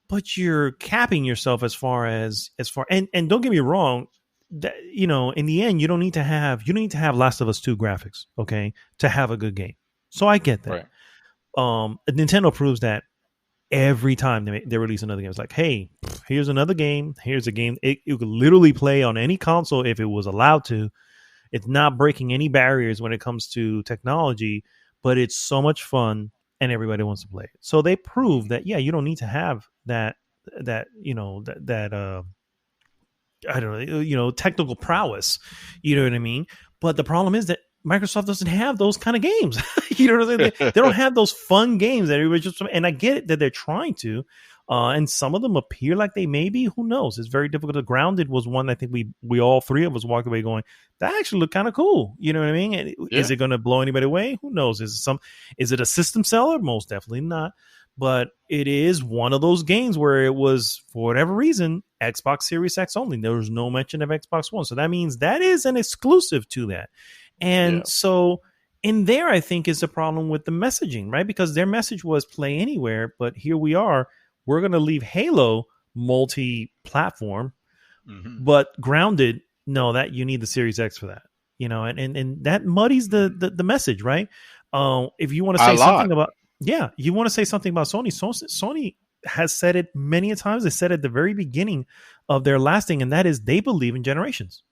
but you're capping yourself as far and don't get me wrong, that in the end you don't need to have Last of Us 2 graphics, okay, to have a good game. So I get that. Right. Nintendo proves that every time they release another game. It's like, hey, here's another game. Here's a game. You could literally play on any console if it was allowed to. It's not breaking any barriers when it comes to technology, but it's so much fun and everybody wants to play it. So they prove that, yeah, you don't need to have that I don't know, technical prowess. You know what I mean? But the problem is that Microsoft doesn't have those kind of games. You know what I'm saying? They don't have those fun games that everybody just. And I get it that they're trying to, and some of them appear like they may be. Who knows? It's very difficult. The Grounded was one I think we all three of us walked away going, that actually looked kind of cool. You know what I mean? And Yeah. is it going to blow anybody away? Who knows? Is it a system seller? Most definitely not. But it is one of those games where it was, for whatever reason, Xbox Series X only. There was no mention of Xbox One. So that means that is an exclusive to that. And Yeah. so in there, I think is the problem with the messaging, right? Because their message was play anywhere. But here we are. We're going to leave Halo multi-platform, Hmm. but Grounded, no, that you need the Series X for that. And that muddies the message, right? If you want to A say lot. something about, yeah, you want to say something about Sony. Sony has said it many a times. They said at the very beginning of their last thing, and that is they believe in generations.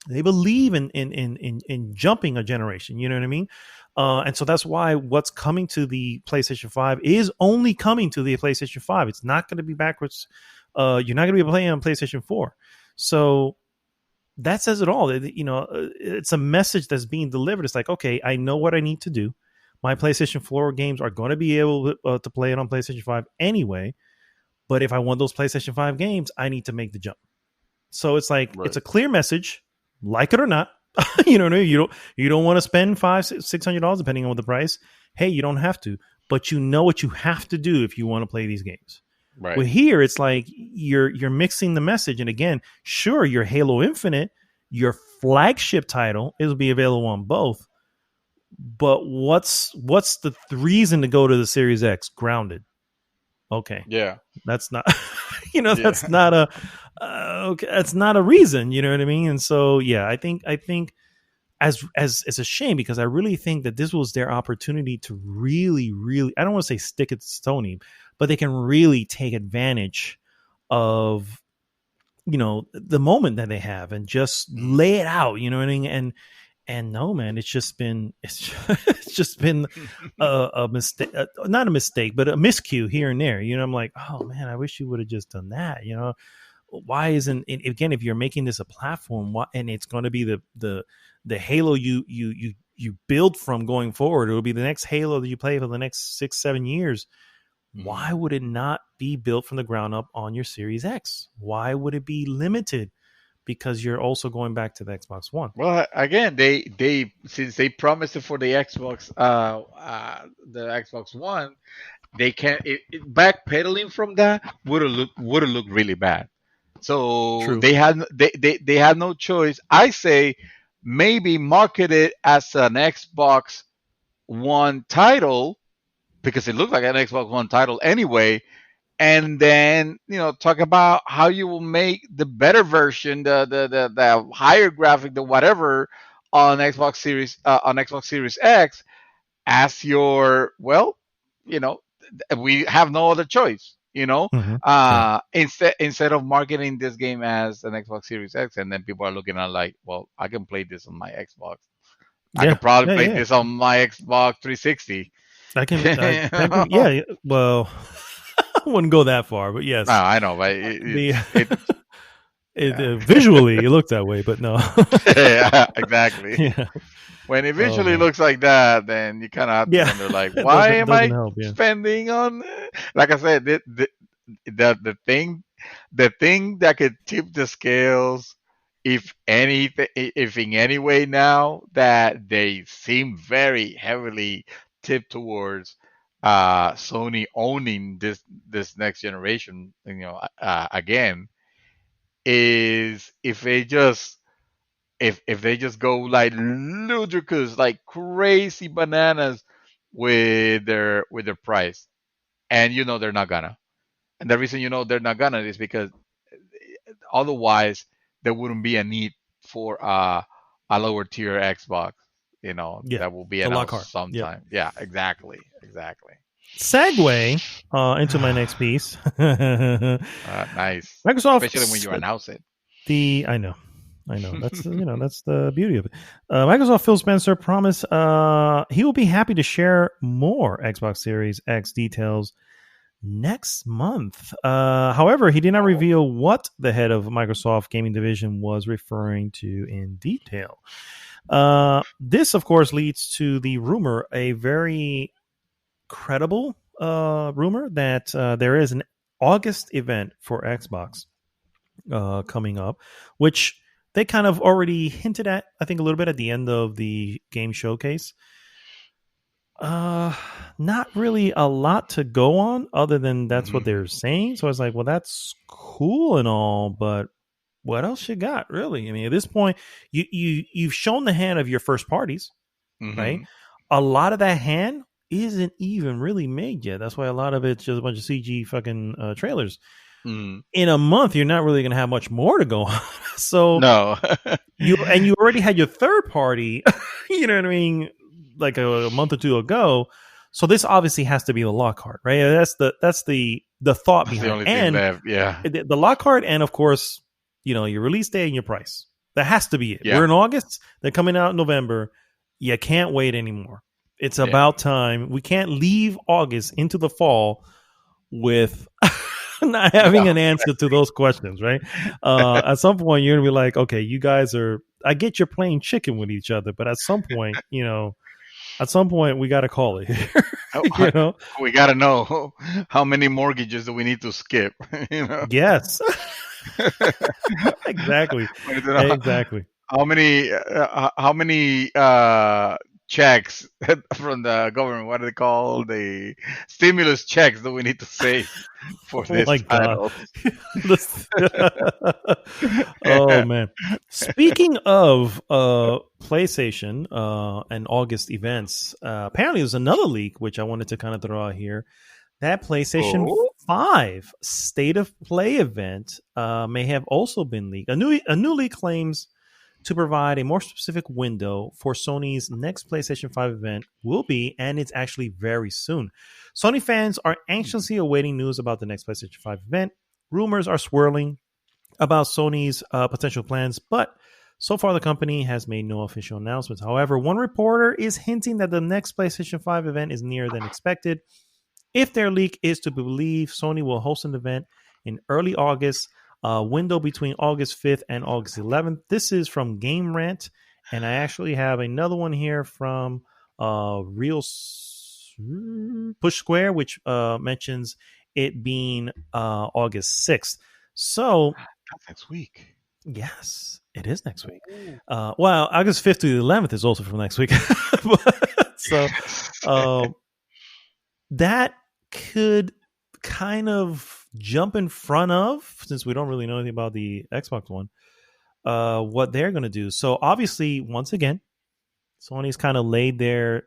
They believe in jumping a generation. You know what I mean? And so that's why what's coming to the PlayStation 5 is only coming to the PlayStation 5. It's not going to be backwards. You're not going to be playing on PlayStation 4. So that says it all. It's a message that's being delivered. It's like, okay, I know what I need to do. My PlayStation 4 games are going to be able to play it on PlayStation 5 anyway. But if I want those PlayStation 5 games, I need to make the jump. So it's like, Right. it's a clear message, like it or not. You know what I mean? You don't want to spend $500-$600 depending on what the price. Hey, you don't have to, but you know what you have to do if you want to play these games. Right. Well, here it's like you're mixing the message, and again, sure, your Halo Infinite, your flagship title, it'll be available on both. But what's the reason to go to the Series X? Grounded. Okay, Yeah. that's not Yeah. that's not a okay, that's not a reason. You know what I mean? And so yeah, I think as it's a shame, because I really think that this was their opportunity to really, I don't want to say stick it to Sony, but they can really take advantage of the moment that they have and just lay it out. You know what I mean? And no, man, it's just been a mistake, not a mistake, but a miscue here and there. I'm like, oh man, I wish you would have just done that. Why isn't it, again, if you're making this a platform, and it's going to be the Halo you build from going forward, it'll be the next Halo that you play for the next 6-7 years. Why would it not be built from the ground up on your Series X? Why would it be limited? Because you're also going back to the Xbox One. Well, again, they since they promised it for the Xbox One, they can't backpedaling from that would have looked really bad. So True. they had no choice. I say maybe market it as an Xbox One title because it looked like an Xbox One title anyway, and then talk about how you will make the better version, the higher graphic, the whatever on Xbox Series X as your you know we have no other choice. Mm-hmm. Yeah. Instead of marketing this game as an Xbox Series X, and then people are looking at like, well, I can play this on my Xbox. I Yeah. could probably Yeah. play Yeah. this on my Xbox 360. I can. Yeah. Well, I wouldn't go that far, but yes. No, I know, but The yeah. visually it looked that way, but no. Yeah, exactly. Yeah. When it Oh visually man. looks like that, then you kind of have to Yeah. wonder, like, It why doesn't am doesn't I help. Yeah. spending on? Like I said, the thing that could tip the scales, if anything, if in any way now that they seem very heavily tipped towards Sony owning this next generation, again, is if they just go like ludicrous, like crazy bananas with their price, and they're not gonna. And the reason they're not gonna is because otherwise there wouldn't be a need for a lower tier Xbox. Yeah. That will be The Lockhart. announced Yep. sometime. Yeah, exactly. Segue into my next piece. Nice, Microsoft. especially when you announce it. I know. That's that's the beauty of it. Microsoft Phil Spencer promised he will be happy to share more Xbox Series X details next month. However, he did not reveal what the head of Microsoft Gaming Division was referring to in detail. This, of course, leads to the rumor, a very credible rumor that there is an August event for Xbox coming up, which they kind of already hinted at, I think, a little bit at the end of the game showcase. Uh, Not really a lot to go on other than that's what Hmm. they're saying. So I was like, well, that's cool and all, but what else you got, really? I mean, at this point, you've shown the hand of your first parties, right? Hmm. A lot of that hand isn't even really made yet. That's why a lot of it's just a bunch of CG fucking trailers. Hmm. In a month, you're not really going to have much more to go on. So No. you already had your third party, you know what I mean, like a month or two ago. So this obviously has to be the Lockhart, right? That's the thought That's the behind, only thing and left. Yeah. the Lockhart, and of course, your release date and your price. That has to be it. We're Yeah. in August. They're coming out in November. You can't wait anymore. It's Yeah. about time. We can't leave August into the fall with not having No. an answer to those questions, right? At some point, you're gonna be like, okay, you guys are. I get you're playing chicken with each other, but at some point, we got to call it here. you know? We got to know how many mortgages do we need to skip. you know, Yes, exactly, we need to know exactly. how many checks from the government. What do they call the stimulus checks do we need to save for Oh this my god. title? This- oh man. Speaking of PlayStation and August events, apparently there's another leak which I wanted to kind of throw out here. That PlayStation Oh. 5 State of Play event may have also been leaked. A new leak claims to provide a more specific window for Sony's next PlayStation 5 event will be, and it's actually very soon. Sony fans are anxiously awaiting news about the next PlayStation 5 event. Rumors are swirling about Sony's potential plans, but so far the company has made no official announcements. However, one reporter is hinting that the next PlayStation 5 event is nearer than expected. If their leak is to be believed, Sony will host an event in early August, window between August 5th and August 11th. This is from Game Rant, and I actually have another one here from Real Push Square, which mentions it being August 6th. So, That's next week. yes, it is next week. Oh. Well, August 5th to the 11th is also from next week. So, uh, that could kind of jump in front of, since we don't really know anything about the Xbox One, what they're going to do. So obviously, once again, Sony's kind of laid a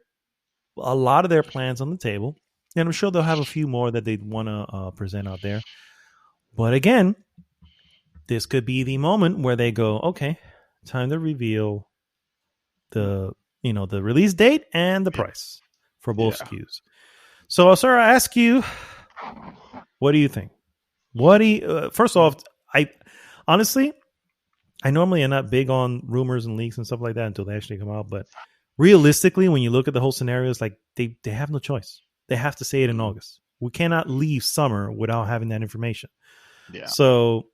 lot of their plans on the table, and I'm sure they'll have a few more that they'd want to present out there. But again, this could be the moment where they go, okay, time to reveal the release date and the price for both Yeah. SKUs. So, sir, I ask you, what do you think? What do you, first off, I honestly, I normally am not big on rumors and leaks and stuff like that until they actually come out. But realistically, when you look at the whole scenario, it's like they have no choice. They have to say it in Mhm. August. We cannot leave summer without having that information. Yeah. So,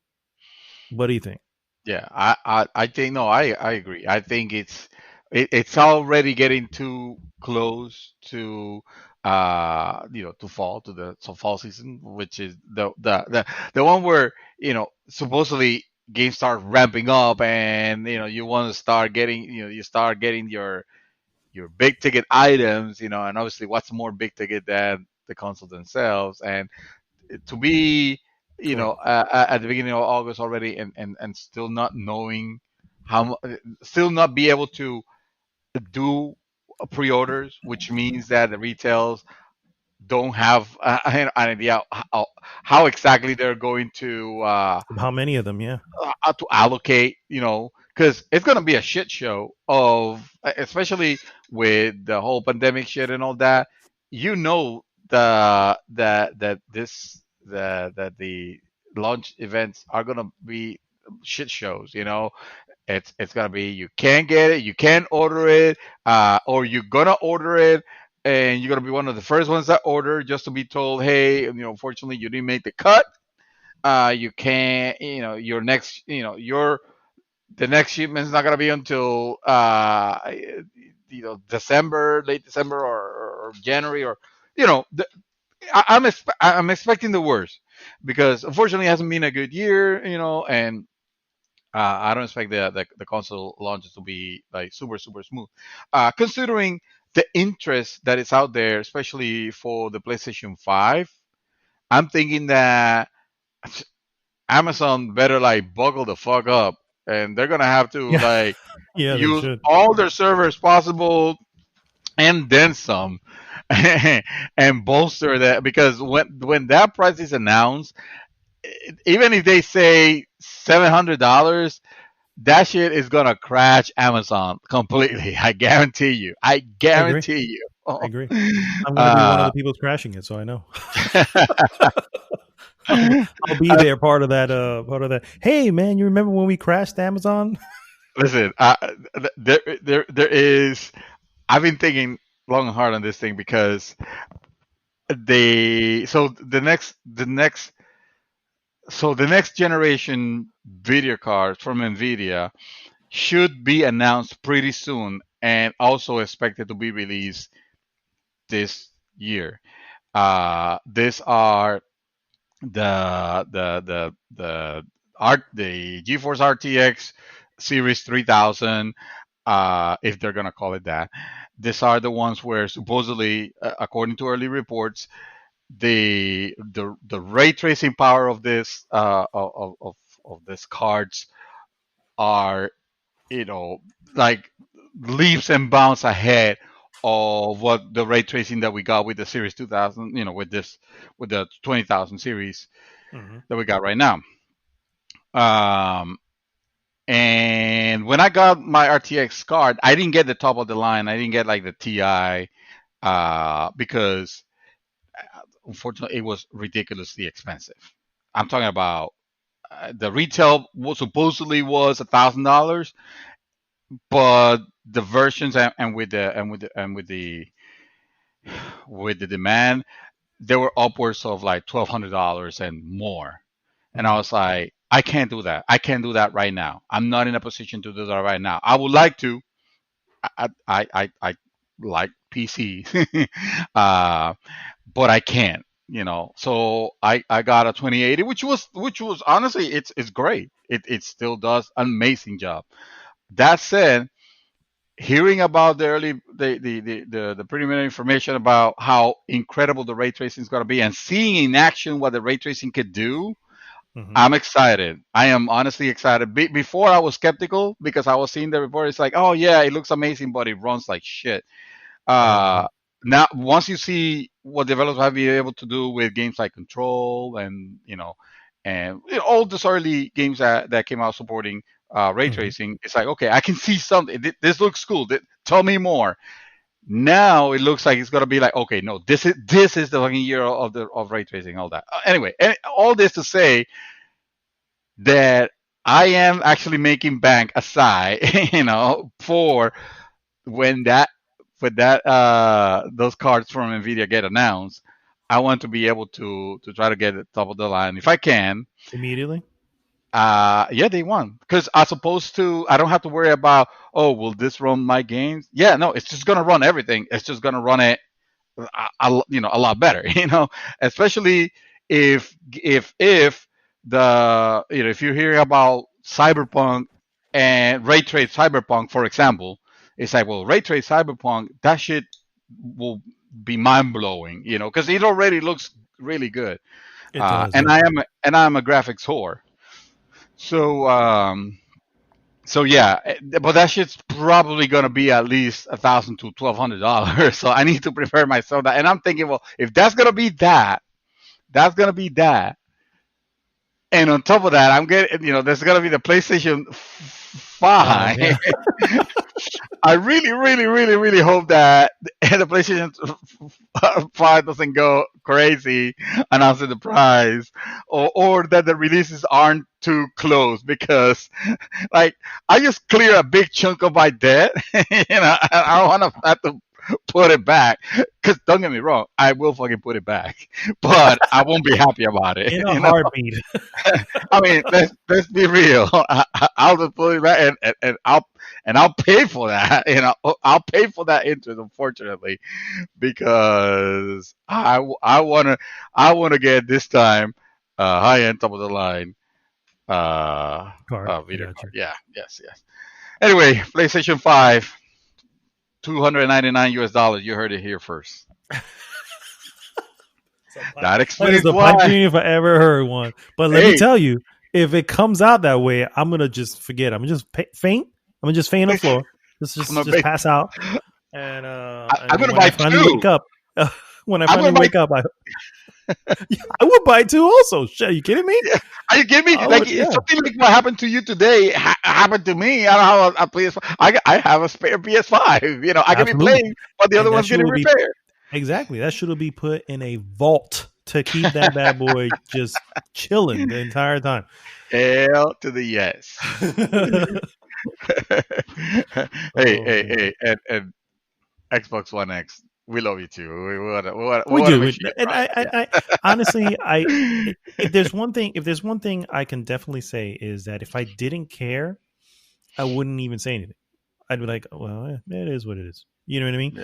what do you think? Yeah, I think no, I agree. I think it's already getting too close to to fall to the fall season, which is the one where supposedly games start ramping up, and you want to start getting you start getting your big ticket items, and obviously what's more big ticket than the console themselves, and to be Correct. at the beginning of August already, and still not knowing still not be able to do pre-orders, which means that the retails don't have an idea how exactly they're going How many of them? Yeah. to allocate, because it's going to be a shit show of, especially with the whole pandemic shit and all that. The launch events are going to be shit shows. It's gonna be, you can't get it, you can't order it, or you're gonna order it, and you're gonna be one of the first ones that order, just to be told, hey, unfortunately, you didn't make the cut. You can't, your next, your the next shipment is not gonna be until December, late December, or January, or you know, the, I'm expecting the worst, because unfortunately it hasn't been a good year, and I don't expect the console launches to be like super super smooth, considering the interest that is out there, especially for the PlayStation 5. I'm thinking that Amazon better like buckle the fuck up, and they're gonna have to Yeah, like yeah, they use should. all their servers possible and then some, and bolster that, because when that price is announced, even if they say $700, that shit is gonna crash Amazon completely. I guarantee you. I I agree. guarantee you. I agree. I'm going to be one of uh, the people crashing it, so I know. I'll be there, part of that. Part of that. Hey, man, you remember when we crashed Amazon? listen, there is. I've been thinking long and hard on this thing, because the next generation video cards from Nvidia should be announced pretty soon, and also expected to be released this year. These are the GeForce RTX Series 3000, if they're gonna call it that. These are the ones where supposedly, according to early reports, the ray tracing power of this cards are, you know like, leaps and bounds ahead of what the ray tracing that we got with the Series 2000, with the 20,000 series Hmm. that we got right now. Um, and when I got my RTX card, I didn't get the top of the line. I didn't get like the TI, because unfortunately it was ridiculously expensive. I'm talking about, the retail was supposedly was $1,000, but the versions, and with the demand, they were upwards of like $1,200 and more. And I Hmm. was like, I can't do that. I can't do that right now. I'm not in a position to do that right now. I would like to. I like PC, uh, but I can't. So I got a 2080, which was honestly, it's great. It still does an amazing job. That said, hearing about the preliminary information about how incredible the ray tracing is going to be, and seeing in action what the ray tracing could do, Hmm. I'm excited. I am honestly excited. Before, I was skeptical, because I was seeing the report. It's like, oh yeah, it looks amazing, but it runs like shit. I agree. Uh, Now, once you see what developers have been able to do with games like Control, and all those early games that came out supporting ray Hmm. tracing, it's like, okay, I can see something. This looks cool. Tell me more. Now it looks like it's gonna be like, okay, no, this is the fucking year of ray tracing, all that. Anyway, all this to say that I am actually making bank aside, for when that those cards from Nvidia get announced. I want to be able to try to get it top of the line if I can. Immediately. Yeah, they won, because as opposed to, I don't have to worry about, oh, will this run my games? Yeah, no, it's just gonna run everything. It's just gonna run it a lot better. Especially if if you hear about Cyberpunk and ray trace Cyberpunk, for example, it's like, well, ray trace Cyberpunk, that shit will be mind blowing, because it already looks really good. It does. And Yeah. I'm a graphics whore. So yeah, but that shit's probably gonna be at least $1,000 to $1,200. So I need to prepare myself that. And I'm thinking, well, if that's gonna be that. And on top of that, I'm getting, there's gonna be the PlayStation Five. 5. Yeah. I really, really, really, really hope that the PlayStation 5 doesn't go crazy announcing the price, or that the releases aren't too close, because, like, I just clear a big chunk of my debt. I don't want to have to. put it back. Because don't get me wrong, I will fucking put it back, but I won't be happy about it. In a heartbeat. I mean, let's be real. I'll just put it back, and I'll pay for that. I'll pay for that interest, unfortunately, because I wanna get this time high end, top of the line Card. I video got card. you. Yeah, yes, yes. Anyway, PlayStation 5, $299 US. You heard it here first. That That is explains the pipe why. dream if I ever heard one. But let me Hey, tell you, if it comes out that way, I'm gonna just forget. I'm gonna just faint. I'm gonna just faint on the floor. Just I'm just gonna just pay. pass out. I'm And then gonna when buy I finally wake two. up, when I I'm finally gonna buy. wake up, I would buy two also. Shit, are you kidding me? Yeah. Are you kidding me? I Like would, yeah, something like what happened to you today happened to me. I don't have a PS5. I have a spare PS5. I can be absolutely. playing, but the other And that one's shit getting will be repaired. exactly that should be put in a vault to keep that bad boy just chilling the entire time. Hell to the yes. Hey, Oh hey, man. hey, and Xbox One X. We love you too. We We wanna do, make sure you and try it. I honestly, Yeah. if there's one thing I can definitely say is that if I didn't care, I wouldn't even say anything. I'd be like, well, it is what it is. You know what I mean? Yeah.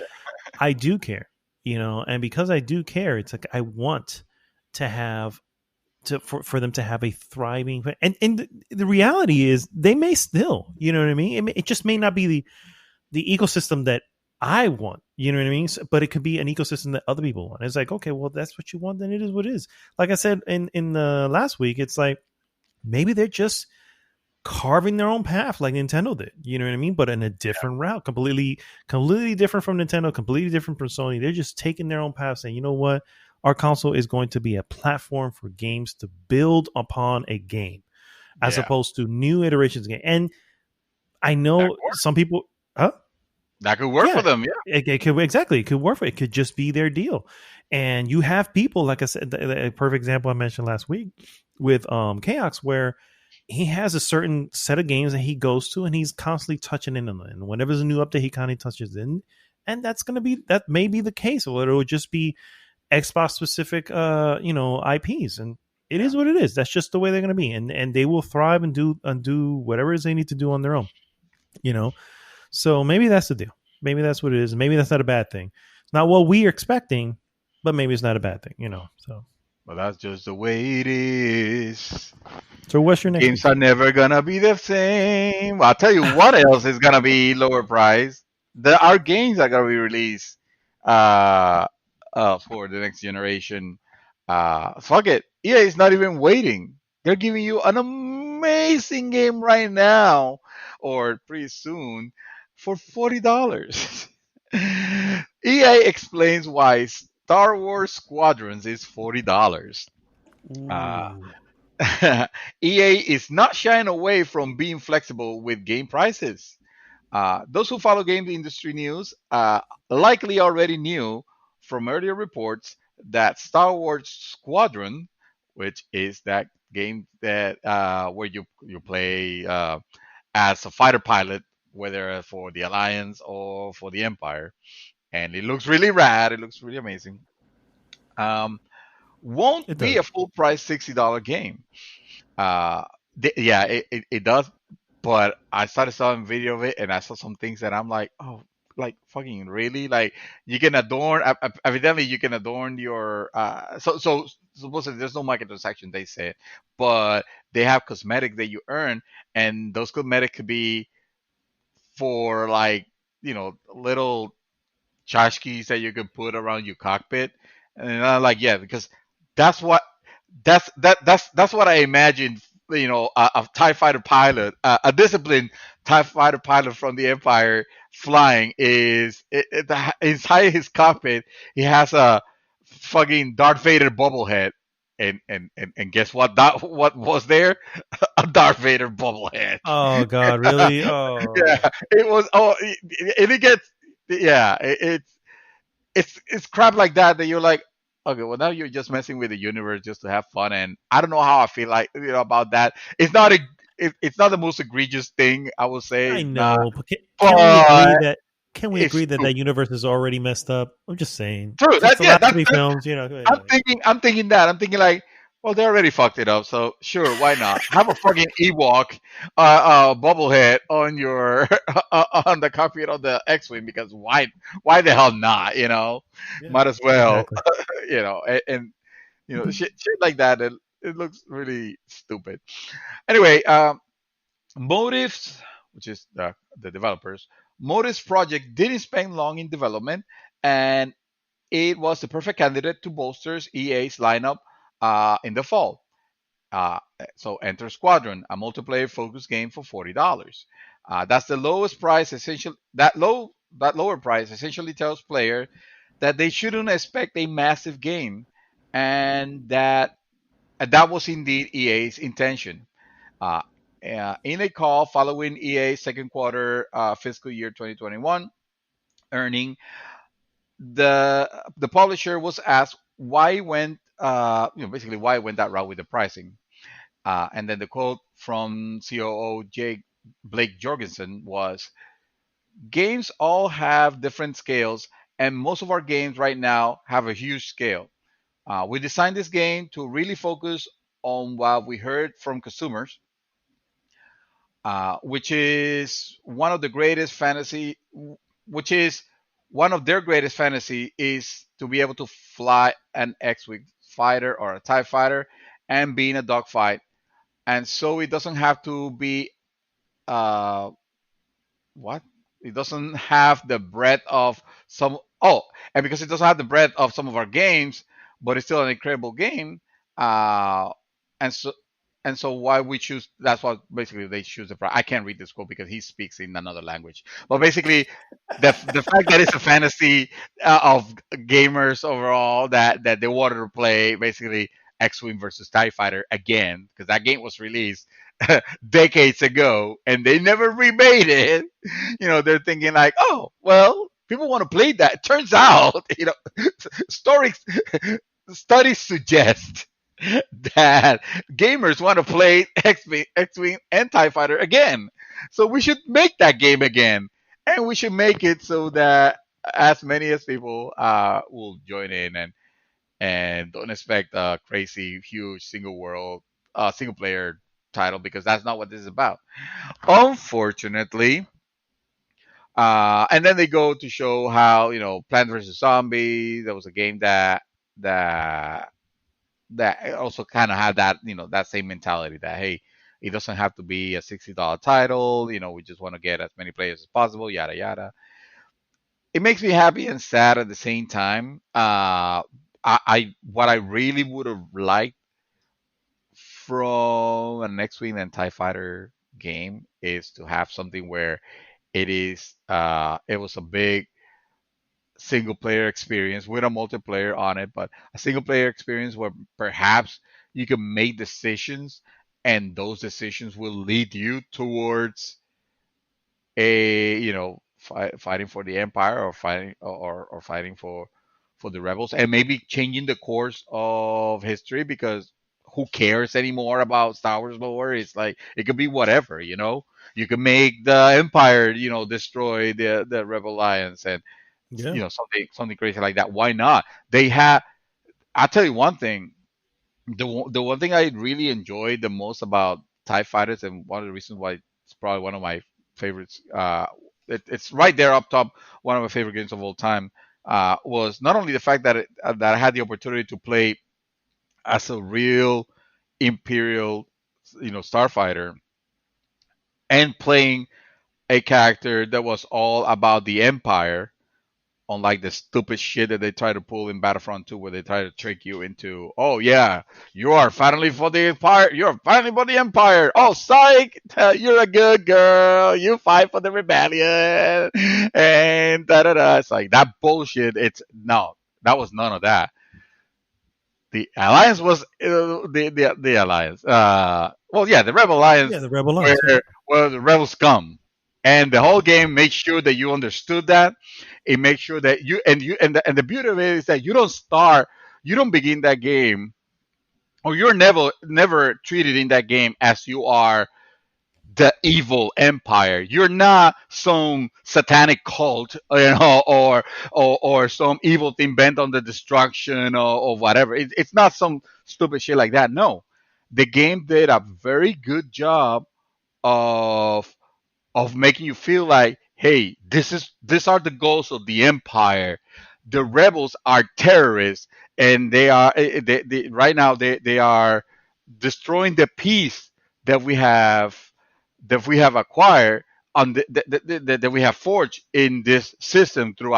I do care, and because I do care, it's like I want to have for them to have a thriving, and the reality is they may still, you know what I mean? It just may not be the ecosystem that I want. You know what I mean? But it could be an ecosystem that other people want. It's like, okay, well, that's what you want, then it is what it is. Like I said in the last week, it's like maybe they're just carving their own path like Nintendo did. You know what I mean? But in a different route, completely different from Nintendo, completely different from Sony. They're just taking their own path, saying, you know what? Our console is going to be a platform for games to build upon a game, as Yeah. opposed to new iterations of game. And I That know could work. some people, huh? That could work for Yeah, them. Yeah. it could exactly. It could work for it. Could just be their deal. And you have people, like I said, a perfect example I mentioned last week with Chaos, where he has a certain set of games that he goes to, and he's constantly touching in on it. And whenever there's a new update, he kind of touches in, and that may be the case, or it'll just be Xbox specific, IPs, and it Yeah. is what it is. That's just the way they're going to be, and they will thrive and do whatever it is they need to do on their own. You know, so maybe that's the deal. Maybe that's what it is. Maybe that's not a bad thing. It's not what we are expecting, but maybe it's not a bad thing. But that's just the way it is. So what's your next Games piece? are never gonna be the same. I'll tell you what else is gonna be lower price. Our games are gonna be released uh, for the next generation. Fuck it. EA is not even waiting. They're giving you an amazing game right now, or pretty soon, for $40. EA explains why Star Wars Squadrons is $40. Uh, Ooh. EA is not shying away from being flexible with game prices. Those who follow game industry news likely already knew from earlier reports that Star Wars Squadron, which is that game that where you play as a fighter pilot, whether for the Alliance or for the Empire, and it looks really rad. It looks really amazing. Um, won't It be a does. full price $60 game. Uh, yeah, it does. But I started seeing video of it, and I saw some things that I'm like, oh, like fucking really? Like you can adorn. Evidently, you can adorn your. So supposedly there's no microtransaction. They said, but they have cosmetic that you earn, and those cosmetic could be for like little tchotchkes that you could put around your cockpit, and I'm like, yeah, because that's what that's what I imagined. A Tie Fighter pilot, a disciplined Tie Fighter pilot from the Empire flying inside his cockpit. He has a fucking Darth Vader bobblehead. And guess what? What was there? A Darth Vader bobblehead. Oh God, really? Oh, Yeah, it was. Oh, and it gets. Yeah, it's crap like that you're like, okay, well now you're just messing with the universe just to have fun, and I don't know how I feel like about that. It's not the most egregious thing I would say. I It's not, know, but can we agree but that? can we it's agree that true. that universe is already messed up? I'm just saying. True. Just That the yeah, last three films, you know. I'm thinking that. I'm thinking like, well, they already fucked it up, so sure, why not? Have a fucking Ewok, bobblehead on your on the cockpit of the X-wing because why the hell not? Yeah, Might as well, exactly. and shit like that. It looks really stupid. Anyway, Motives, which is the developers, Motives project didn't spend long in development, and it was the perfect candidate to bolster EA's lineup in the fall. So enter Squadron, a multiplayer-focused game for $40. That's the lowest price. Essentially, that lower price essentially tells player that they shouldn't expect a massive game, and that was indeed EA's intention. Uh, in a call following EA's second quarter fiscal year 2021 earning, the publisher was asked why went basically why went that route with the pricing. And then the quote from COO Jake Blake Jorgensen was, "Games all have different scales, and most of our games right now have a huge scale. We designed this game to really focus on what we heard from consumers, which is one of the greatest fantasy, which is one of their greatest fantasy is to be able to fly an X-wing fighter or a Tie fighter and be in a dogfight, and so it doesn't have to be uh, what? It doesn't have the breadth of some. Oh, and because it doesn't have the breadth of some of our games, but it's still an incredible game. Uh, and so why we choose? That's what basically they choose the. I can't read this quote because he speaks in another language. But basically, the fact that it's a fantasy of gamers overall that they wanted to play basically X-wing versus Tie Fighter again because that game was released decades ago and they never remade it. They're thinking like, oh well, people want to play that. Turns out, stories studies suggest that gamers want to play X-wing and Tie Fighter again. So we should make that game again, and we should make it so that as many as people will join in and don't expect a crazy, huge single player title because that's not what this is about. Unfortunately, and then they go to show how Plant vs Zombies. There was a game that that also kind of had that same mentality that hey, it doesn't have to be a $60 title. We just want to get as many players as possible. Yada yada. It makes me happy and sad at the same time. I what I really would have liked from an X-wing and Tie Fighter game is to have something where it was a big single player experience with a multiplayer on it, but a single player experience where perhaps you can make decisions and those decisions will lead you towards fighting for the empire or fighting for the rebels and maybe changing the course of history because who cares anymore about Star Wars lore? It's like it could be whatever. You can make the empire destroy the rebel alliance and Yeah, something crazy like that. Why not? They have. I'll tell you one thing. The one thing I really enjoyed the most about Tie Fighters, and one of the reasons why it's probably one of my favorites. It's right there up top. One of my favorite games of all time. Was not only the fact that I had the opportunity to play as a real Imperial, starfighter, and playing a character that was all about the Empire, unlike the stupid shit that they try to pull in Battlefront 2, where they try to trick you into, oh yeah, you are finally for the Empire, you're finally for the Empire. Oh, psych, you're a good girl, you fight for the rebellion, and da da da. It's like that bullshit. It's no, that was none of that. The Alliance was the Alliance. Well, yeah, the Rebel yeah, Alliance the Rebel Alliance. Yeah, were the Rebel scum, and the whole game makes sure that you understood that. It makes sure that and the beauty of it is that you don't begin that game, or you're never treated in that game as you are the evil empire. You're not some satanic cult, or some evil thing bent on the destruction, or whatever. It's not some stupid shit like that. No, the game did a very good job of making you feel like, hey, these are the goals of the empire. The rebels are terrorists, and they are right now they are destroying the peace that we have acquired on that we have forged in this system through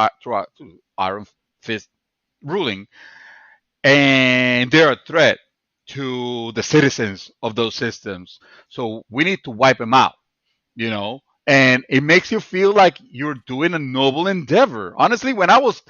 Iron Fist ruling, and they're a threat to the citizens of those systems. So we need to wipe them out, and it makes you feel like you're doing a noble endeavor. Honestly, when I was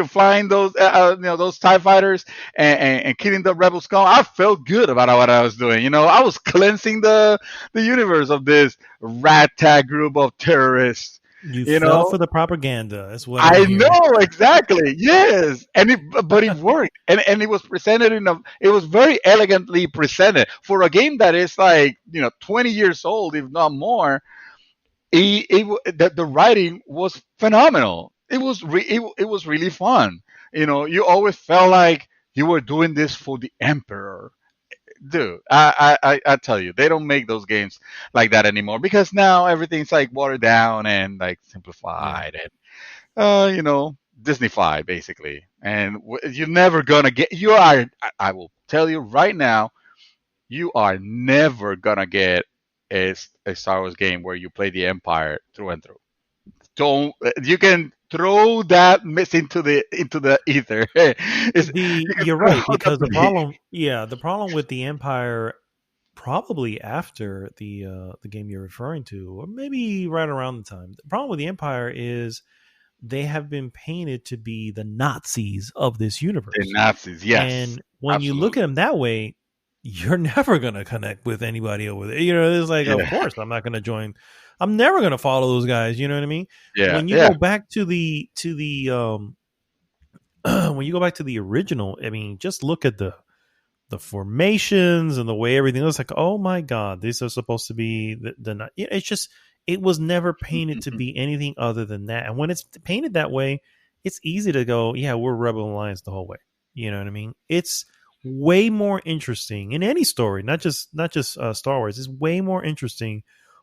flying those those TIE fighters, and killing the rebel scum, I felt good about what I was doing. I was cleansing the universe of this ragtag group of terrorists. You you fell know for the propaganda. That's what I'm I hearing. know exactly. Yes, but it worked, and it was presented it was very elegantly presented for a game that is like 20 years old, if not more. The writing was phenomenal. It was really fun. You always felt like you were doing this for the emperor. Dude, I tell you, they don't make those games like that anymore, because now everything's like watered down and like Yeah. simplified, and Disneyfy basically. And you're never gonna get. You are. I will tell you right now, you are never gonna get a Star Wars game where you play the Empire through and through. Don't. You can throw that mess into the ether. You can You're right, throw that because to the. the problem with the Empire, probably after the game you're referring to, or maybe right around the time. The problem with the Empire is they have been painted to be the Nazis of this The universe. Nazis, yes, And when you look absolutely. at them that way, you're never going to connect with anybody over there. It's like, of Yeah, course, I'm not going to join. I'm never going to follow those guys. You know what I mean? yeah, When you yeah, go back to the when you go back to the original, I mean, just look at the formations and the way everything looks. Like, oh my god, these are supposed to be it's just, it was never painted to be anything other than that. And when it's painted that way, it's easy to go, yeah, we're Rebel Alliance the whole way. You know what I mean? It's way more interesting in any story, not just Star Wars. It's way more interesting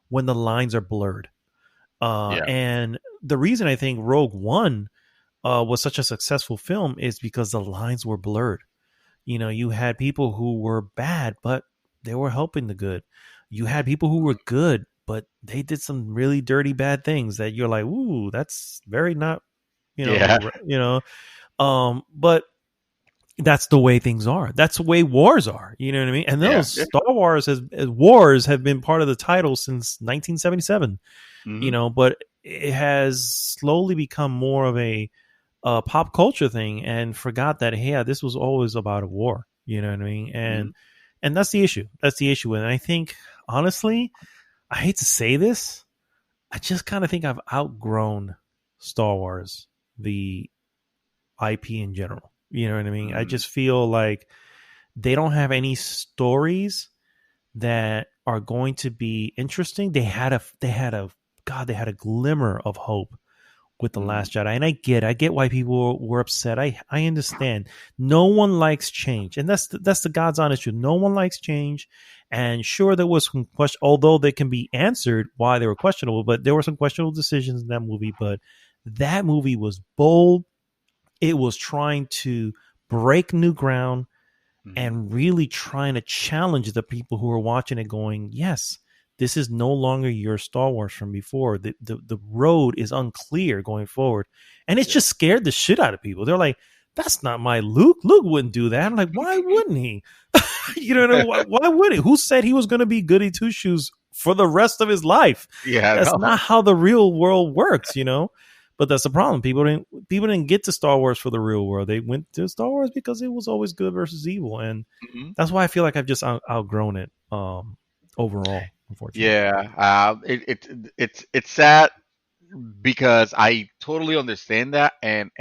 when the lines are blurred. yeah. And the reason I think Rogue One was such a successful film is because the lines were blurred. You had people who were bad, but they were helping the good. You had people who were good, but they did some really dirty bad things that you're like, ooh, that's very not, Yeah, but that's the way things are. That's the way wars are. You know what I mean? And yeah, those yeah. Star Wars as wars have been part of the title since 1977. Hmm. But it has slowly become more of a pop culture thing, and forgot that, hey, yeah, this was always about a war. You know what I mean? Hmm. And that's the issue. That's the issue. And I think, honestly, I hate to say this, I just kind of think I've outgrown Star Wars, the IP in general. You know what I mean? I Hmm. just feel like they don't have any stories that are going to be interesting. They had a glimmer of hope with the Hmm. Last Jedi, and I get why people were upset. I understand. No one likes change, and that's the God's honest truth. No one likes change, and sure, there was some question, although they can be answered why they were questionable. But there were some questionable decisions in that movie. But that movie was bold. It was trying to break new ground Hmm. and really trying to challenge the people who are watching it, going, yes, this is no longer your Star Wars from before. The road is unclear going forward. And it's Yeah. just scared the shit out of people. They're like, that's not my Luke. Luke wouldn't do that. I'm like, why wouldn't he? Why would he? Who said he was going to be goody two shoes for the rest of his life? Yeah, That's no. not how the real world works. But that's the problem. People didn't get to Star Wars for the real world. They went to Star Wars because it was always good versus evil, and Hmm. that's why I feel like I've just outgrown it. Overall, unfortunately. Yeah, it's sad, because I totally understand that, and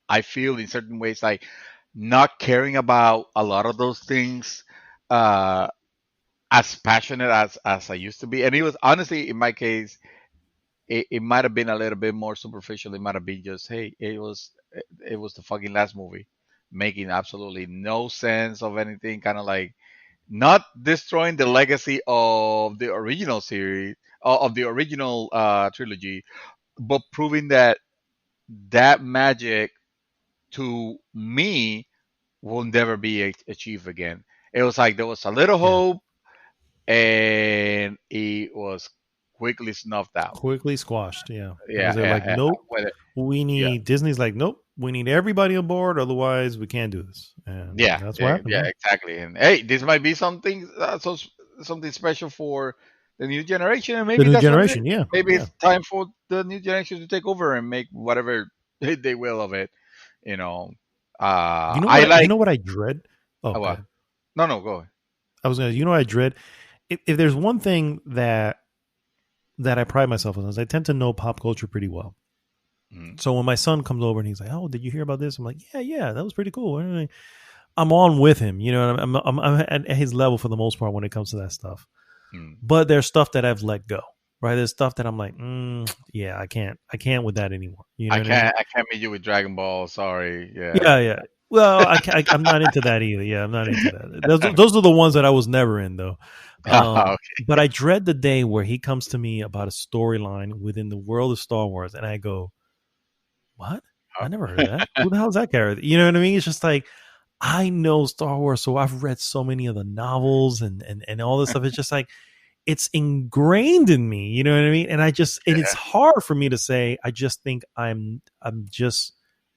I feel in certain ways like not caring about a lot of those things. Uh, as passionate as I used to be. And it was honestly, in my case, it might have been a little bit more superficial. It might have been just, hey, it was the fucking last movie, making absolutely no sense of anything. Kind of like not destroying the legacy of the original series, of the original trilogy, but proving that that magic to me will never be achieved again. It was like there was a little Yeah. hope, and it was quickly snuffed out. Quickly squashed. Yeah. Because Yeah, they're yeah, like, yeah. nope, Whether, we yeah, need, Disney's like, nope, we need everybody on board. Otherwise, we can't do this. And yeah, that's what yeah, happened. yeah, Yeah. exactly. And hey, this might be something something special for the new generation, and The maybe new that's what it is. generation. Yeah. Maybe Yeah. it's time for the new generation to take over and make whatever they will of it. You know, I You like. know what I dread? Oh, What? God. No, no, go. I was going to, you know what I dread? If there's one thing that I pride myself on is I tend to know pop culture pretty well. Mm, So when my son comes over and he's like, "Oh, did you hear about this?" I'm like, "Yeah, yeah, that was pretty cool." I'm on with him, you know. I'm at his level for the most part when it comes to that stuff. mm. But there's stuff that I've let go. Right? There's stuff that I'm like, yeah, I can't with that anymore. You know what I mean? I can't meet you with Dragon Ball. Sorry. Yeah. Yeah, yeah. Well, I'm not into that either. Yeah, I'm not into that. Those are the ones that I was never in, though. Okay. But I dread the day where he comes to me about a storyline within the world of Star Wars, and I go, "What? I never heard of that. Who the hell is that character?" You know what I mean? It's just like I know Star Wars, so I've read so many of the novels and all this stuff. It's just like it's ingrained in me. You know what I mean? And it's hard for me to say. I just think I'm just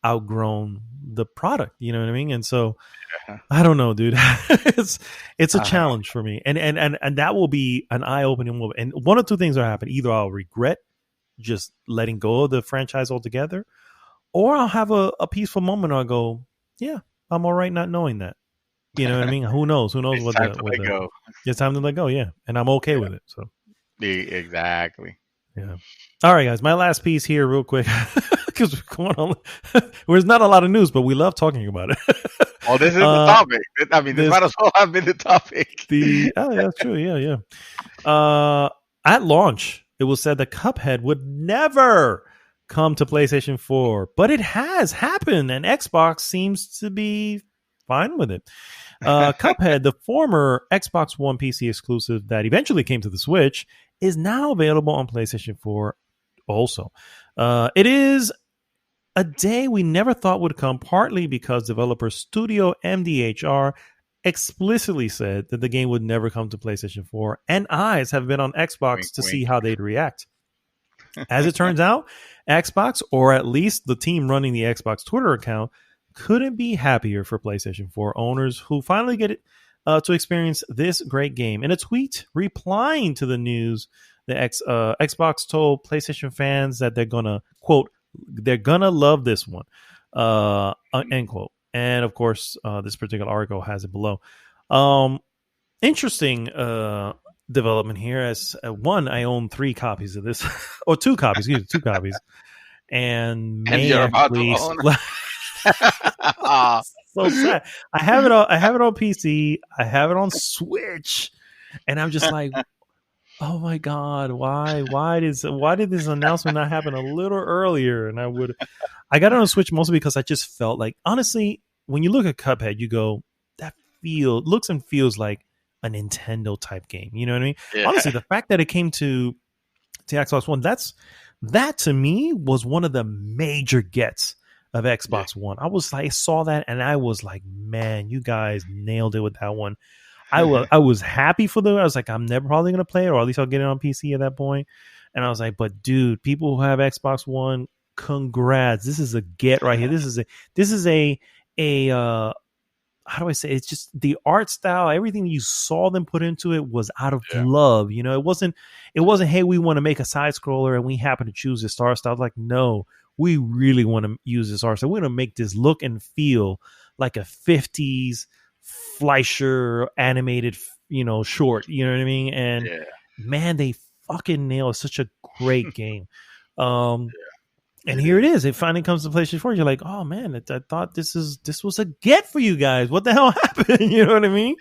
outgrown the product. You know what I mean? And so Yeah. I don't know, dude. It's a Uh, challenge for me, and that will be an eye opening moment. And one of two things will happen: either I'll regret just letting go of the franchise altogether, or I'll have a peaceful moment. Where I'll go, yeah, I'm all right not knowing that. You know what I mean? Who knows? Who knows it's what time to let the go. it's time to let go. Yeah, and I'm okay with it. So Exactly. yeah. All right, guys. My last piece here, real quick, because we're going on. There's not a lot of news, but we love talking about it. Well, this is the uh, topic. I mean, this this might as well have been the topic. yeah, that's true. Yeah, yeah. At launch, it was said that Cuphead would never come to PlayStation 4, but it has happened, and Xbox seems to be fine with it. Cuphead, the former Xbox One PC exclusive that eventually came to the Switch, is now available on PlayStation 4 also. It is a day we never thought would come, partly because developer Studio MDHR explicitly said that the game would never come to PlayStation 4, and eyes have been on Wink, Xbox to see wink. how they'd react. As it turns out, Xbox, or at least the team running the Xbox Twitter account, couldn't be happier for PlayStation 4 owners who finally get to experience this great game. In a tweet replying to the news, the Xbox told PlayStation fans that they're gonna quote, they're gonna love this one, end quote. And of course, this particular article has it below. Interesting development here. As one, I own 3 copies of this, or 2 copies, excuse me, 2 copies, and And may you're about to actually. own. Ah, So sad. I have it on. I have it on PC. I have it on Switch, and I'm just like, oh my god, why? Why did this announcement not happen a little earlier? And I got it on Switch mostly because I just felt like, honestly, when you look at Cuphead, you go, that looks and feels like a Nintendo type game. You know what I mean? yeah. Honestly, the fact that it came to Xbox One, that to me was one of the major gets of Yeah. Xbox One. I saw that and I was like, man, you guys nailed it with that one. I was happy for them. I was like, I'm never probably gonna play it, or at least I'll get it on PC at that point. And I was like, but dude, people who have Xbox One, congrats. This is a get right here. This is a how do I say it? It's just the art style, everything you saw them put into it was out of Yeah. love. You know, it wasn't, hey, we want to make a side scroller and we happen to choose this art style. Like, no, we really want to use this art style. We're going to make this look and feel like a 50s Fleischer animated, short. You know what I mean? And Yeah. man, they fucking nailed such a great game. Um, and It here it is. is. It finally comes to PlayStation 4. You're like, oh man, I thought this was a get for you guys. What the hell happened? You know what I mean?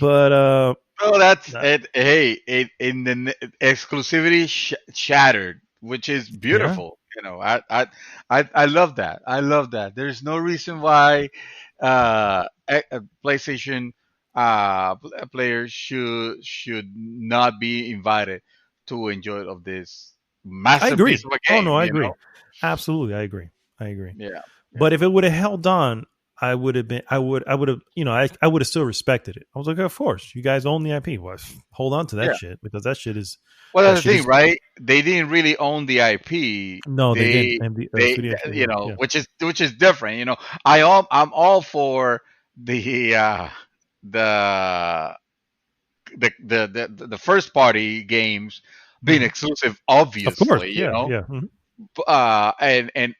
But So that's That- it. Hey, in the exclusivity shattered, which is yeah, beautiful. I love that. I love that. There's no reason why PlayStation players should not be invited to enjoy of this I masterpiece agree. of a Oh no, game. I agree. Absolutely, I agree. I agree. Yeah, yeah, But if it would have held on, I would have been. I would have. I would have still respected it. I was like, of course, you guys own the IP. Well, hold on to that yeah. shit because that shit is. Well, That that's the shit thing, is. right? They didn't really own the IP. No, they didn't. They And the they Studio MD, yeah. which is different. I'm all for the the the first party games being Hmm. exclusive, Of course, obviously. yeah, yeah.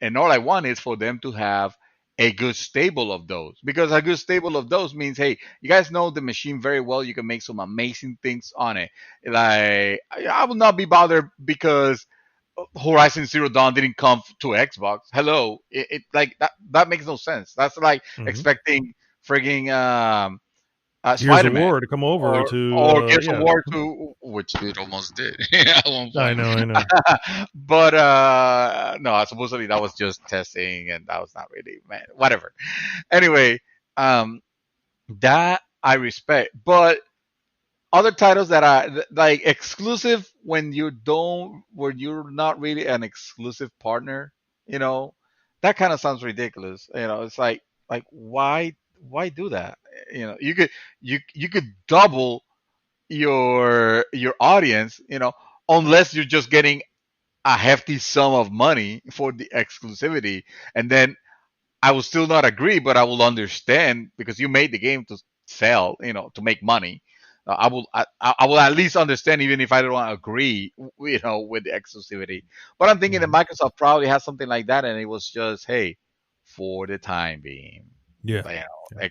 And all I want is for them to have a good stable of those, because a good stable of those means, hey, you guys know the machine very well, you can make some amazing things on it. Like, I will not be bothered because Horizon Zero Dawn didn't come to Xbox. Hello, it like that makes no sense. That's like Hmm. expecting frigging Gears of Spider-Man War to come over or to Gears of yeah. War 2, which it almost did at one I point. know, I know. But no, supposedly that was just testing, and that was not really, man, whatever. Anyway, um, that I respect, but other titles that are like exclusive, when you're not really an exclusive partner, you know, that kind of sounds ridiculous. It's like why do that? You could double your audience, unless you're just getting a hefty sum of money for the exclusivity, and then I will still not agree, but I will understand because you made the game to sell, to make money. I will at least understand, even if I don't agree, with the exclusivity. But I'm thinking that Hmm. Microsoft probably has something like that, and it was just, hey, for the time being, Yeah. you Yeah.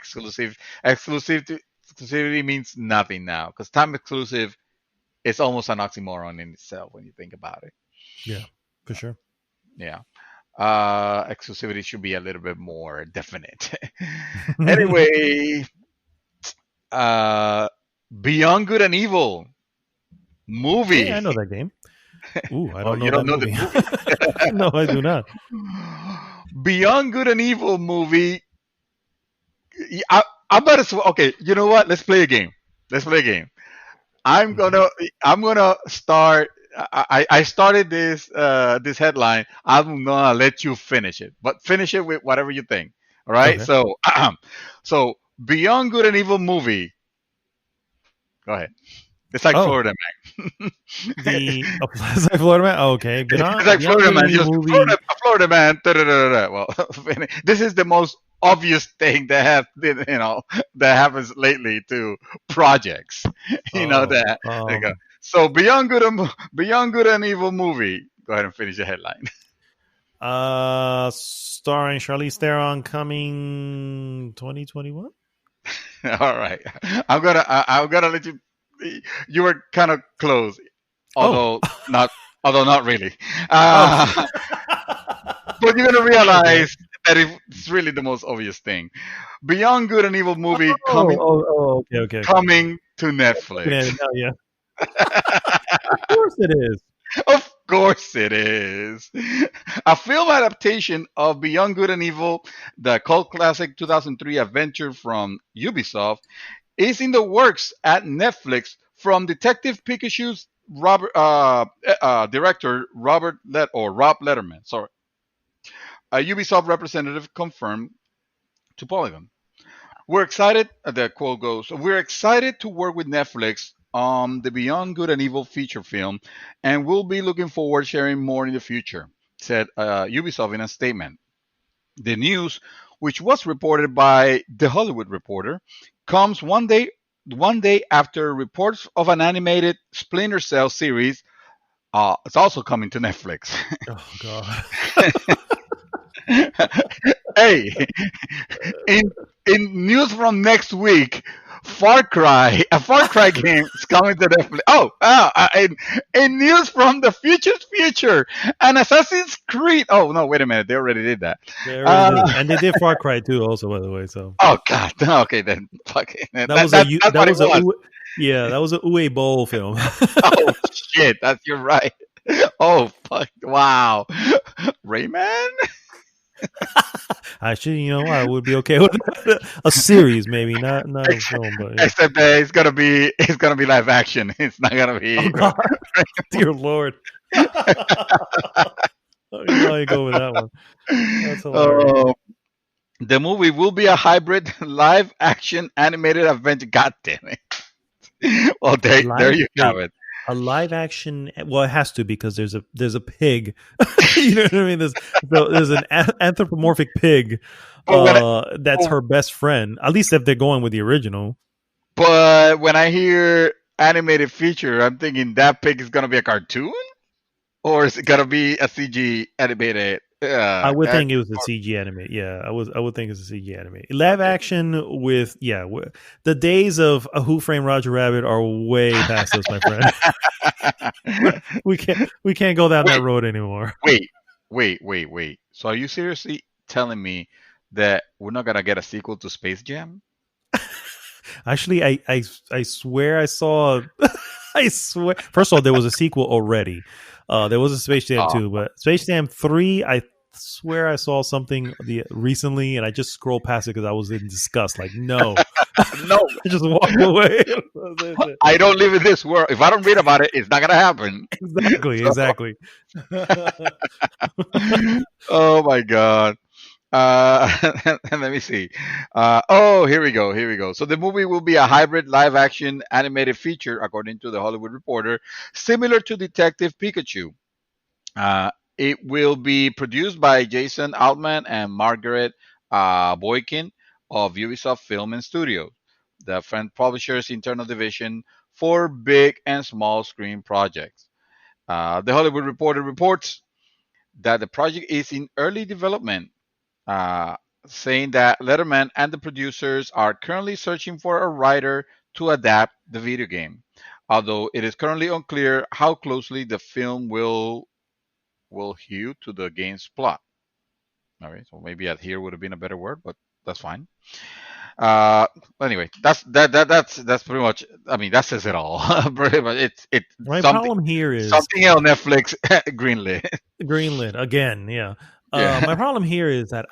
exclusivity means nothing now, because time exclusive is almost an oxymoron in itself when you think about it. Yeah. For sure. Yeah. Exclusivity should be a little bit more definite. Anyway, uh, Beyond Good and Evil Oh yeah, movie. I know that game. Ooh, I Oh, don't you know don't that know the movie. movie? No, I do not. Beyond Good and Evil movie. I, I'm about to. Okay, you know what? Let's play a game. Let's play a game. I'm Mhm. gonna I'm gonna start. I started this headline. I'm gonna let you finish it, but finish it with whatever you think. All right. Okay. So Beyond Good and Evil movie. Go ahead. It's like Oh, Florida Man. the Florida Man. Oh, okay, It's like Beyond Florida Good and Man. Evil Just movie. Florida Man. Da, da, da, da, da. Well, this is the most obvious thing that happens lately to projects. Oh, That. There you go. So Beyond Good and Evil movie. Go ahead and finish the headline. starring Charlize Theron, coming 2021. All right. I'm gonna let you. You were kind of close, Oh, although not although not really. oh. Uh, but you're gonna Okay. realize that it's really the most obvious thing. Beyond Good and Evil movie coming Okay, okay, okay. coming to Looking at Netflix. it now, yeah. Of course it is. Of course it is. A film adaptation of Beyond Good and Evil, the cult classic 2003 adventure from Ubisoft, is in the works at Netflix from Detective Pikachu's director Rob Letterman. Sorry, a Ubisoft representative confirmed to Polygon. We're excited. The quote goes: "We're excited to work with Netflix on the Beyond Good and Evil feature film, and we'll be looking forward to sharing more in the future," said Ubisoft in a statement. The news, which was reported by The Hollywood Reporter, comes one day after reports of an animated Splinter Cell series. It's also coming to Netflix. Oh God. Hey, in in news from next week, a Far Cry game is coming to Netflix. In news from the future's future, an Assassin's Creed. Oh no, wait a minute, they already did that. They already did it, Uh, and they did Far Cry too, also, by the way. So oh God, okay then, fuck it. that was a That's what it was. Yeah, that was a Uwe Boll film. Oh shit, that's you're right. Oh fuck! Wow, Rayman. Actually, I would be okay with a series, maybe not a Except, film, but yeah. except that it's gonna be live action. It's not gonna Oh be. God, dear Lord. You know how you go with that one. That's hilarious. Oh, the movie will be a hybrid live action animated adventure. God damn it! Well, there you have Wait, it. a live action. Well, it has to because there's a pig. You know what I mean? There's an anthropomorphic pig. But That's her best friend. At least if they're going with the original. when I hear animated feature, I'm thinking that pig is gonna be a cartoon, or is it gonna be a CG animated I would think character? it was a CG anime. Yeah, I would think it's a CG anime. Live action with the days of a Who Framed Roger Rabbit are way past us, my friend. We can't go down that Wait, road anymore. wait, wait. So are you seriously telling me that we're not gonna get a sequel to Space Jam? Actually, I swear I saw. I swear. First of all, there was a sequel already. There was a Space Jam Oh 2, but Space Jam 3, I swear I saw something recently, and I just scrolled past it because I was in disgust. Like, no, no, I just walked away. I don't live in this world. If I don't read about it, it's not gonna happen. Exactly, So, exactly. oh my god. And let me see. Oh, here we go. Here we go. So the movie will be a hybrid live action animated feature, according to the Hollywood Reporter, similar to Detective Pikachu. It will be produced by Jason Altman and Margaret Boykin of Ubisoft Film and Studios, the friend publisher's internal division for big and small screen projects. The Hollywood Reporter reports that the project is in early development, uh, saying that Letterman and the producers are currently searching for a writer to adapt the video game, although it is currently unclear how closely the film will hew to the game's plot. All right, so maybe adhere would have been a better word, but that's fine. Uh, anyway, that's pretty much. I mean, that says it all. Pretty much, it's My something problem here is something else Netflix greenlit. greenlit again. Yeah. Yeah. My problem here is that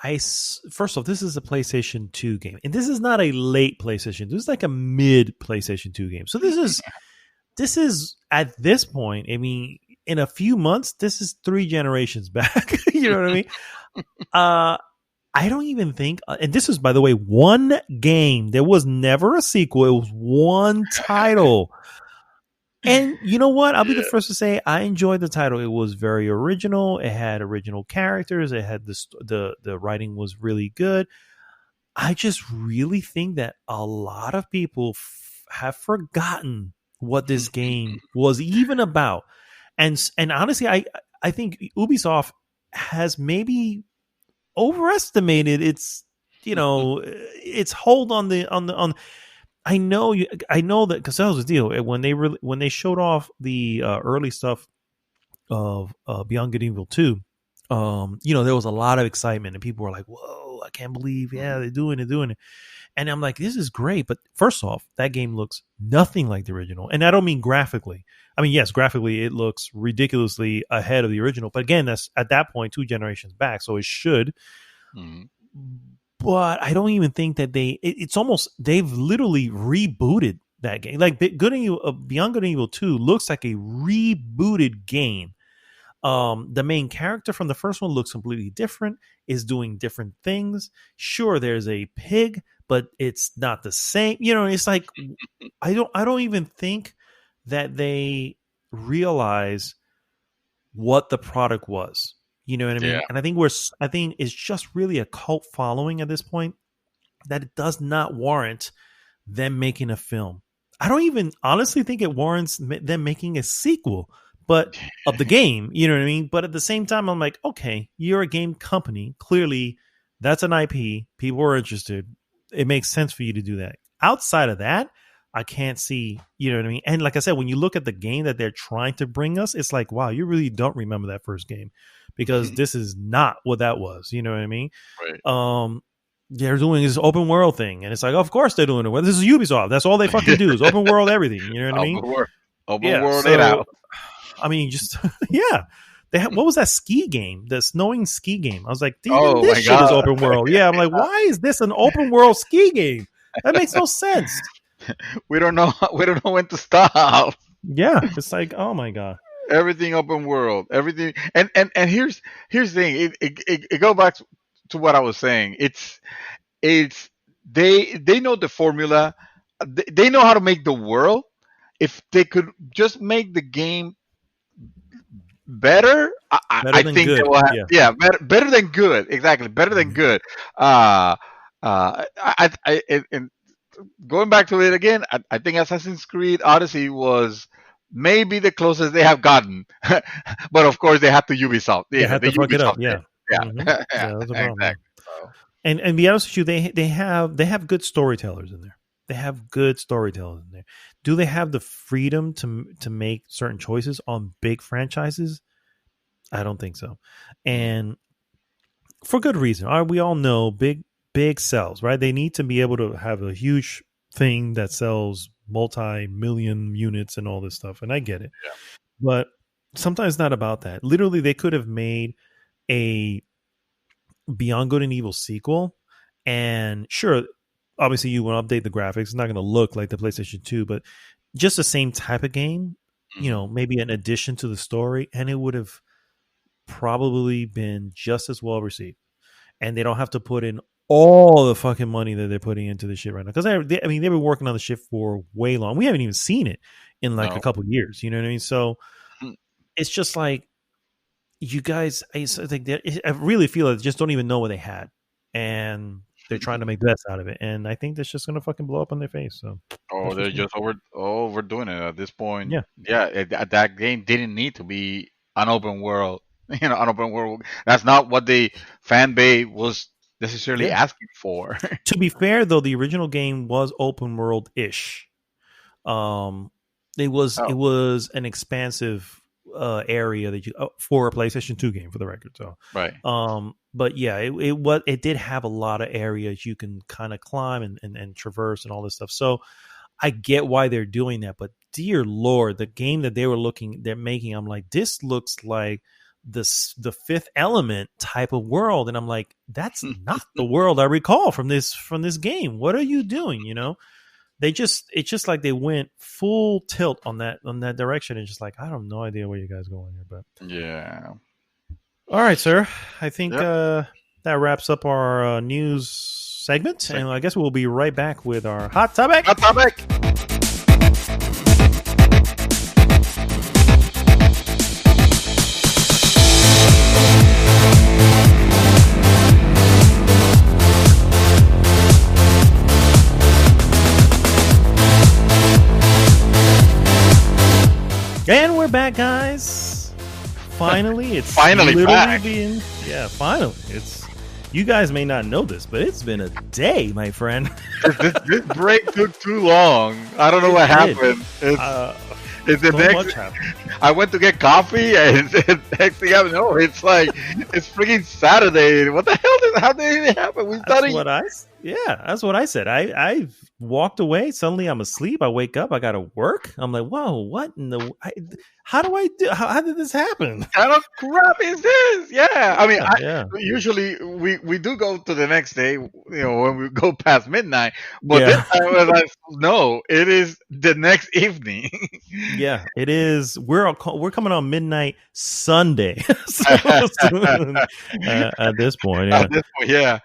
first off, this is a PlayStation 2 game, and this is not a late PlayStation 2. This is like a mid PlayStation 2 game. So this is at this point. I mean, in a few months, this is 3 generations back. You know what I mean? Uh, I don't even think, and this is by the way one game. There was never a sequel. It was one title. And you know what? I'll be the Yeah. first to say I enjoyed the title. It was very original. It had original characters. It had the writing was really good. I just really think that a lot of people have forgotten what this game was even about. And honestly, I think Ubisoft has maybe overestimated its hold on the. I know that because that was the deal when they showed off the early stuff of Beyond Good and Evil 2. There was a lot of excitement and people were like, "Whoa, I can't believe, yeah, they're doing it." And I'm like, "This is great." But first off, that game looks nothing like the original, and I don't mean graphically. I mean, yes, graphically it looks ridiculously ahead of the original, but again, that's at that point 2 generations back, so it should. Mhm. But I don't even think that it's almost they've literally rebooted that game. Like Beyond Good and Evil 2 looks like a rebooted game. The main character from the first one looks completely different, is doing different things. Sure, there's a pig, but it's not the same. It's like I don't even think that they realize what the product was. You know what I Yeah. mean? And I think it's just really a cult following at this point that it does not warrant them making a film. I don't even honestly think it warrants them making a sequel, but of the game, you know what I mean? But at the same time, I'm like, okay, you're a game company. Clearly, that's an IP. People are interested. It makes sense for you to do that. Outside of that, I can't see, you know what I mean? And like I said, when you look at the game that they're trying to bring us, it's like, wow, you really don't remember that first game because this is not what that was. You know what I mean? Right. Um, they're doing this open world thing, and it's like, of course they're doing it. Well, this is Ubisoft. That's all they fucking do is open world everything. You know what I mean? Open world, open Yeah. world it So out. I mean, just yeah. They had, what was that ski game? The snowing ski game. I was like, even Oh this my shit is god, open world. Yeah, I'm like, why is this an open world ski game? That makes no sense. we don't know. We don't know when to stop. Yeah, it's like, oh my god. Everything open world, everything. And here's the thing. It goes back to what I was saying. It's they know the formula. They know how to make the world. If they could just make the game better, Better I than think they good. will have, Yeah, yeah, better than good, exactly, better than Mhm. good. uh and going back to it again, I think Assassin's Creed Odyssey was maybe the closest they have gotten. But of course they had to Ubisoft, They had the to fuck it up. Ubisoft Yeah, thing. hmm Yeah. Yeah, yeah, that's a problem. Yeah. exactly. So And be honest with you, they have good storytellers in there. They have good storytellers in there. Do they have the freedom to make certain choices on big franchises? I don't think so. mm, And for good reason. We all know big sells, right? They need to be able to have a huge thing that sells multi-million units and all this stuff. And I get it. But sometimes it's not about that. Literally, they could have made a Beyond Good and Evil sequel. And sure, obviously you want to update the graphics. It's not going to look like the PlayStation 2, but just the same type of game, mm, maybe an addition to the story, and it would have probably been just as well received. And they don't have to put in all the fucking money that they're putting into the shit right now. Because I mean, they've been working on the shit for way long. We haven't even seen it in like a no. couple years. You know what I mean? So Mm, it's just like you guys. I really feel like they just don't even know what they had, and they're trying to make the best out of it. And I think that's just gonna fucking blow up on their face. So oh, that's they're just me. just overdoing it at this point. Yeah, Yeah, that game didn't need to be an open world. An open world. That's not what the fan base was necessarily yeah. asking for. To be fair, though, the original game was open world ish. Um, it Oh, was an expansive area that you for a PlayStation 2 game, for the record. So, right. but yeah, it did have a lot of areas you can kind of climb and traverse and all this stuff. So I get why they're doing that, but dear lord, the game that they're making, I'm like, this looks like the Fifth Element type of world, and I'm like, that's not the world I recall from this game. What are you doing? It's just like they went full tilt on that direction, and just like, I have no idea where you guys going here. But Yeah. all right, sir, I think Yep. that wraps up our news segment, and I Segment. guess we'll be right back with our hot topic. Hot topic. And we're back, guys. Finally, it's Finally literally back. been finally. You guys may not know this, but it's been a day, my friend. This break took too long. I don't know It what did. happened. Uh, It's the so next. much happened. I went to get coffee, and next thing I know, it's like it's freaking Saturday. What the hell did? How did it happen? We That's started. that's what I said. I walked away. Suddenly I'm asleep. I wake up. I got to work. I'm like, whoa, what in the? How do I do? How did this happen? Kind of crap is this? Yeah, I mean, Yeah, usually we do go to the next day, when we go past midnight. But this yeah, time I was like, no, it is the next evening. yeah. It is. We're coming on midnight Sunday. So, at this point, yeah. At this point, yeah.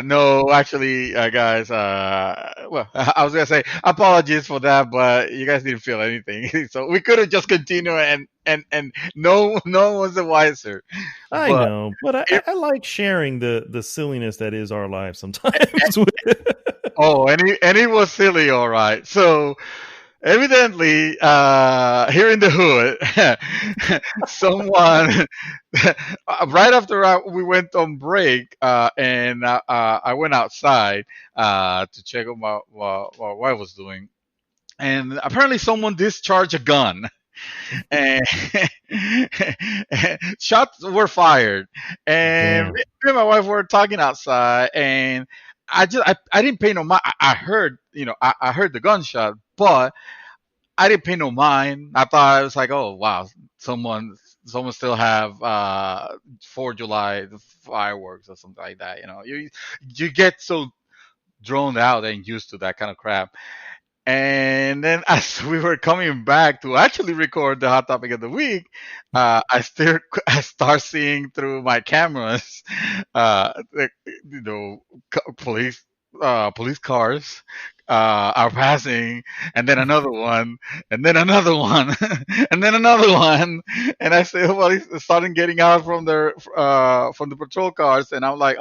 No, actually, guys. Well, I was gonna say apologies for that, but you guys didn't feel anything, so we could have just continued, and no one was the wiser. I But know, but if I like sharing the silliness that is our lives sometimes. oh, and it was silly, all right. So evidently, here in the hood, someone right after we went on break, and I went outside to check out what my wife was doing, and apparently someone discharged a gun. and shots were fired, and Damn. me and my wife were talking outside, and I didn't pay no mind. I heard, I heard the gunshot, but I didn't pay no mind. I thought it was like, oh wow, someone someone still have 4th of July fireworks or something like that. You get so drawn out and used to that kind of crap. And then as we were coming back to actually record the hot topic of the week, I start seeing through my cameras, police police cars are passing, and then another one, and then another one, and then another one, and I say, well, he's starting getting out from the patrol cars, and I'm like,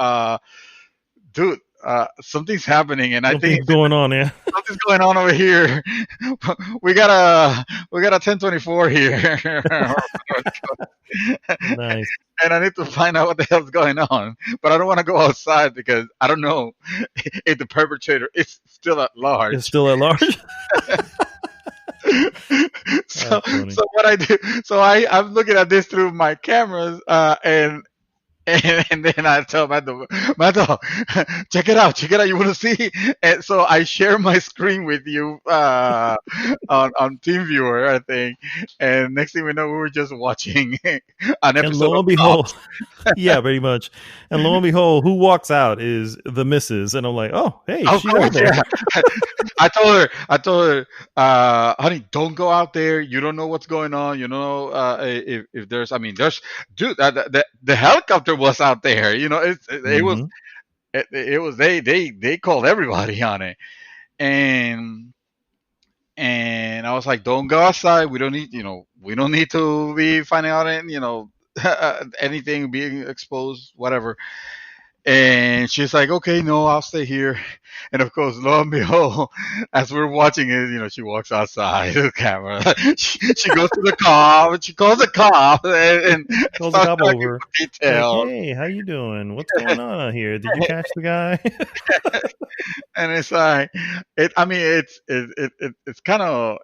dude, something's happening, and I think Something's going on there. something's going on over here. We got a 1024 here, Nice. and I need to find out what the hell's going on. But I don't want to go outside because I don't know if the perpetrator is still at It's large. still at large. so That's funny. so what I do? So I'm looking at this through my cameras, and then I tell Mato, check it out. You want to see? And so I share my screen with you on TeamViewer, I think. And next thing we know, we were just watching an And episode lo of and behold, Cops. yeah, pretty much. And lo and behold, who walks out is the missus. And I'm like, oh, hey, Of she's out course, there. yeah. I told her, honey, don't go out there. You don't know what's going on. You know, if there's, I mean, there's, dude, the helicopter was out there. Hmm. It was they called everybody on it, and I was like, don't go outside. We don't need to be finding out, and anything being exposed, whatever. And she's like, okay, no, I'll stay here. And of course, lo and behold, as we're watching it, she walks outside the camera. She goes to the cop, she calls the cop, and Calls the starts cop talking over. for Like, details. hey, how you doing? What's going on out here? Did you catch the guy? And it's like, I mean, it's kind of.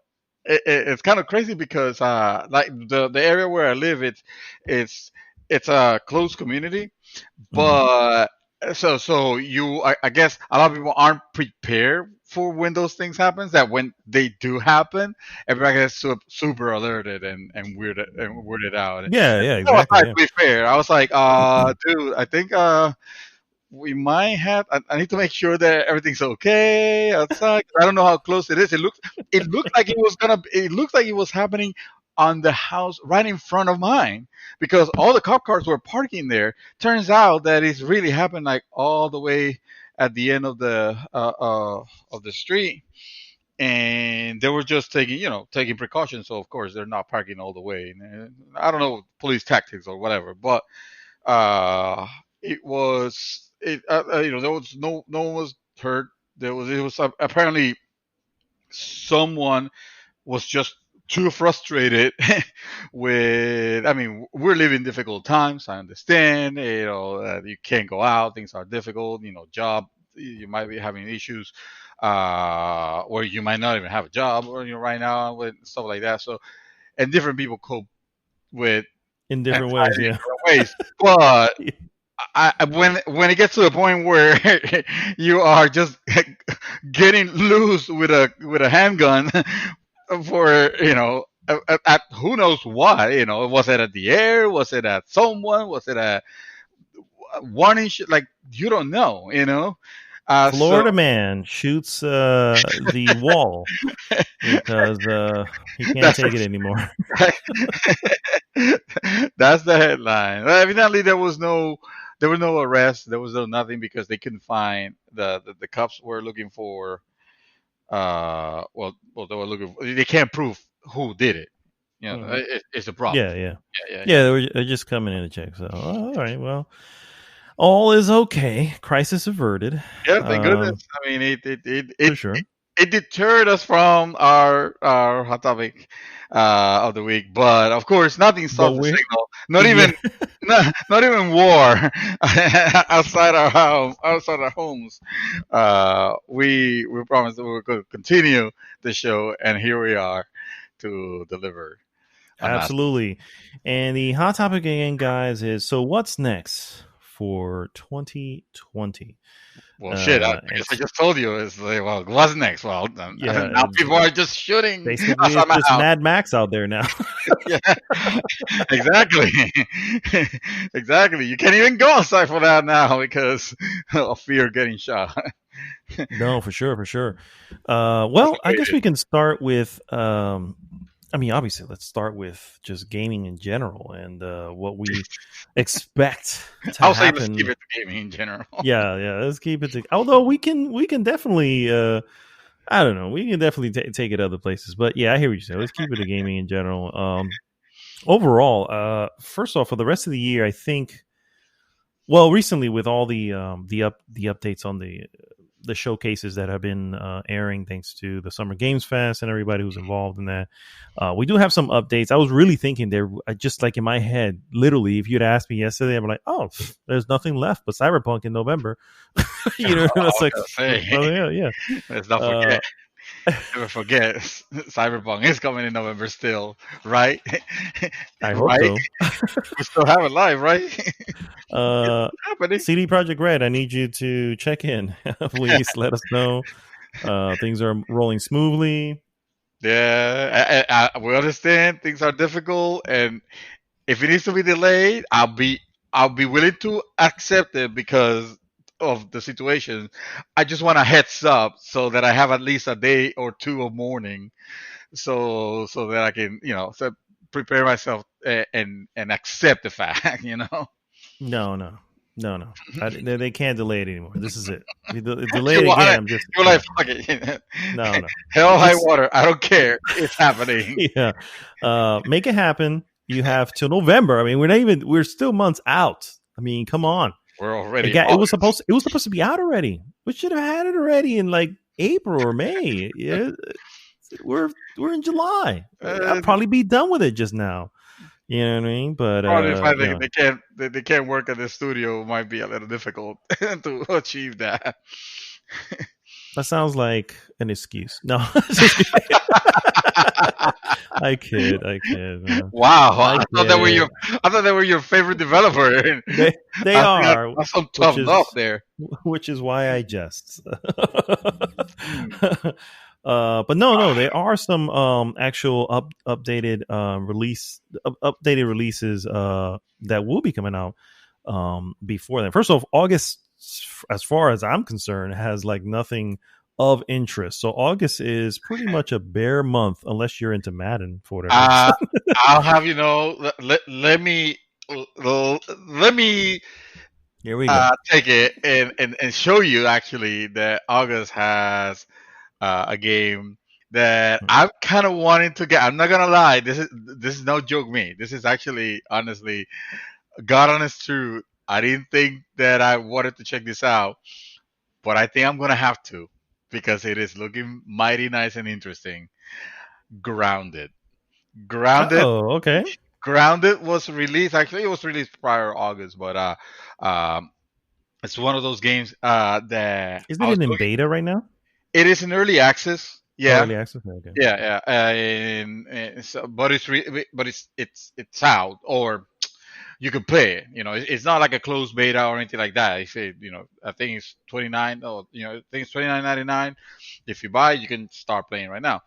It's kind of crazy because like the area where I live, it's it's a close community, Hmm. but I guess a lot of people aren't prepared for when those things happen. That when they do happen, everybody gets super alerted and weirded out. Yeah, yeah, So I exactly. to Yeah. be fair, I was like, dude, I think we might have. I need to make sure that everything's okay outside. I don't know how close it is. It looked like it was gonna. It looked like it was happening on the house right in front of mine because all the cop cars were parking there. Turns out that it's really happened like all the way at the end of the street, and they were just taking precautions. So of course they're not parking all the way. And I don't know police tactics or whatever, but it was there was no one was hurt. It was apparently someone was just too frustrated with. I mean, we're living difficult times. I understand, you can't go out, things are difficult, job, you might be having issues, or you might not even have a job, or right now with stuff like that. So, and different people cope with In different ways. anxiety Yeah. in different ways. But when it gets to the point where you are just getting loose with a handgun for at who knows what, was it at the air, was it at someone, was it a warning like you don't know, so Florida man shoots the wall because he can't that's take it anymore. that's the headline. Well, evidently there was no arrest, there was no nothing because they couldn't find the cops were looking for they were looking for, they can't prove who did it. Hmm. It's a problem. Yeah, yeah, Yeah, yeah, yeah. yeah. They're just coming in to check. So, all right. Well, all is okay. Crisis averted. Yeah, thank goodness. I mean, For sure. it deterred us from our hot topic of the week, but of course, nothing But stops the we, signal. Not yeah, even not even war outside our homes. We promised that we were going to continue the show, and here we are to deliver. on that. Absolutely. And the hot topic again, guys, is so what's next for 2020? Well, shit, because I It's just told you, it's like, well, what's next? Well, yeah, now people are just shooting basically outside it's my just house. Mad Max out there now. Yeah, exactly. Exactly. You can't even go outside for that now because of fear of getting shot. No, for sure, for sure. That's Well, the I way guess it we is. can start with. I mean, obviously, let's start with just gaming in general and what we expect to I'll say let's keep happen. it to gaming in general. Yeah, yeah. Let's keep it. Although we can definitely. I don't know. We can definitely take it other places. But yeah, I hear what you say. Let's keep it to gaming in general. Overall, first off, for the rest of the year, I think. Well, recently with all the updates on the showcases that have been airing thanks to the Summer Games Fest and everybody who's involved in that. We do have some updates. I was really thinking there, just like in my head, literally, if you'd asked me yesterday, I'm like, oh, there's nothing left but Cyberpunk in November. I That's was like, gonna well, say, yeah, yeah. let's not Uh, forget. Never forget, Cyberpunk is coming in November still, right? I hope Right? so. We still have it live, right? It's Uh, happening. CD Project Red, I need you to check in. Please let us know. Things are rolling smoothly. Yeah, we understand things are difficult, and if it needs to be delayed, I'll be willing to accept it because of the situation. I just want a heads up so that I have at least a day or two of mourning, so that I can prepare myself and accept the fact. No, no, no, no. They can't delay it anymore. This is it. If you delay You it want again, it? I'm just You're like yeah. fuck it. No, no. Hell, high Just water. I don't care. It's happening. yeah. Make it happen. You have till November. I mean, we're not even. We're still months out. I mean, come on. We're It already got. August. It was supposed to be out already. We should have had it already in like April or May. Yeah, we're we're in July. I'll Uh, probably be done with it just now. You know what I mean? But Probably if I you think know, they can't work at the studio, it might be a little difficult to achieve that. that sounds like an excuse. No, just kidding. I kid. I kid, man. Wow, I kid. I thought they were your favorite developer. They I think are, that's some which tough love is there. which is why I jest. Hmm. But no, no, there are some actual updated updated releases that will be coming out before then. First off, August, as far as I'm concerned, has like nothing of interest. So August is pretty much a bare month unless you're into Madden for whatever Uh, reason. I'll have you know. Let me Here we go. take it and show you actually that August has a game that I'm kind of wanting to get. I'm not gonna lie. This is no joke. Me. This is actually honestly God honest truth. I didn't think that I wanted to check this out, but I think I'm gonna have to because it is looking mighty nice and interesting. Grounded. Grounded. Oh, okay. Grounded was released. Actually, it was released prior August, but um, it's one of those games that Isn't I it was in looking. beta right now? It is in early access. Oh, Yeah, early access. Okay. yeah, yeah. But it's out, or you can play it. It's not like a closed beta or anything like that. If it, I think it's 29. Oh, I think it's 29.99. If you buy, you can start playing right now.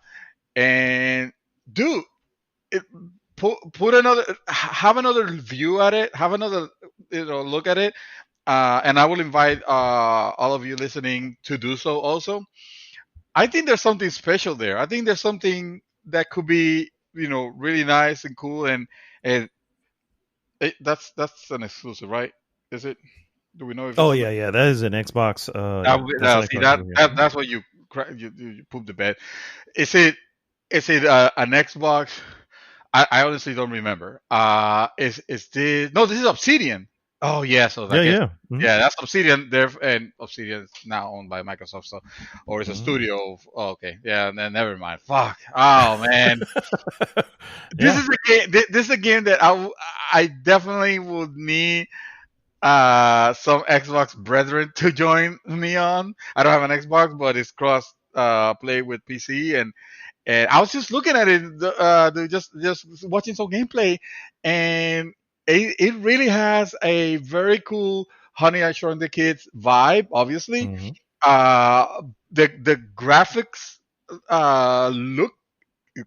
And dude, it, put another, have another view at it, have another, look at it. And I will invite all of you listening to do so also. I think there's something special there. I think there's something that could be, really nice and cool. And that's an exclusive, right? Is it? Do we know if Oh it's an? yeah, yeah. That is an Xbox. That, Yeah, that's an now, see Xbox. Yeah. that's what you poop the bed. Is it? Is it an Xbox? I honestly don't remember. Is this? No, this is Obsidian. Oh yeah, so I Yeah, guess yeah. yeah, that's Obsidian. There and Obsidian is now owned by Microsoft, so or it's a Mhm. studio. Oh, okay, yeah, then never mind. Fuck. Oh man, this Yeah. is a game. This is a game that I definitely would need some Xbox brethren to join me on. I don't have an Xbox, but it's cross play with PC, and I was just looking at it, just watching some gameplay, and it really has a very cool Honey I Shrunk the Kids vibe. Obviously, Hmm. uh, the graphics look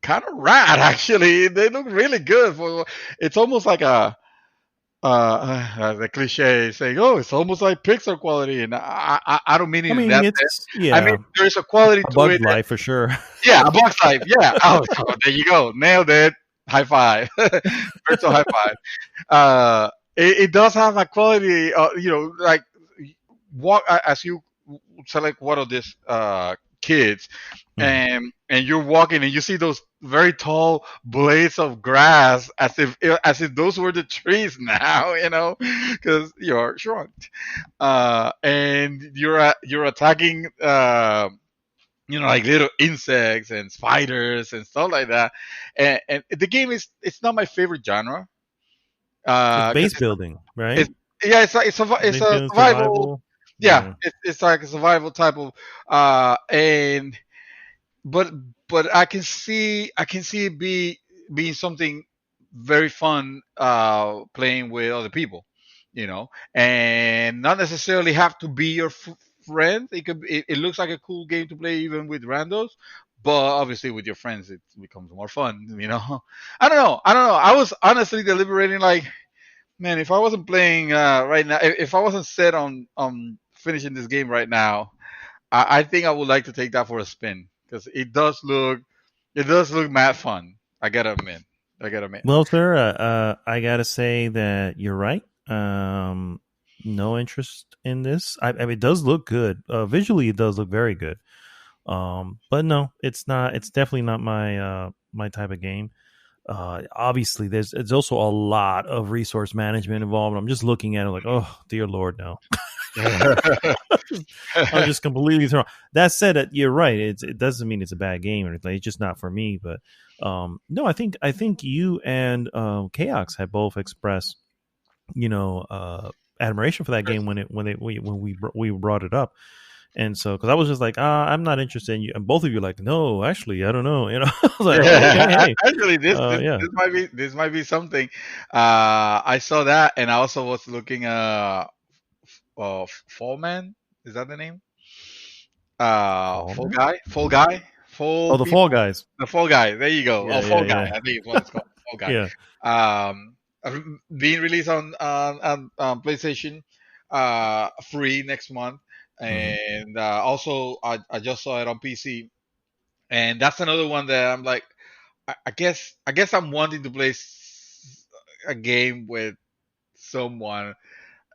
kind of rad. Actually, they look really good. For it's almost like a the cliche saying, "Oh, it's almost like Pixar quality," and I don't mean it I in mean, that sense. it's I mean yeah, there is a quality a to bug's it. life for sure. Yeah, a box type. Yeah. Oh, so there you go. Nailed it. High five. Virtual high five. It does have a quality. Like what as you select one of these kids, Mhm. and you're walking and you see those very tall blades of grass as if those were the trees now, because you're shrunk, and you're attacking. Like little insects and spiders and stuff like that. And the game it's not my favorite genre. It's Because base building, right? it's yeah, it's Base a building survival. survival. Yeah, Yeah. it's like a survival type of and but I can see it being something very fun playing with other people, and not necessarily have to be your friend. It looks like a cool game to play even with randos, but obviously with your friends it becomes more fun. I don't know. I was honestly deliberating like, man, if I wasn't playing right now, if I wasn't set on finishing this game right now, I think I would like to take that for a spin because it does look mad fun. I gotta admit. I gotta admit. Well, sir, I gotta say that you're right. No interest in this. I mean, it does look good. Visually, it does look very good. But no, it's not. It's definitely not my type of game. Obviously, it's also a lot of resource management involved. I'm just looking at it like, oh dear lord, no. I'm just completely thrown. That said, you're right. It doesn't mean it's a bad game or anything. It's just not for me. But no, I think you and Chaos had both expressed, you know, admiration for that game when we brought it up. And so, because I was just like, I'm not interested in you, and both of you are like, no, actually, I don't know. I was like, oh, okay, Yeah, hey, actually, this, this yeah, this might be something. I saw that, and I also was looking. Fall Man, is that the name? Fall Fall Man. Guy, Fall Guy, Oh, Fall the Fall People, Guys. the Fall Guy. There you go. Yeah, Oh, yeah, Fall Guy. yeah, I think it's what it's called. Fall Guy. yeah. Um, being released on PlayStation, free next month, Hmm. and also I just saw it on PC, and that's another one that I'm like, I guess I'm wanting to play a game with someone,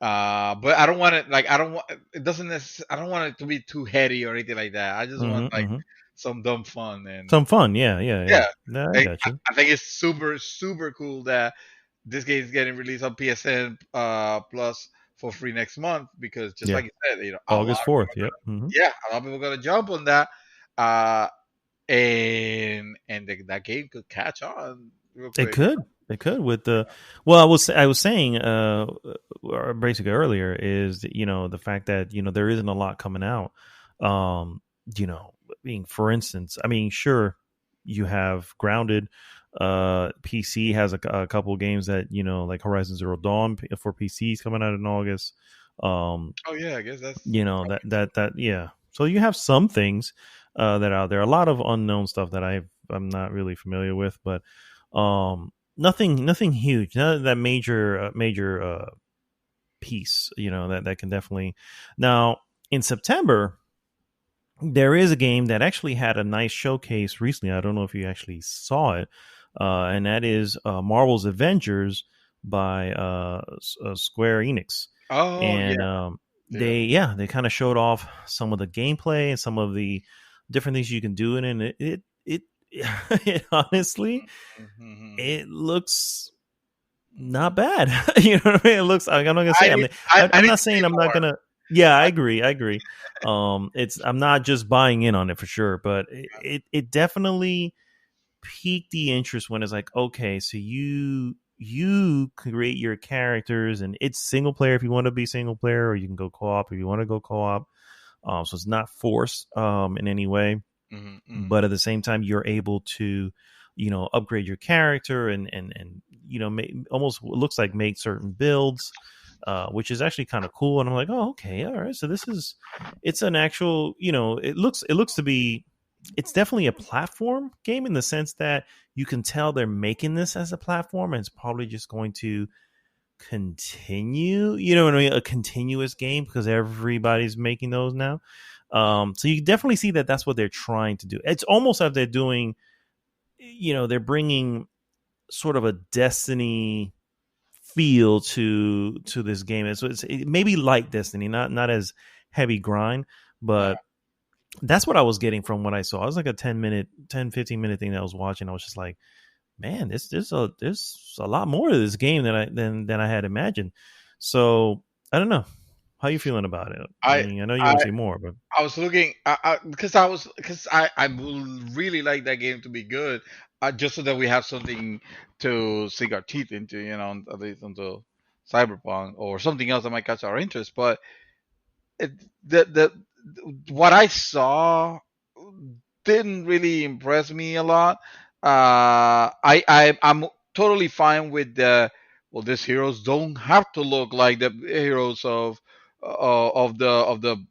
but I don't want it like I don't want it doesn't I don't want it to be too heady or anything like that. I just want Hmm. like Hmm. some dumb fun. And Some fun. Yeah, yeah, yeah. yeah, Nah, I I, got you. I think it's super super cool that this game is getting released on PSN Plus for free next month, because just Yeah, like you said, a lot August of people 4th. Yep. Hmm. yeah, a lot of people are gonna jump on that, uh, and that game could catch on real It quick. could. It could with the. Well, I was saying basically earlier is the fact that there isn't a lot coming out. Um, being for instance, I mean, sure, you have Grounded. PC has a couple of games that like Horizon Zero Dawn for PCs coming out in August. Um, Oh yeah, I guess that's that yeah. So you have some things that are out there. A lot of unknown stuff that I'm not really familiar with, but nothing huge. None of that major piece. That can definitely. Now in September there is a game that actually had a nice showcase recently. I don't know if you actually saw it, and that is Marvel's Avengers by Square Enix, oh yeah and yeah. they kind of showed off some of the gameplay and some of the different things you can do in it. And it it honestly Mhm. it looks not bad. You know what I mean? It looks. I'm not gonna say. I need I, I I'm need not to see saying I'm not more. gonna. Yeah, I I, agree. I agree. It's. I'm not just buying in on it for sure, but it definitely piqued the interest when it's like, okay, so you create your characters and it's single player if you want to be single player, or you can go co-op if you want to go co-op. So it's not forced in any way. but at the same time you're able to, upgrade your character and almost looks like make certain builds, which is actually kind of cool. And I'm like, oh, okay, all right. So it's an actual, it looks to be, it's definitely a platform game in the sense that you can tell they're making this as a platform, and it's probably just going to continue, what I mean, a continuous game, because everybody's making those now. So you definitely see that that's what they're trying to do. It's almost like they're doing, they're bringing sort of a Destiny feel to this game. And so it maybe like Destiny, not as heavy grind, Yeah. but that's what I was getting from what I saw. It was like a 15 minute thing that I was watching. I was just like, man, there's a lot more to this game than I had imagined. So I don't know. How you feeling about it? I I mean, I know you I want to see more, but I was looking because I would really like that game to be good, just so that we have something to sink our teeth into, at least until Cyberpunk or something else that might catch our interest. But it, what I saw didn't really impress me a lot. I'm totally fine with the, well, these heroes don't have to look like the heroes of the the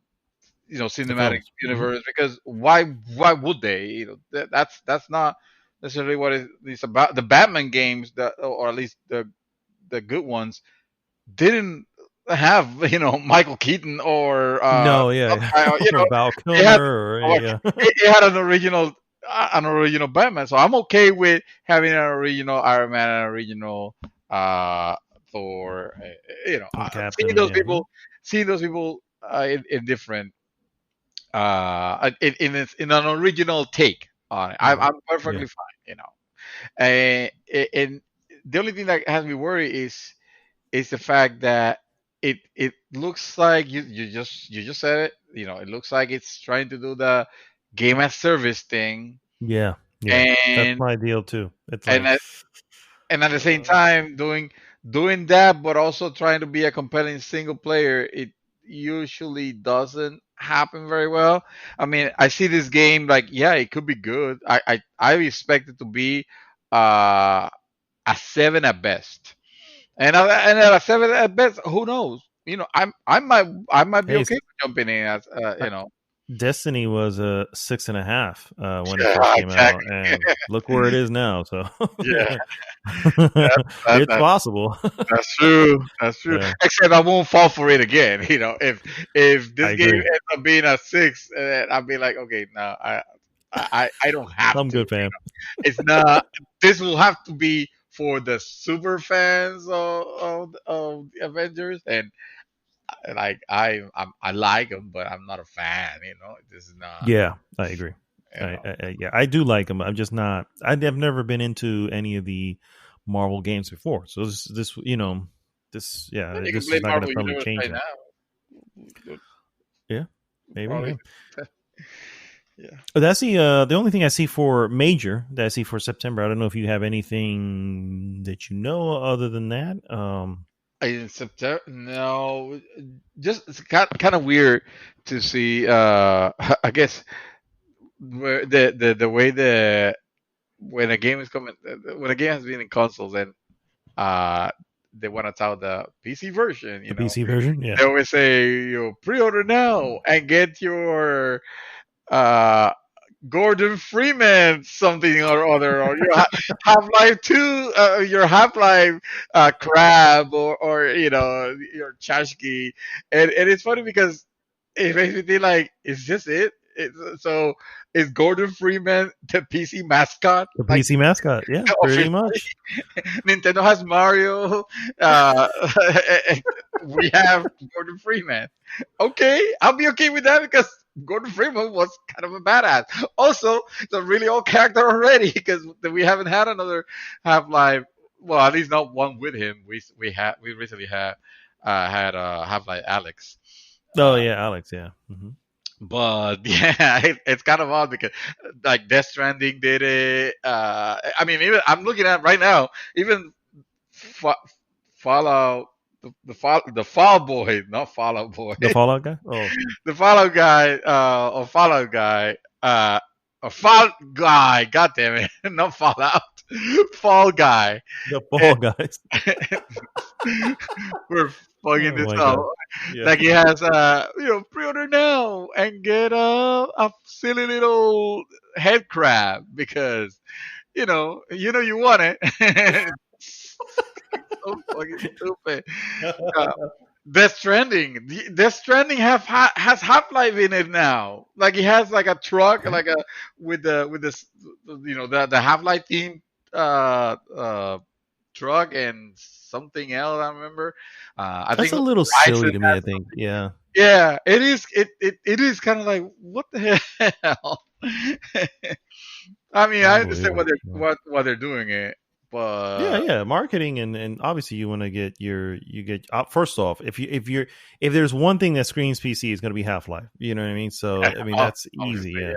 cinematic films. universe, because why would they? That's not necessarily what it's about. The Batman games, that, or at least the good ones, didn't have Michael Keaton or No, yeah, or Val it had Kilmer, or or yeah, it had an original Batman. So I'm okay with having an original Iron Man and an original uh Thor. Captain, Seeing or those yeah, people, in different in an original take on it. mm-hmm. I'm Yeah, perfectly fine. And the only thing that has me worried is the fact that it looks like you just said it. It looks like it's trying to do the game as service thing, yeah, yeah. That's and my deal too. It's and like, at, and at the same uh, time doing that, but also trying to be a compelling single player. It usually doesn't happen very well. I mean, I see this game like, yeah, it could be good. I expect it to be uh, a 7 at best. And at a 7 at best, who knows? I might be hey, okay with jumping in as Destiny was a 6.5 when it first yeah, came out, exactly. and look where it is now. So Yeah, yeah, that, it's that possible. that's true. That's true. Yeah, Except I won't fall for it again. If I this game agree. ends up being a 6, I'll be like, okay, no, I don't have I'm to. good, fam. It's not. This will have to be for the super fans of the Avengers, and like I like them, but I'm not a fan. This is not. Yeah, I agree. You know, Yeah, I do like them. I'm just not. I've never been into any of the Marvel games before, so you can this play is not going to Marvel suddenly Universe change right that. now. Yeah, maybe. Probably. Yeah. Yeah. But that's the only thing I see for major that I see for September. I don't know if you have anything that you know other than that. In September, no, just it's kind of weird to see. I guess where the way when a game is coming, when a game has been in consoles, and uh they want to tell the PC version, The PC version, yeah. they always say, pre-order now and get your uh Gordon Freeman something or other, or your Half Life 2, your Half Life crab, or your Chashki, and it's funny because it makes me think like, is this it? So is Gordon Freeman the PC mascot? The Like, PC mascot, yeah, pretty officially, much. Nintendo has Mario. Uh, we have Gordon Freeman. Okay, I'll be okay with that because Gordon Freeman was kind of a badass. Also, it's a really old character already because we haven't had another Half Life. Well, at least not one with him. We recently had Half Life Alex. Oh Uh, yeah, Alex, yeah. Hmm. but yeah, it's kind of odd because like Death Stranding did it. I mean, even I'm looking at right now, even Fa- Fallout, the Fall Boy, not Fallout Boy, The Fallout guy. Oh, the Fallout guy, or Fallout guy. A Fall Guy. God damn it, not Fallout. Fall Guy. The And Fall Guys. we're fucking Oh this my up. god. Yeah. Like he has, pre-order now and get a silly little head crab because you want it. So fucking stupid. Uh, Death Stranding. Death Stranding has Half Life in it now. Like it has like a truck, Okay. like a with this, the Half Life theme uh truck and something else. I remember. I That's think a little Horizon silly to me, has I think. something. Yeah. Yeah, it is. It is kind of like what the hell. I mean, I understand Unbelievable. Yeah. what they're doing it, Yeah, but yeah, marketing and obviously you want to get first off, if there's one thing that screams PC, it's going to be Half-Life. You know what I mean? So I mean that's easy, obviously, yeah.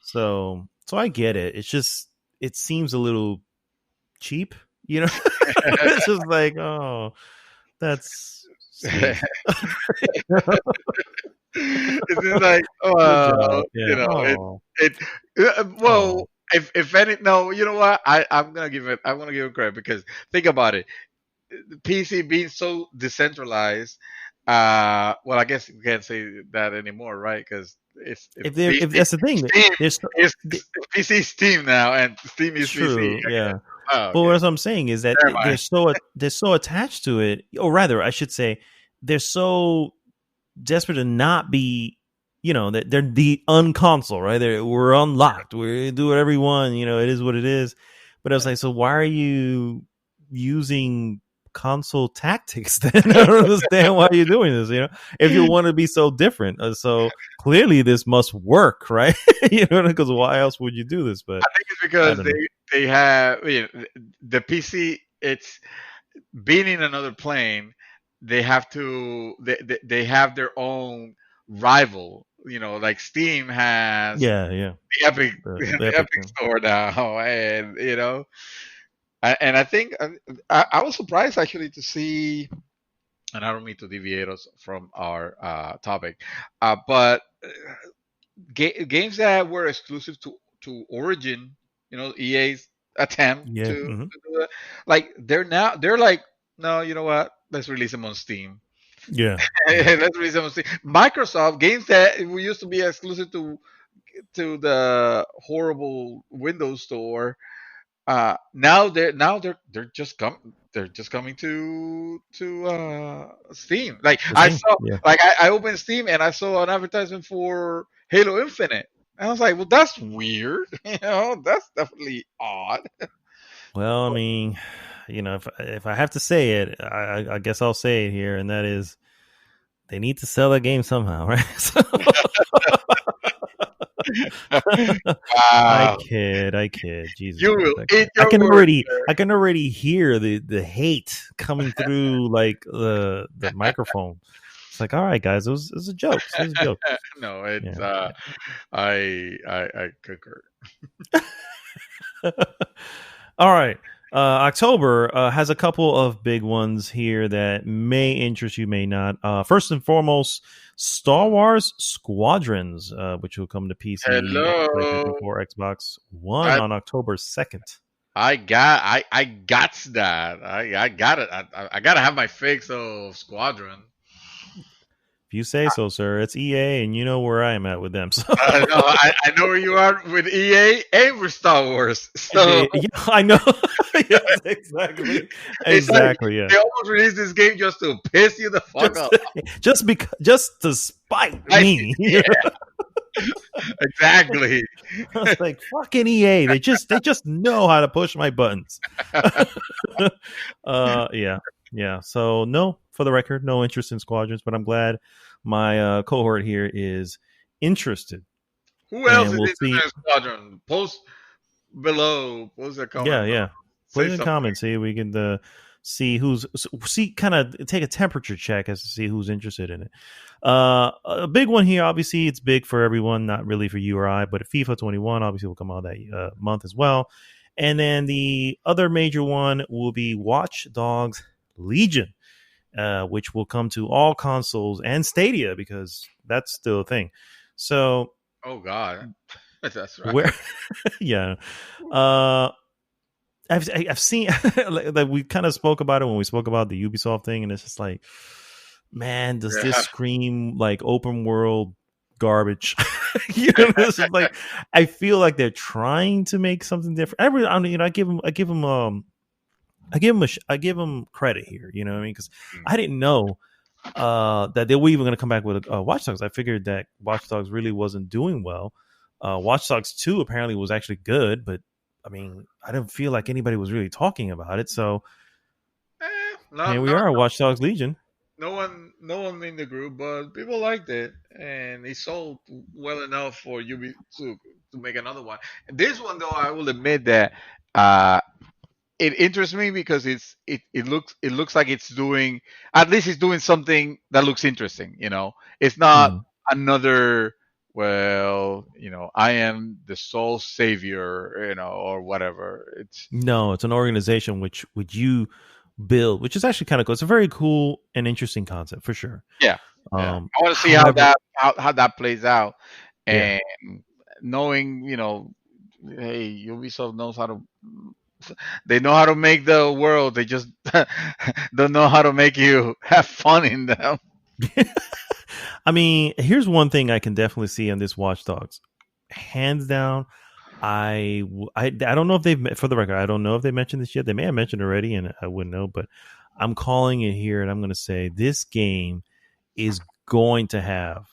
So I get it. It's just it seems a little cheap, you know. It's just like, oh, that's yeah. sweet. It's just like, Good job. Yeah. it Oh. it well, Oh. if any, no, you know what? I'm gonna give it credit because think about it. PC being so decentralized, well, I guess you can't say that anymore, right? Because it's If PC that's the thing, Steam there's is PC Steam now, and Steam is PC. true, yeah. Oh, But okay, what I'm saying is that never mind. they're so attached to it, or rather, I should say, they're so desperate to not be, that they're the unconsole, right? We're unlocked. We do whatever we want. It is what it is. But I was like, so why are you using console tactics then? I don't understand why you're doing this. If you want to be so different, so clearly this must work, right? Because why else would you do this? But I think it's I because don't know. they have, the PC. It's being in another plane. They have their own rival. Like Steam has Yeah, yeah. the Epic The the Epic Epic thing. Store now, and and I think I was surprised actually to see, and I don't mean to deviate us from our topic, but games that were exclusive to Origin, EA's attempt Yeah. to do that, like they're like, no, you know what? Let's release them on Steam. Yeah. Yeah. Let's release them on Steam. Microsoft games that we used to be exclusive to the horrible Windows Store. They're just coming to Steam. Like The I same. saw, Yeah. like I opened Steam and I saw an advertisement for Halo Infinite. And I was like, well, that's weird. That's definitely odd. Well, I mean, if I have to say it, I guess I'll say it here, and that is they need to sell that game somehow, right? So, Wow, I kid. Jesus you will Christ, eat I your can words. already hear the hate coming through like the microphone. It's like, all right, guys, it was a joke. It was a joke. No, Yeah. it's I concur. All right. October has a couple of big ones here that may interest you, may not. First and foremost, Star Wars Squadrons, which will come to PC, PlayStation Hello. 4, Xbox One I on October 2nd. I got that. I got it. I gotta have my fix of Squadron. If you say so, sir, it's EA, and you know where I am at with them. So, I know where you are with EA and with Star Wars. So yeah, I know. Yes, exactly. it's like Exactly. Yeah. they almost released this game just to piss you the fuck Just, off. just to spite I, me. yeah, exactly. I was like, fucking EA. They just know how to push my buttons. Yeah. Yeah. So no, for the record, no interest in Squadrons, but I'm glad my cohort here is interested. Who else And is we'll interested see. in Squadron? Post below. Post a comment Yeah, below. yeah. Put Say it in something. comments. See, we can see kind of take a temperature check as to see who's interested in it. A big one here, obviously, it's big for everyone, not really for you or I, but FIFA 21 obviously will come out that month as well. And then the other major one will be Watch Dogs Legion, which will come to all consoles and Stadia because that's still a thing. So Oh God. That's Where, right. yeah. Uh, I've seen like we kind of spoke about it when we spoke about the Ubisoft thing, and it's just like, man, does this Yeah. scream like open world garbage? You know, it's just like I feel like they're trying to make something different. I mean, you know, I give them credit here. You know what I mean? Because I didn't know that they were even going to come back with Watch Dogs. I figured that Watch Dogs really wasn't doing well. Watch Dogs 2 apparently was actually good, but I mean, I didn't feel like anybody was really talking about it. So Not here we not are, Watch Dogs Legion. no one in the group, but people liked it, and it sold well enough for you to make another one. This one, though, I will admit that uh, it interests me because it looks like it's doing, at least it's doing something that looks interesting. It's not Mm. another, well, I am the sole savior, or whatever. It's No, it's an organization which you build, which is actually kind of cool. It's a very cool and interesting concept for sure. Yeah, yeah. I want to see how However, that plays out, yeah. and knowing, hey, Ubisoft knows how to. They know how to make the world. They just don't know how to make you have fun in them. I mean, here's one thing I can definitely see on this Watch Dogs. Hands down, I don't know if for the record, I don't know if they mentioned this yet. They may have mentioned it already, and I wouldn't know. But I'm calling it here, and I'm going to say this game is going to have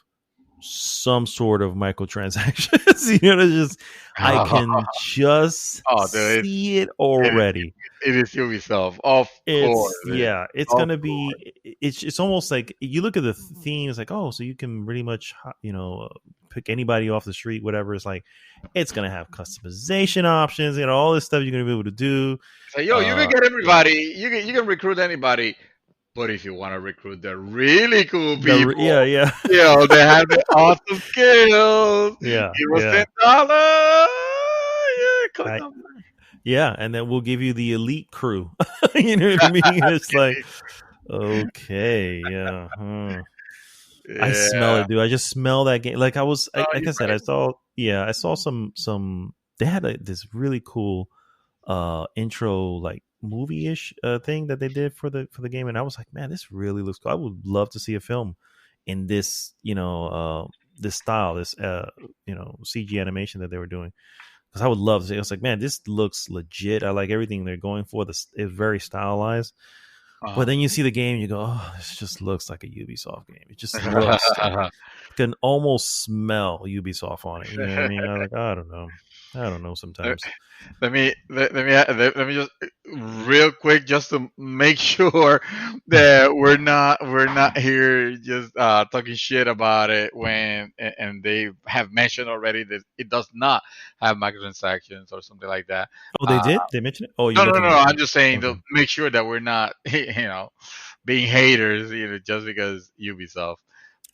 some sort of microtransactions. You know, just I can just Oh, dude, see it it, already. it is Ubisoft, of course, It's yeah, it's of gonna course. be. It's almost like you look at the theme. It's like, oh, so you can pretty much pick anybody off the street, whatever. It's like it's gonna have customization options, all this stuff you're gonna be able to do. So, yo, you can get Yeah, everybody. You can recruit anybody. But if you want to recruit the really cool yeah, people, yeah, they have the awesome skills. yeah, Give us yeah. $10. Yeah, click I on yeah, and then we'll give you the elite crew. You know what I mean? It's like okay, yeah. I smell Yeah. it, dude. I just smell that game. Like I was, Oh, like you're I said, right. I saw some. They had this really cool intro, like movie ish thing that they did for the game, and I was like, man, this really looks cool. I would love to see a film in this, this style, this CG animation that they were doing. Because I would love to see. I was like, man, this looks legit. I like everything they're going for. This is very stylized. But Uh-huh. then you see the game, and you go, "Oh, this just looks like a Ubisoft game. It just looks like can almost smell Ubisoft on it." You know what I mean? I like, I don't know, Sometimes, Let me just real quick, just to make sure that we're not here just talking shit about it, and they have mentioned already that it does not have microtransactions or something like that. oh, they Uh, did. They mentioned it. Oh, you're no, no, looking no. at it. I'm just saying to Okay. make sure that we're not being haters, just because Ubisoft.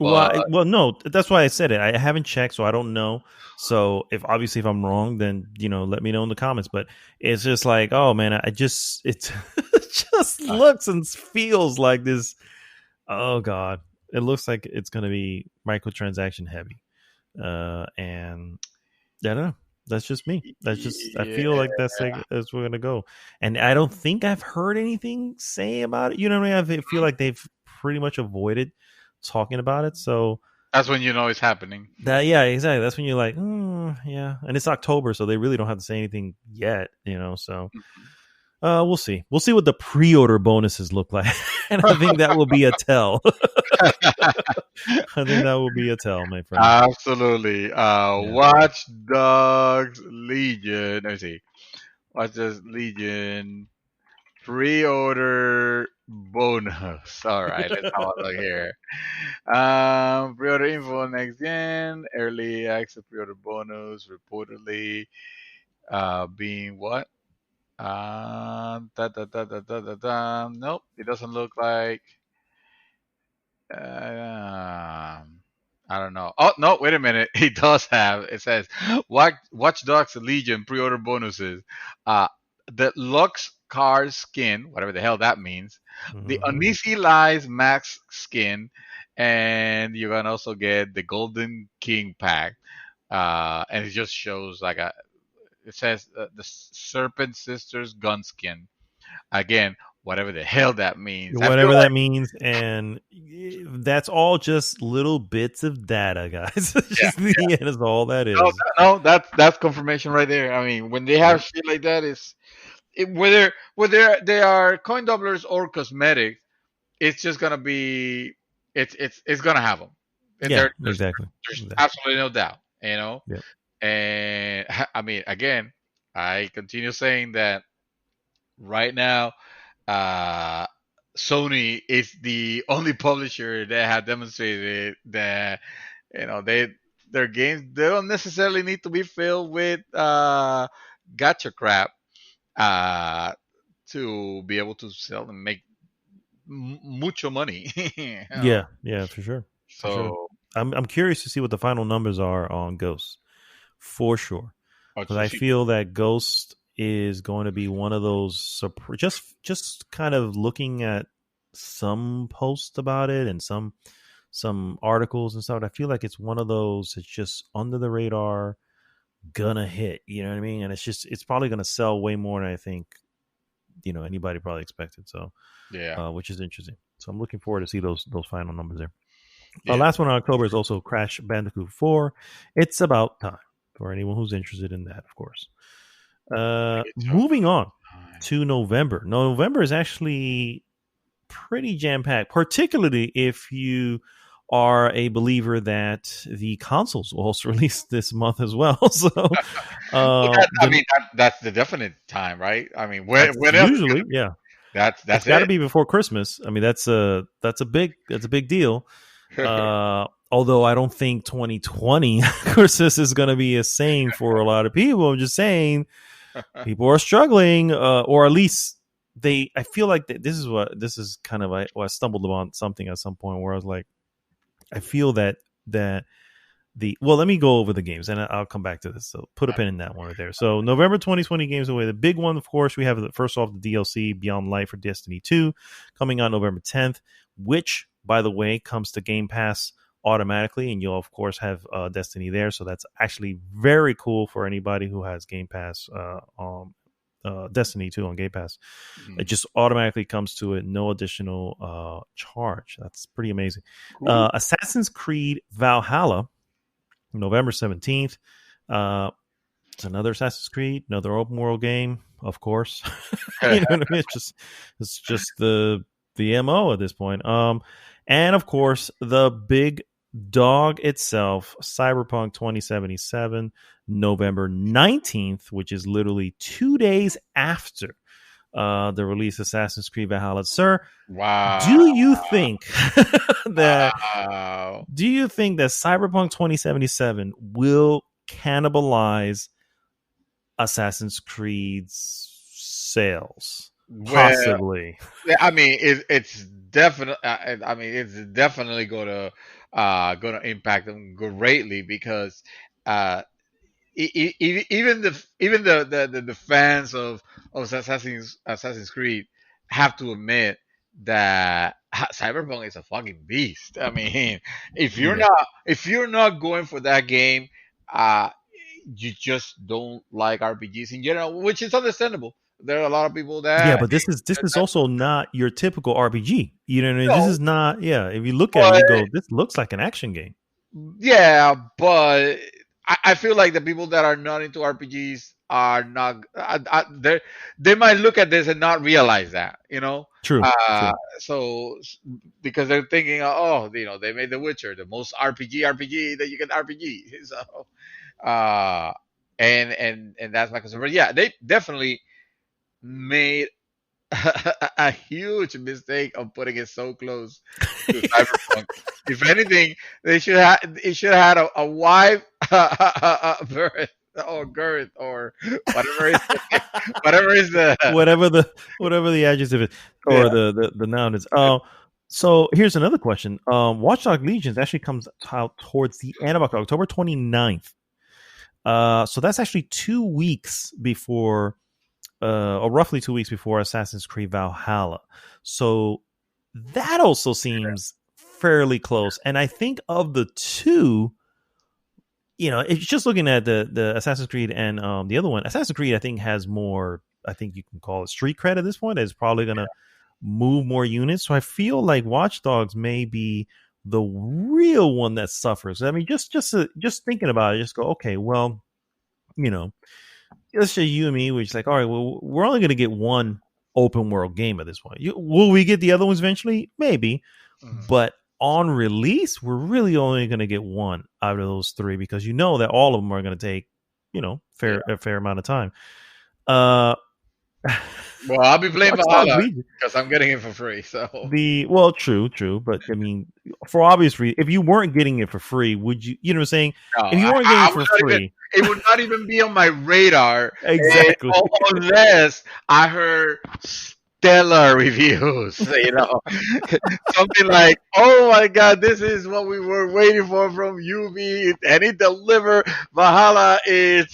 But Well, no, that's why I said it. I haven't checked, so I don't know. So if I'm wrong, then let me know in the comments. But it's just like, oh man, I just it just looks and feels like this. Oh god, it looks like it's gonna be microtransaction heavy. And I don't know. That's just me. That's just I yeah, feel like that's where we're gonna go. And I don't think I've heard anything say about it. You know what I mean? I feel like they've pretty much avoided talking about it. So that's when you know it's happening. that yeah, exactly. That's when you're like, yeah. And it's October, so they really don't have to say anything yet. So we'll see. We'll see what the pre-order bonuses look like, and I think that will be a tell. I think that will be a tell, my friend. Absolutely. Yeah. Watch Dogs Legion. Let me see. Watch Dogs Legion pre-order bonus. All right, let's have a look here. Pre-order info next gen. Early access pre-order bonus reportedly being what? Nope, it doesn't look like. I don't know. Oh no, wait a minute. It does have. It says Watch Dogs Legion pre-order bonuses. Uh, the Lux Car skin, whatever the hell that means. The Hmm. Uneasy Lies Max skin, and you can also get the Golden King pack. and it just shows like a. It says the Serpent Sisters Gunskin. Again, whatever the hell that means. I feel Whatever like that means, and that's all just little bits of data, guys. yeah, Just the end is all that no, is. no, that's confirmation right there. I mean, when they have Yep. shit like that, whether they are coin doublers or cosmetic, it's just gonna be it's gonna have them. Yeah, There's exactly. there's Exactly. absolutely no doubt, you know. Yep. And I mean, again, I continue saying that right now, uh, Sony is the only publisher that have demonstrated that their games they don't necessarily need to be filled with gotcha crap uh, to be able to sell and make mucho money. Yeah, yeah, for sure, for sure. So, I'm curious to see what the final numbers are on Ghost, for sure, oh, because I feel that Ghost is going to be one of those just kind of looking at some posts about it and some articles and stuff. I feel like it's one of those that's just under the radar, gonna hit. You know what I mean? And it's probably gonna sell way more than I think anybody probably expected. So, yeah, which is interesting. So I'm looking forward to see those final numbers there. yeah. Last one in October is also Crash Bandicoot 4. It's about time for anyone who's interested in that, of course. It's Moving on time. to November. November is actually pretty jam packed, particularly if you are a believer that the consoles will also release this month as well. So, Well, I mean, that's the definite time, right? I mean, that's when else is usually, gonna be? yeah, it's That's got to it. be before Christmas. I mean, that's a big deal. Although I don't think 2020 Christmas is going to be the same for a lot of people. I'm just saying people are struggling, or at least they. I feel like this is kind of I stumbled upon something at some point where I was like, I feel that let me go over the games and I'll come back to this. So put a pin in that one right there. So November 2020 games away. The big one, of course, we have first off the DLC Beyond Light for Destiny 2 coming on November 10th, which, by the way, comes to Game Pass automatically, and you'll of course have Destiny there. So that's actually very cool for anybody who has Game Pass Destiny 2 on Game Pass. It Mhm. just automatically comes to it, no additional charge. That's pretty amazing. Cool. Assassin's Creed Valhalla, November 17th. It's another Assassin's Creed, another open world game, of course. You know what I mean? It's just the MO at this point. And of course, the big dog itself, Cyberpunk 2077, November 19th, which is literally 2 days after the release of Assassin's Creed Valhalla. Sir, Wow. do you think that Wow. do you think that Cyberpunk 2077 will cannibalize Assassin's Creed's sales? Well, Possibly. yeah, I mean, it's definitely. I mean, it's definitely gonna impact them greatly because uh, even the fans of Assassin's Creed have to admit that Cyberpunk is a fucking beast. I mean, Yeah. if you're not going for that game, uh, you just don't like RPGs in general, which is understandable. There are a lot of people Yeah, that but this is also not your typical RPG. You know what I mean? This no, is not. Yeah, if you look at it, but you go, this looks like an action game. yeah, but I feel like the people that are not into RPGs are not. They might look at this and not realize that, you know. True. Uh, True. so because they're thinking, oh, they made The Witcher the most RPG that you can RPG. So, uh, and that's my concern. But yeah, they definitely made a huge mistake of putting it so close to Cyberpunk. If anything, it should have had a wide berth or girth or whatever is whatever is the Whatever the adjective is yeah. or the noun is. So here's another question. Watchdog Legions actually comes out towards the end of October 29th. So that's actually 2 weeks before, or roughly 2 weeks before Assassin's Creed Valhalla. So that also seems fairly close. And I think of the two, it's just looking at the Assassin's Creed and the other one. Assassin's Creed, I think, has more. I think you can call it street cred at this point. It's probably gonna move more units. So I feel like Watch Dogs may be the real one that suffers. I mean, just thinking about it, just go, okay, well, you know, let's say you and me, we're just like, all right, well, we're only going to get one open world game at this point. Will we get the other ones eventually? Maybe, but on release, we're really only going to get one out of those three because that all of them are going to take, a fair amount of time. Well, I'll be playing Valhalla because I'm getting it for free. So true, but I mean, for obvious reasons, if you weren't getting it for free, would you? You know what I'm saying? No, if you weren't getting it for free, it would not even be on my radar. Exactly. Unless I heard stellar reviews, something like, "Oh my God, this is what we were waiting for from Ubi, and it delivered. Valhalla it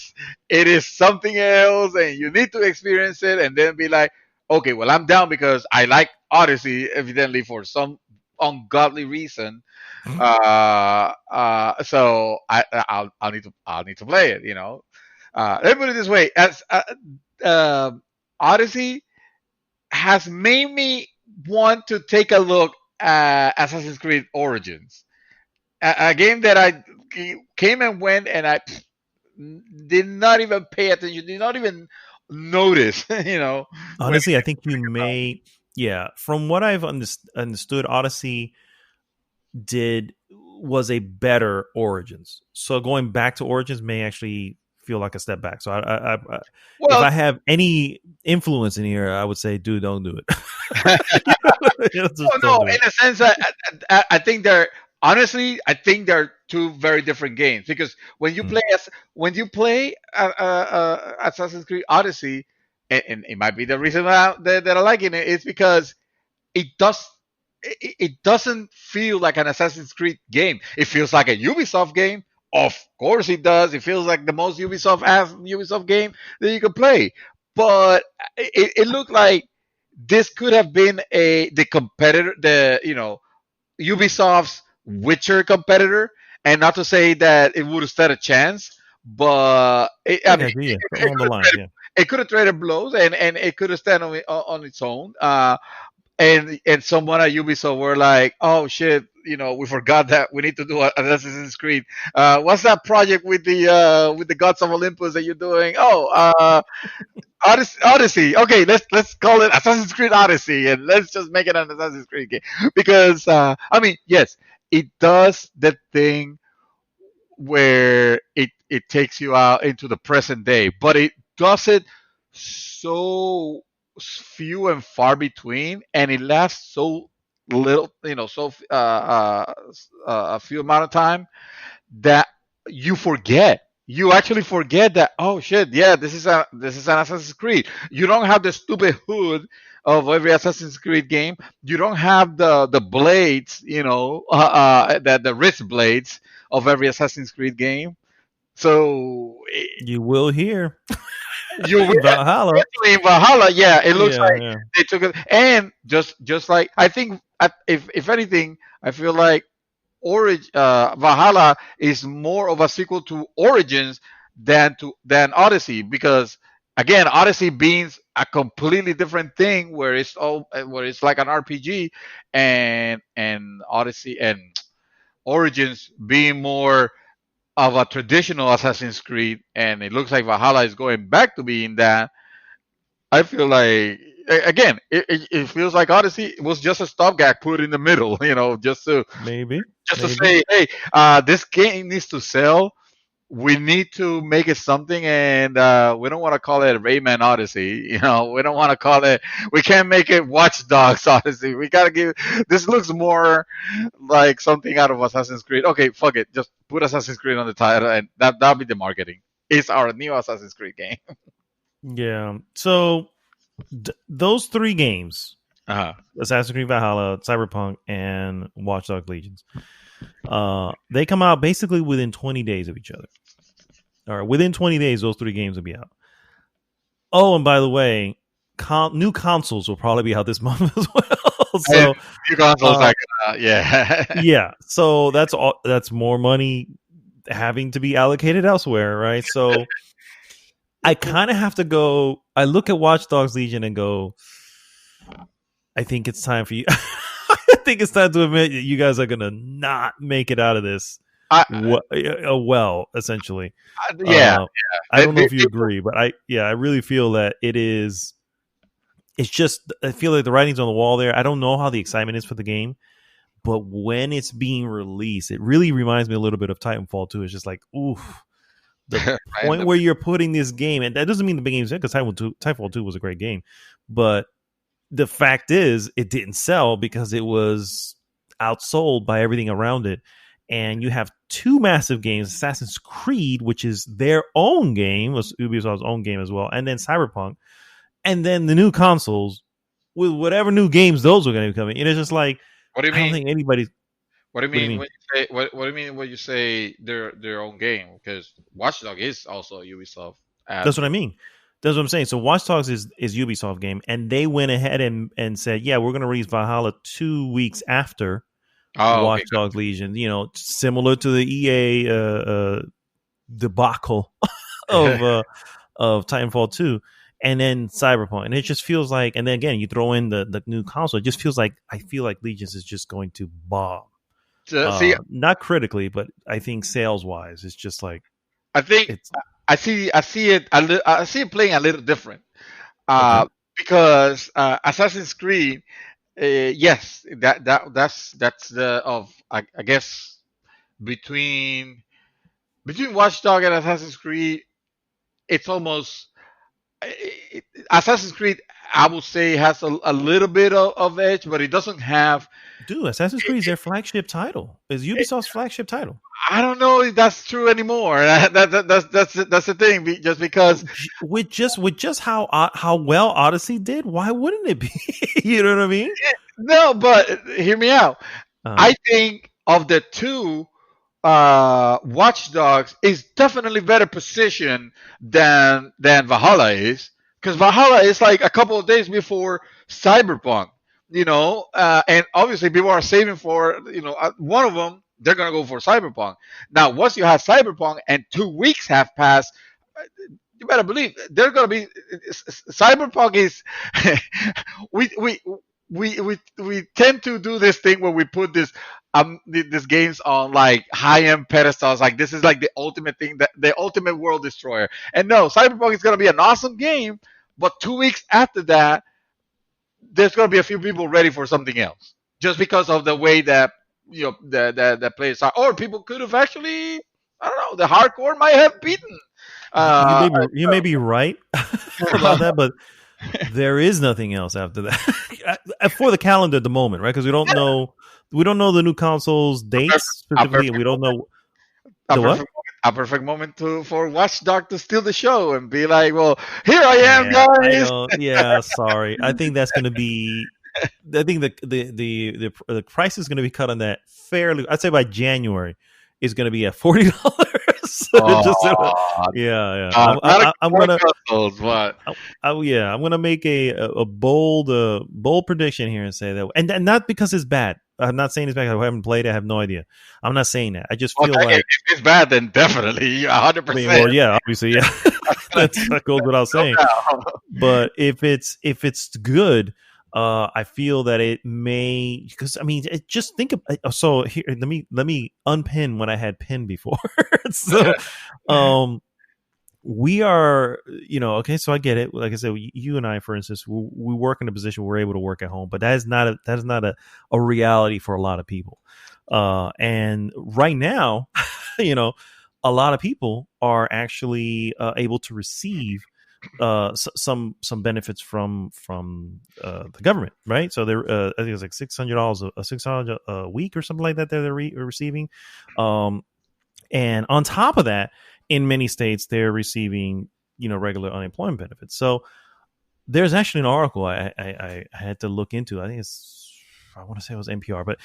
is something else, and you need to experience it." And then be like, "Okay, well, I'm down because I like Odyssey, evidently for some ungodly reason. So I'll need to play it. Let me put it this way: as Odyssey has made me want to take a look at Assassin's Creed Origins, a game that I came and went, and I did not even pay attention, did not even notice. Honestly, I think you may. Yeah, from what I've understood, Odyssey was a better Origins. So going back to Origins may actually feel like a step back. So if I have any influence in here, I would say, dude, don't do it. In a sense, I think they're honestly, I think they're two very different games because when you play Assassin's Creed Odyssey, and it might be the reason that I like it is because it doesn't feel like an Assassin's Creed game. It feels like a Ubisoft game. Of course it does. It feels like the most Ubisoft game that you can play. But it looked like this could have been the competitor, Ubisoft's Witcher competitor, and not to say that it would have stood a chance, but it could have traded blows and it could have stand on its own. And someone at Ubisoft were like, "Oh shit, we forgot that we need to do Assassin's Creed. What's that project with the Gods of Olympus that you're doing? Oh, Odyssey. Okay, let's call it Assassin's Creed Odyssey, and let's just make it an Assassin's Creed game because yes, it does the thing where it takes you out into the present day, but it does it so few and far between, and it lasts so little, a few amount of time that you actually forget that, oh shit, yeah, this is an Assassin's Creed. You don't have the stupid hood of every Assassin's Creed game. You don't have the blades, the wrist blades of every Assassin's Creed game. So you will hear. You will Valhalla. Valhalla, yeah. It looks like they took it, and just like I think, if anything, I feel like Valhalla is more of a sequel to Origins than Odyssey, because again, Odyssey being a completely different thing, where it's like an RPG, and Odyssey and Origins being more of a traditional Assassin's Creed, and it looks like Valhalla is going back to being that. I feel like, again, it feels like Odyssey was just a stopgap put in the middle, just to say, hey, this game needs to sell. We need to make it something, and we don't want to call it Rayman Odyssey. We don't want to call it. We can't make it Watch Dogs Odyssey. We gotta give. This looks more like something out of Assassin's Creed. Okay, fuck it. Just put Assassin's Creed on the title, and that'll be the marketing. It's our new Assassin's Creed game. Yeah. So those three games, Assassin's Creed Valhalla, Cyberpunk, and Watch Dogs Legions, they come out basically within 20 days of each other. All right, within 20 days, those three games will be out. Oh, and by the way, new consoles will probably be out this month as well. So new consoles, yeah. So that's more money having to be allocated elsewhere, right? So I kind of have to go. I look at Watch Dogs Legion and go, I think it's time for you. I think it's time to admit that you guys are gonna not make it out of this I, well, essentially. yeah, I don't know if you agree, but I really feel that it is. It's just I feel like the writing's on the wall there. I don't know how the excitement is for the game, but when it's being released, it really reminds me a little bit of Titanfall 2. It's just like, oof, the point where you're putting this game, and that doesn't mean the big game's because Titanfall 2 was a great game, but the fact is it didn't sell because it was outsold by everything around it. And you have two massive games, Assassin's Creed, which is their own game, was Ubisoft's own game as well, and then Cyberpunk, and then the new consoles with whatever new games those are going to be coming. And it's just like, what do you I don't mean? think anybody. What do you mean, mean? when you say what do you mean when you say their own game? Because Watchdog is also a Ubisoft That's ad. what I mean. That's what I'm saying. So Watch Dogs is Ubisoft game, and they went ahead and said, yeah, we're going to release Valhalla 2 weeks after Oh, Watch okay. Dogs Legion. You know, similar to the EA debacle of Titanfall 2, and then Cyberpunk, and it just feels like. And then again, you throw in the new console. It just feels like I feel like Legions is just going to bomb. See, Not critically, but I think sales wise, it's just like I think it's I see it I see it playing a little different. okay. Because Assassin's Creed, yes, that's the of I guess between Watchdog and Assassin's Creed, it's almost Assassin's Creed. I would say has a little bit of edge, but it doesn't have. Dude, Assassin's Creed is their flagship title. Is Ubisoft's flagship title. I don't know if that's true anymore. That's the thing. Just because With just how well Odyssey did, why wouldn't it be? You know what I mean? no, but hear me out. Uh, I think of the two, Watch Dogs is definitely better positioned than Valhalla is, because Valhalla is like a couple of days before Cyberpunk, and obviously people are saving for one of them. They're gonna go for Cyberpunk. Now, once you have Cyberpunk and 2 weeks have passed, you better believe they're gonna be Cyberpunk is we we. We tend to do this thing where we put these games on like high end pedestals, like this is like the ultimate thing, that the ultimate world destroyer. And no, Cyberpunk is gonna be an awesome game, but 2 weeks after that, there's gonna be a few people ready for something else, just because of the way that the players are, or people could have actually, I don't know, the hardcore might have beaten. Uh, you may be right about that, but there is nothing else after that for the calendar at the moment, right? Because we don't know the new consoles dates specifically. We don't know a the what. perfect a perfect moment for Watchdog to steal the show and be like, "Well, here I am, guys." Yeah, sorry. I think that's going to be. I think the price is going to be cut on that fairly. I'd say by January is going to be at $40. Yeah. I'm gonna. What? I'm gonna make a bold prediction here and say that, and not because it's bad. I'm not saying it's bad. I haven't played it. I have no idea. I'm not saying that. I just feel like if it's bad, then definitely 100%. Well, yeah, obviously, yeah, that goes without saying. But if it's good, I feel that it may, because I mean, just think of. So here, let me unpin what I had pinned before. So, we are, okay, so I get it. Like I said, you and I, for instance, we work in a position where we're able to work at home, but that is not a reality for a lot of people. And right now, a lot of people are actually able to receive some benefits from the government, right? So they're I think it's like $600 a week or something like that they're receiving. And on top of that, in many states, they're receiving, regular unemployment benefits. So there's actually an article I had to look into. I want to say it was NPR, but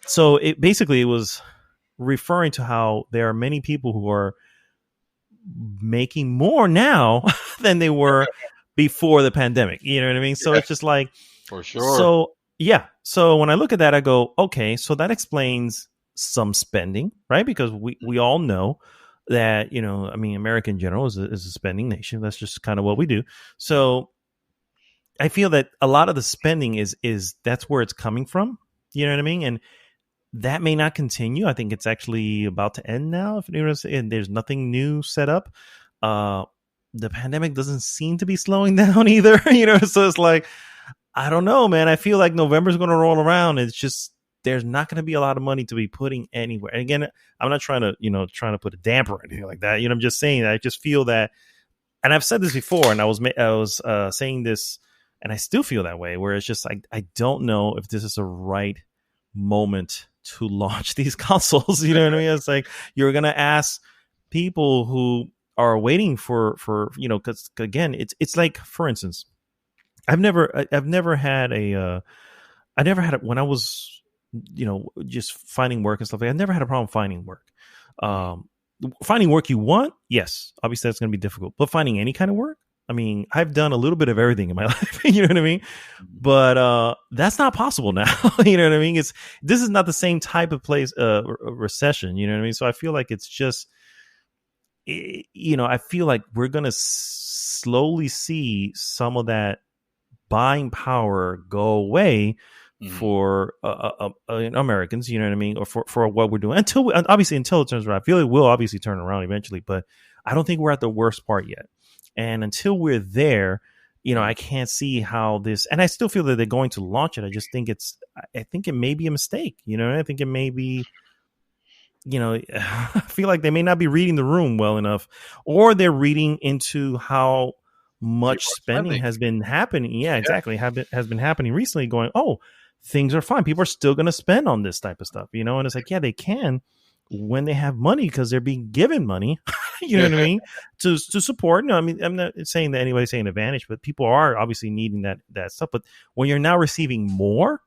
so it was referring to how there are many people who are making more now than they were before the pandemic. You know what I mean? So it's just like, for sure. So yeah. So when I look at that, I go, okay, so that explains some spending, right? Because we all know that, I mean, America in general is a spending nation. That's just kind of what we do. So I feel that a lot of the spending is that's where it's coming from. You know what I mean? And that may not continue. I think it's actually about to end now. If you know what I'm saying, and there's nothing new set up. The pandemic doesn't seem to be slowing down either. So it's like, I don't know, man. I feel like November's going to roll around. It's just there's not going to be a lot of money to be putting anywhere. And again, I'm not trying to put a damper or anything like that. I'm just saying that I just feel that, and I've said this before, and I was saying this, and I still feel that way, where it's just like I don't know if this is the right moment to launch these consoles. You know what I mean? It's like you're gonna ask people who are waiting for because again, it's like, for instance, I've never had when I was just finding work and stuff like that, I never had a problem finding work. Finding work you want, yes, obviously that's going to be difficult, but finding any kind of work, I mean, I've done a little bit of everything in my life, you know what I mean? But that's not possible now. You know what I mean? This is not the same type of place, recession, you know what I mean? So I feel like it's just, I feel like we're going to slowly see some of that buying power go away for Americans, you know what I mean? Or for what we're doing until it turns around. I feel it will obviously turn around eventually, but I don't think we're at the worst part yet. And until we're there, I can't see how this, and I still feel that they're going to launch it. I just think I think it may be a mistake. I think it may be, I feel like they may not be reading the room well enough, or they're reading into how much spending has been happening. Yeah, exactly. Has been happening recently, going, oh, things are fine. People are still going to spend on this type of stuff, and it's like, yeah, they can when they have money because they're being given money, you know what I mean, to support. No, I mean, I'm not saying that anybody's saying advantage, but people are obviously needing that stuff. But when you're now receiving more,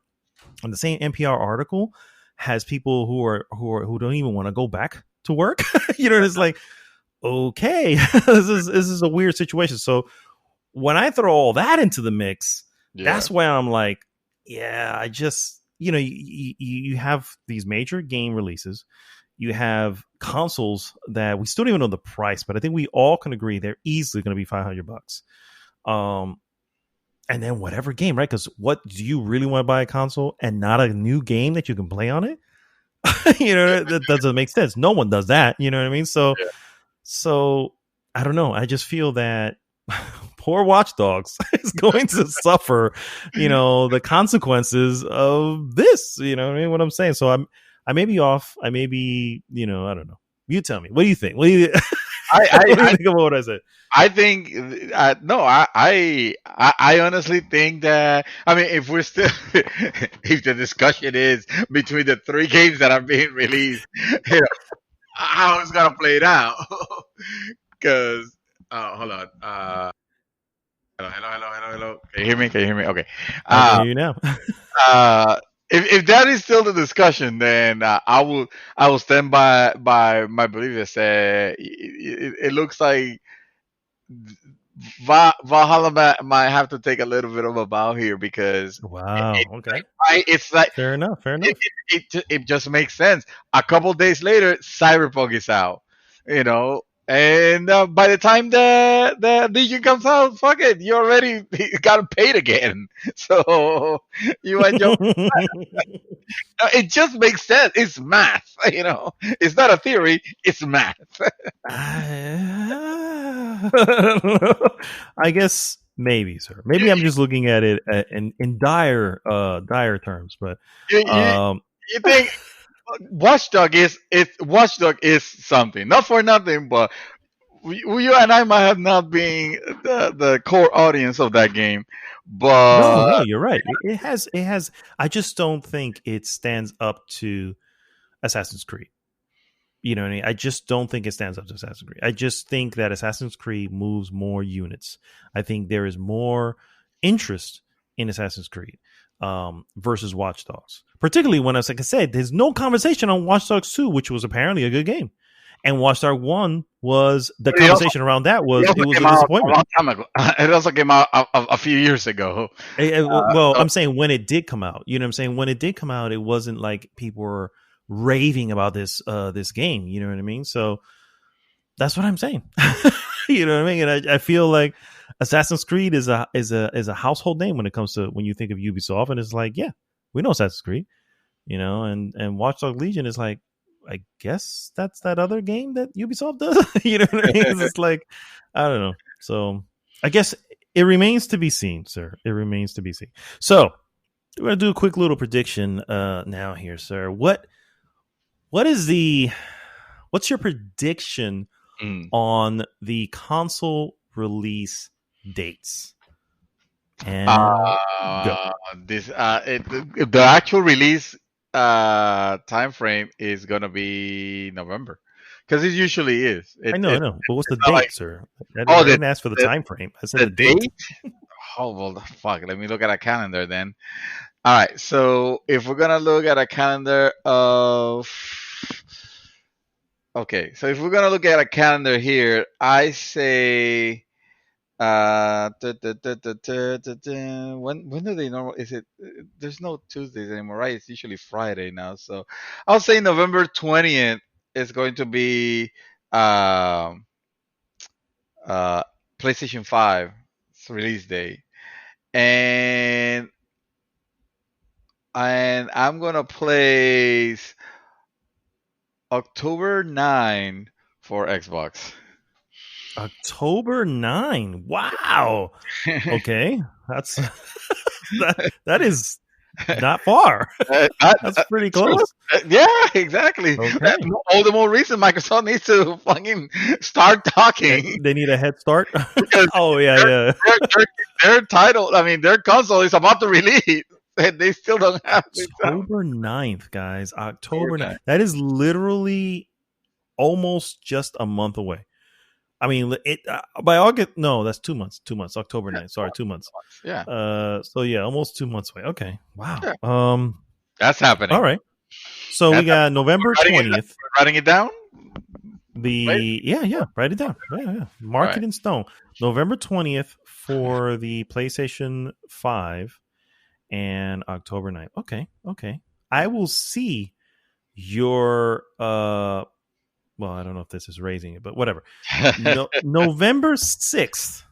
and the same NPR article has people who don't even want to go back to work, it's like, okay, this is a weird situation. So when I throw all that into the mix, that's why I'm like, yeah, I just, you have these major game releases. You have consoles that we still don't even know the price, but I think we all can agree they're easily going to be $500. And then whatever game, right? Because what do you really want to buy a console and not a new game that you can play on it? That doesn't make sense. No one does that. You know what I mean? So I don't know. I just feel that poor Watch Dogs is going to suffer, the consequences of this. You know what I mean? What I'm saying. So I may be off. I may be, I don't know. You tell me. What do you think? What do you think about what I said? I think no. I honestly think that, I mean, if we're still if the discussion is between the three games that are being released, how it's gonna play it out. Because hold on. Hello. Can you hear me? Okay. I can hear you now. If that is still the discussion, then I will stand by my belief that said it looks like Valhalla might have to take a little bit of a bow here, because wow, okay, it's like fair enough. It just makes sense. A couple days later, Cyberpunk is out, and by the time the Legion comes out, fuck it, you already got paid again. So you enjoy. It just makes sense. It's math, It's not a theory. It's math. I guess maybe, sir. Maybe I'm just looking at it in dire terms. But you think Watchdog is something? Not for nothing, but you and I might have not been the core audience of that game. But no, you're right. It has. I just don't think it stands up to Assassin's Creed. You know what I mean? I just don't think it stands up to Assassin's Creed. I just think that Assassin's Creed moves more units. I think there is more interest in Assassin's Creed versus Watch Dogs. Particularly when, like I said, there's no conversation on Watch Dogs 2, which was apparently a good game. And Watch Dogs 1 was, the conversation around that was, it was a disappointment. A long time ago. It also came out a few years ago. Well, I'm saying when it did come out, you know what I'm saying? When it did come out, it wasn't like people raving about this game. You know what I mean? So that's what I'm saying. You know what I mean? And I feel like Assassin's Creed is a household name when it comes to when you think of Ubisoft, and it's like, yeah, we know Assassin's Creed, you know, and Watch Dogs Legion is like, I guess that's that other game that Ubisoft does. You know what I mean? It's like, I don't know. So I guess it remains to be seen, sir. It remains to be seen. So we're gonna do a quick little prediction now here, sir. What's your prediction on the console release dates? And go. The actual release time frame is gonna be November, because it usually is. I know. But what's the date, like, sir? I didn't ask for the time frame. I said the date. Oh well, fuck. Let me look at a calendar then. All right. So if we're gonna look at a calendar of, okay, so if we're gonna look at a calendar here, I say, when do they normal? Is it? There's no Tuesdays anymore, right? It's usually Friday now. So I'll say November 20th is going to be um PlayStation 5 release day, and I'm gonna place October 9 for Xbox. October 9. Wow. Okay. That's that is not far. That's pretty close. Yeah, exactly. Okay. All the more reason Microsoft needs to fucking start talking. They need a head start. Oh yeah. Their title, I mean, their console is about to release, and they still don't have it. October 9th, guys. October 9th. That is literally almost just a month away. I mean, it by August. No, that's 2 months. 2 months. October 9th. Sorry, 2 months. Yeah. So yeah, almost 2 months away. Okay. Wow. Yeah. That's happening. All right. So we got November 20th. Writing it down. Yeah. Write it down. Yeah. Mark it in stone. November 20th for the PlayStation 5 and October 9th. Okay. I will see your well, I don't know if this is raising it, but whatever. November 6th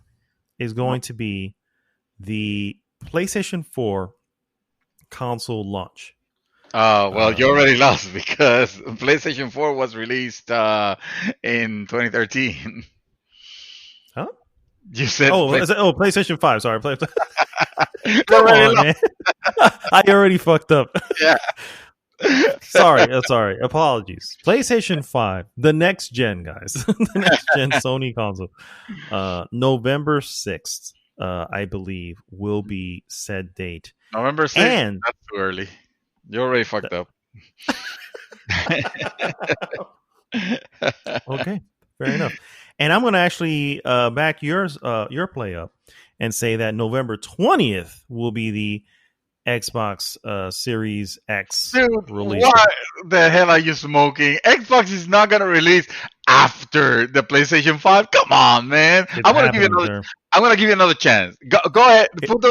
is going to be the PlayStation 4 console launch. Well, you already lost, because PlayStation 4 was released in 2013. Huh? You said PlayStation 5. Sorry. Come on, man. I already fucked up. Yeah. Sorry. Apologies. PlayStation 5, the next gen, guys. The next gen Sony console. November 6th, I believe, will be said date. November 6th? And that's too early. You already fucked up. Okay, fair enough. And I'm going to actually back your play up and say that November 20th will be the Xbox Series X release. What the hell are you smoking? Xbox is not going to release after the PlayStation 5. Come on, man. I'm going to give you another chance. Go ahead. Put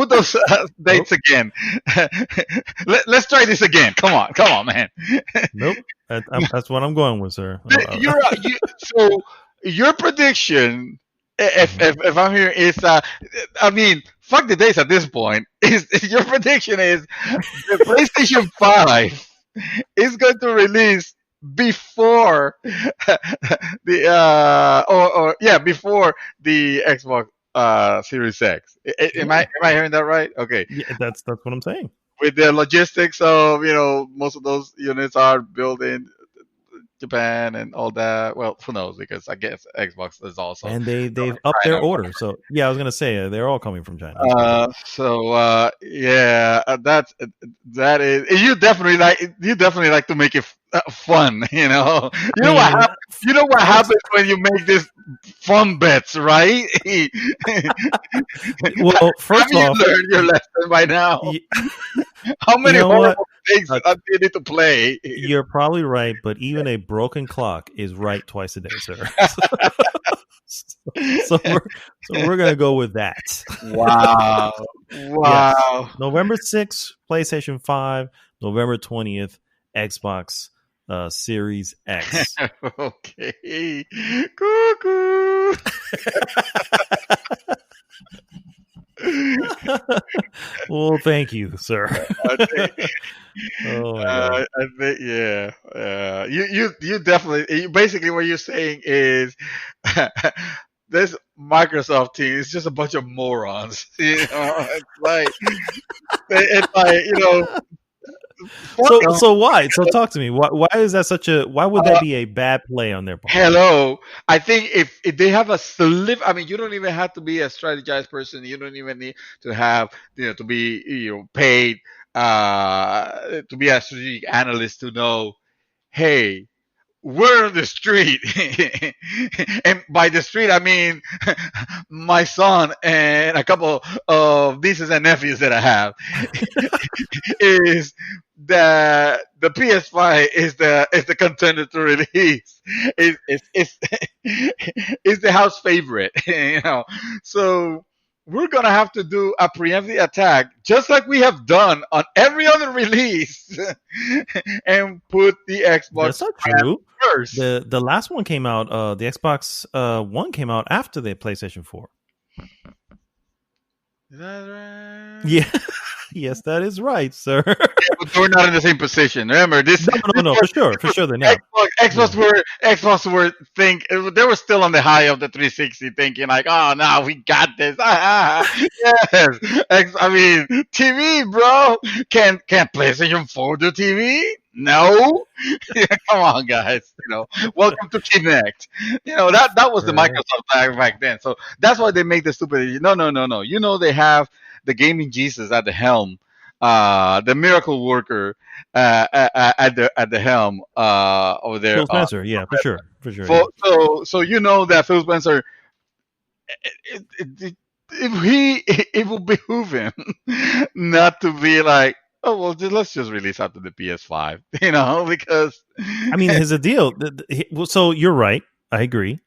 those dates again. Let's try this again. Come on, man. Nope. That's what I'm going with, sir. So your prediction, if I'm here, is I mean, fuck the dates at this point. Your prediction is the PlayStation 5 is going to release before before the Xbox Series X. Am I hearing that right? Okay. Yeah, that's what I'm saying. With the logistics of, most of those units are built in Japan and all that. Well, who knows? Because I guess Xbox is also, and they've upped their order. So yeah, I was gonna say they're all coming from China. That is. You definitely like to make it fun. You know what happens when you make this fun bets, right? Well, first off, you learned your lesson by now. How many horrible things do you need to play? You're probably right, but even a broken clock is right twice a day, sir. so we're gonna go with that. Wow. Yes. November 6th, PlayStation 5. November 20th, Xbox Series X. Okay. Cuckoo. Well, thank you, sir. I think, Oh my god. I think, yeah. You definitely. Basically, what you're saying is, this Microsoft team is just a bunch of morons. It's like fuck So 'em. so why? So talk to me. Why is that such a? Why would that be a bad play on their part? Hello. I think if they have a slip, I mean, you don't even have to be a strategized person. You don't even need to have, to be, paid, to be a strategic analyst to know, hey, we're on the street. And by the street, I mean my son and a couple of nieces and nephews that I have. Is the PS5 is the contender to release. It's the house favorite, So we're gonna have to do a preemptive attack, just like we have done on every other release, and put the Xbox That's not brand true. first. The last one came out. The Xbox One came out after the PlayStation 4. Is that right? Yeah. Yes, that is right, sir. But we're not in the same position. Remember this? No, for sure they're not. Xbox were they were still on the high of the 360, thinking like, oh no, we got this. Yes, I mean TV, bro. Can PlayStation 4 do TV? No. Come on, guys. Welcome to Kinect. That was the Right. Microsoft back then. So that's why they make the stupid. No, no, no, no. They have the gaming Jesus at the helm, the miracle worker at the helm over there. Phil Spencer, yeah, for sure, yeah. That Phil Spencer, it, it, it, it will behoove him not to be like, oh well, let's just release after the PS5, because I mean, here's the deal. So you're right. I agree.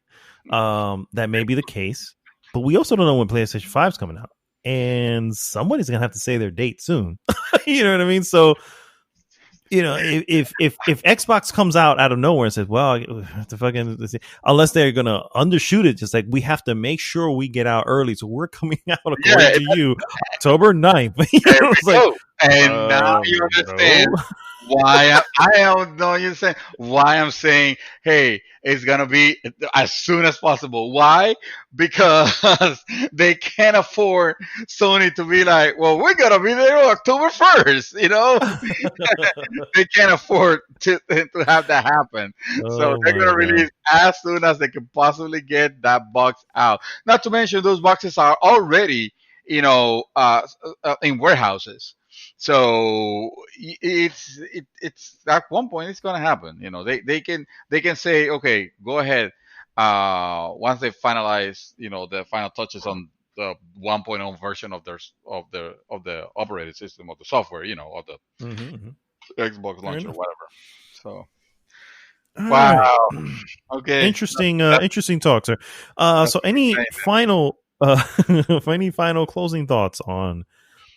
That may be the case, but we also don't know when PlayStation 5 is coming out, and somebody's gonna have to say their date soon. You know what I mean? So, if Xbox comes out of nowhere and says, "Well, the fucking," unless they're gonna undershoot it, just like we have to make sure we get out early, so we're coming out according to you, October 9th. There we It's like, go. And now you understand no. why I don't know you saying why I'm saying, hey, it's gonna be as soon as possible. Why? Because they can't afford Sony to be like, well, we're gonna be there on October 1st. They can't afford to have that happen. So Oh they're my gonna god. release as soon as they can possibly get that box out. Not to mention those boxes are already, in warehouses. So it's at one point it's gonna happen. They can say, okay, go ahead. Once they finalize, the final touches on the 1.0 version of the operating system of the software, of the Mm-hmm. Xbox Fair launcher or enough. whatever. So All right. wow, okay, Interesting talk, sir. that's So any insane. final any final closing thoughts on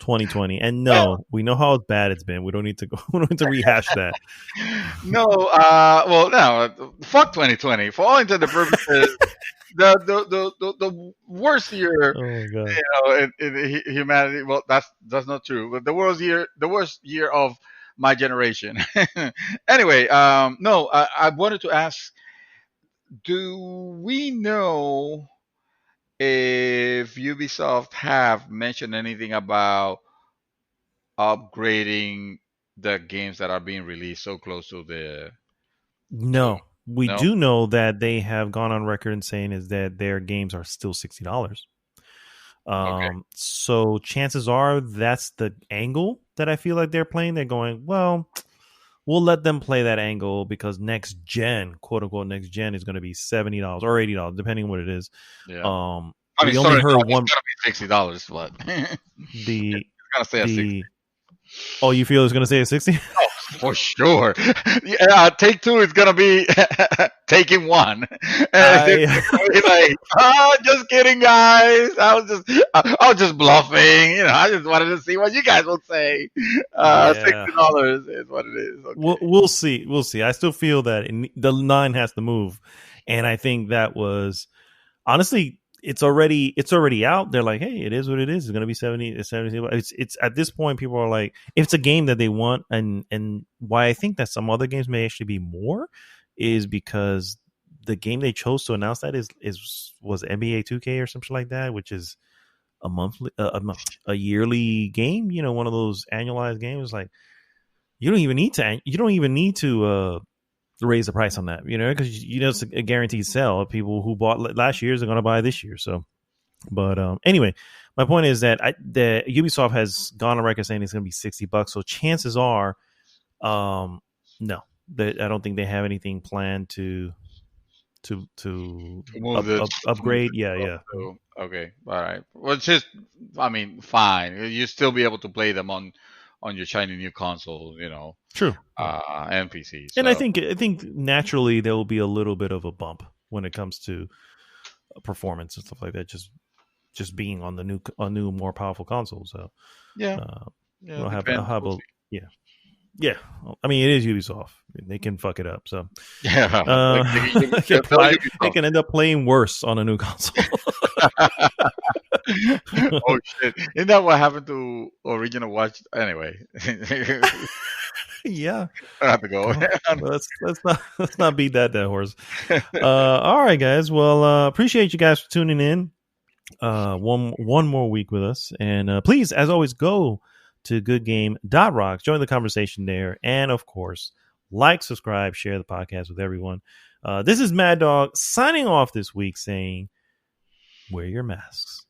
2020? And Well, no, we know how bad it's been. We don't need to go. We don't need to rehash that. no, well, no, fuck 2020. For all intents and purposes, the worst year, Oh my god. in humanity. Well, that's not true. But the worst year of my generation. Anyway, no, I wanted to ask: do we know if Ubisoft have mentioned anything about upgrading the games that are being released so close to No, we no? do know that they have gone on record and saying is that their games are still $60. Okay, So chances are that's the angle that I feel like they're playing. They're going, well, we'll let them play that angle because next gen, quote unquote, next gen is going to be $70 or $80, depending on what it is. yeah. I mean, We only sorry, no, heard it's one. gonna be $60, but it's The gonna stay at 60. the oh, you feel it's going to stay at 60? For sure. Yeah, take two is gonna be taking one, and they're I gonna be like, "Oh, just kidding, guys. I was just bluffing. I just wanted to see what you guys will say. yeah. $60 is what it is. Okay. We'll see. We'll see. I still feel that the line has to move, and I think that was honestly, it's already out. They're like, hey, it is what it is. It's going to be 70. It's at this point, people are like, if it's a game that they want, and why I think that some other games may actually be more is because the game they chose to announce that was NBA 2K or something like that, which is a yearly game. One of those annualized games. Like you don't even need to raise the price on that, because it's a guaranteed sell. People who bought last year's are going to buy this year. So, but anyway, my point is that the Ubisoft has gone on record saying it's going to be $60. So chances are, no, I don't think they have anything planned to Move the upgrade. stuff Yeah. to- okay, all right. Well, it's just, I mean, fine. You still be able to play them on your shiny new console, True. and PC. And I So think naturally there will be a little bit of a bump when it comes to performance and stuff like that. Just being on the new more powerful console. So yeah, we'll have depends. We'll see. yeah. I mean, it is Ubisoft. They can fuck it up. So Yeah, they can end up playing worse on a new console. Oh shit! Isn't that what happened to original Watch? Anyway, I Yeah. have to go. Well, let's not beat that dead horse. All right, guys. Well, appreciate you guys for tuning in. One more week with us, and please, as always, go to goodgame.rocks, join the conversation there, and of course, like, subscribe, share the podcast with everyone. This is Mad Dog signing off this week, saying, "Wear your masks."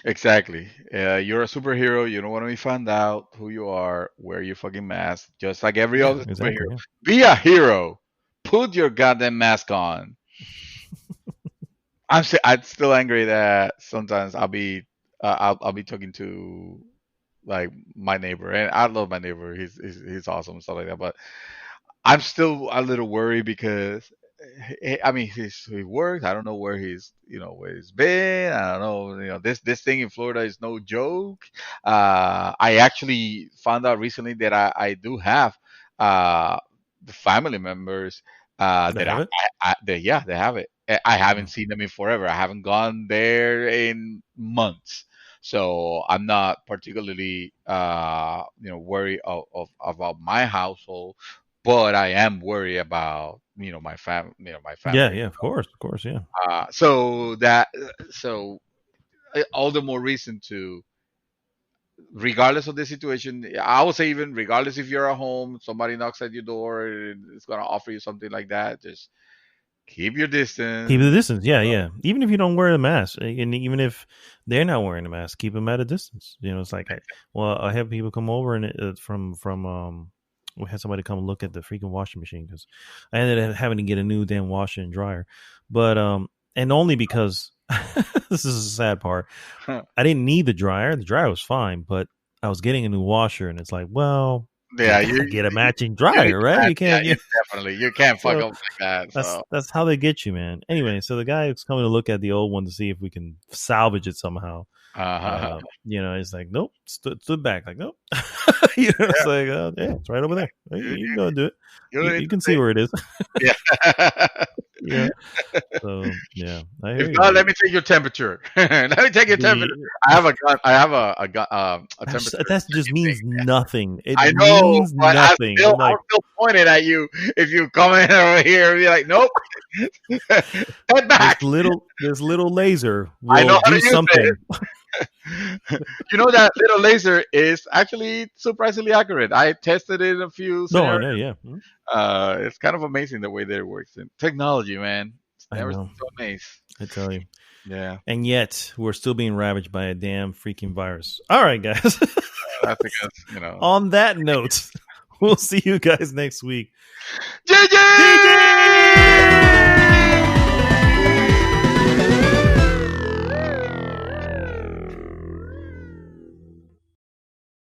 Exactly. You're a superhero. You don't want to be found out who you are. Wear your fucking mask, just like every Yeah, other exactly. superhero. Yeah. Be a hero. Put your goddamn mask on. I'm still angry that sometimes I'll be talking to like my neighbor, and I love my neighbor. He's awesome and stuff like that. But I'm still a little worried because I mean he works. I don't know where he's been. I don't know. This thing in Florida is no joke. I actually found out recently that I do have the family members They that have it. yeah, they have it. I haven't seen them in forever. I haven't gone there in months. So I'm not particularly worried about my household, but I am worried about my Yeah, family. yeah, of course, yeah. So all the more reason to, regardless of the situation, I would say, even regardless if you're at home, somebody knocks at your door and it's gonna offer you something like that, just keep your Keep the distance. distance. Yeah, yeah. Even if you don't wear a mask, and even if they're not wearing a mask, keep them at a distance. It's like, I have people come over and from we had somebody come look at the freaking washing machine because I ended up having to get a new damn washer and dryer, but and only because this is the sad part. I didn't need the dryer. The dryer was fine, but I was getting a new washer, and it's like, well, Yeah, you gotta get a matching you need dryer, right? that. You Yeah, can't you get definitely you can't fuck so. up like that. So That's how they get you, man. Anyway, so the guy who's coming to look at the old one to see if we can salvage it somehow. uh, He's like, nope, stood back, like, nope. It's like, yeah, it's right over there. You can go do it. you don't need You to can see where it is. say, yeah. Yeah. So yeah, I hear If you. not, let me take your temperature. Let me take your temperature. I have a gun. I have a temperature. That just means nothing. It I know, means but nothing. I'm like, I'll still point it at you if you come in over here and be like, nope, head back. this little laser I know will how to do use something. That little laser is actually surprisingly accurate. I tested it in a few No, I scenarios. know. Yeah, It's kind of amazing the way that it works. And technology, man, it's I never know. so amazing. I tell you. Yeah, And yet, we're still being ravaged by a damn freaking virus. All right, guys. that's because On that note, we'll see you guys next week. GG!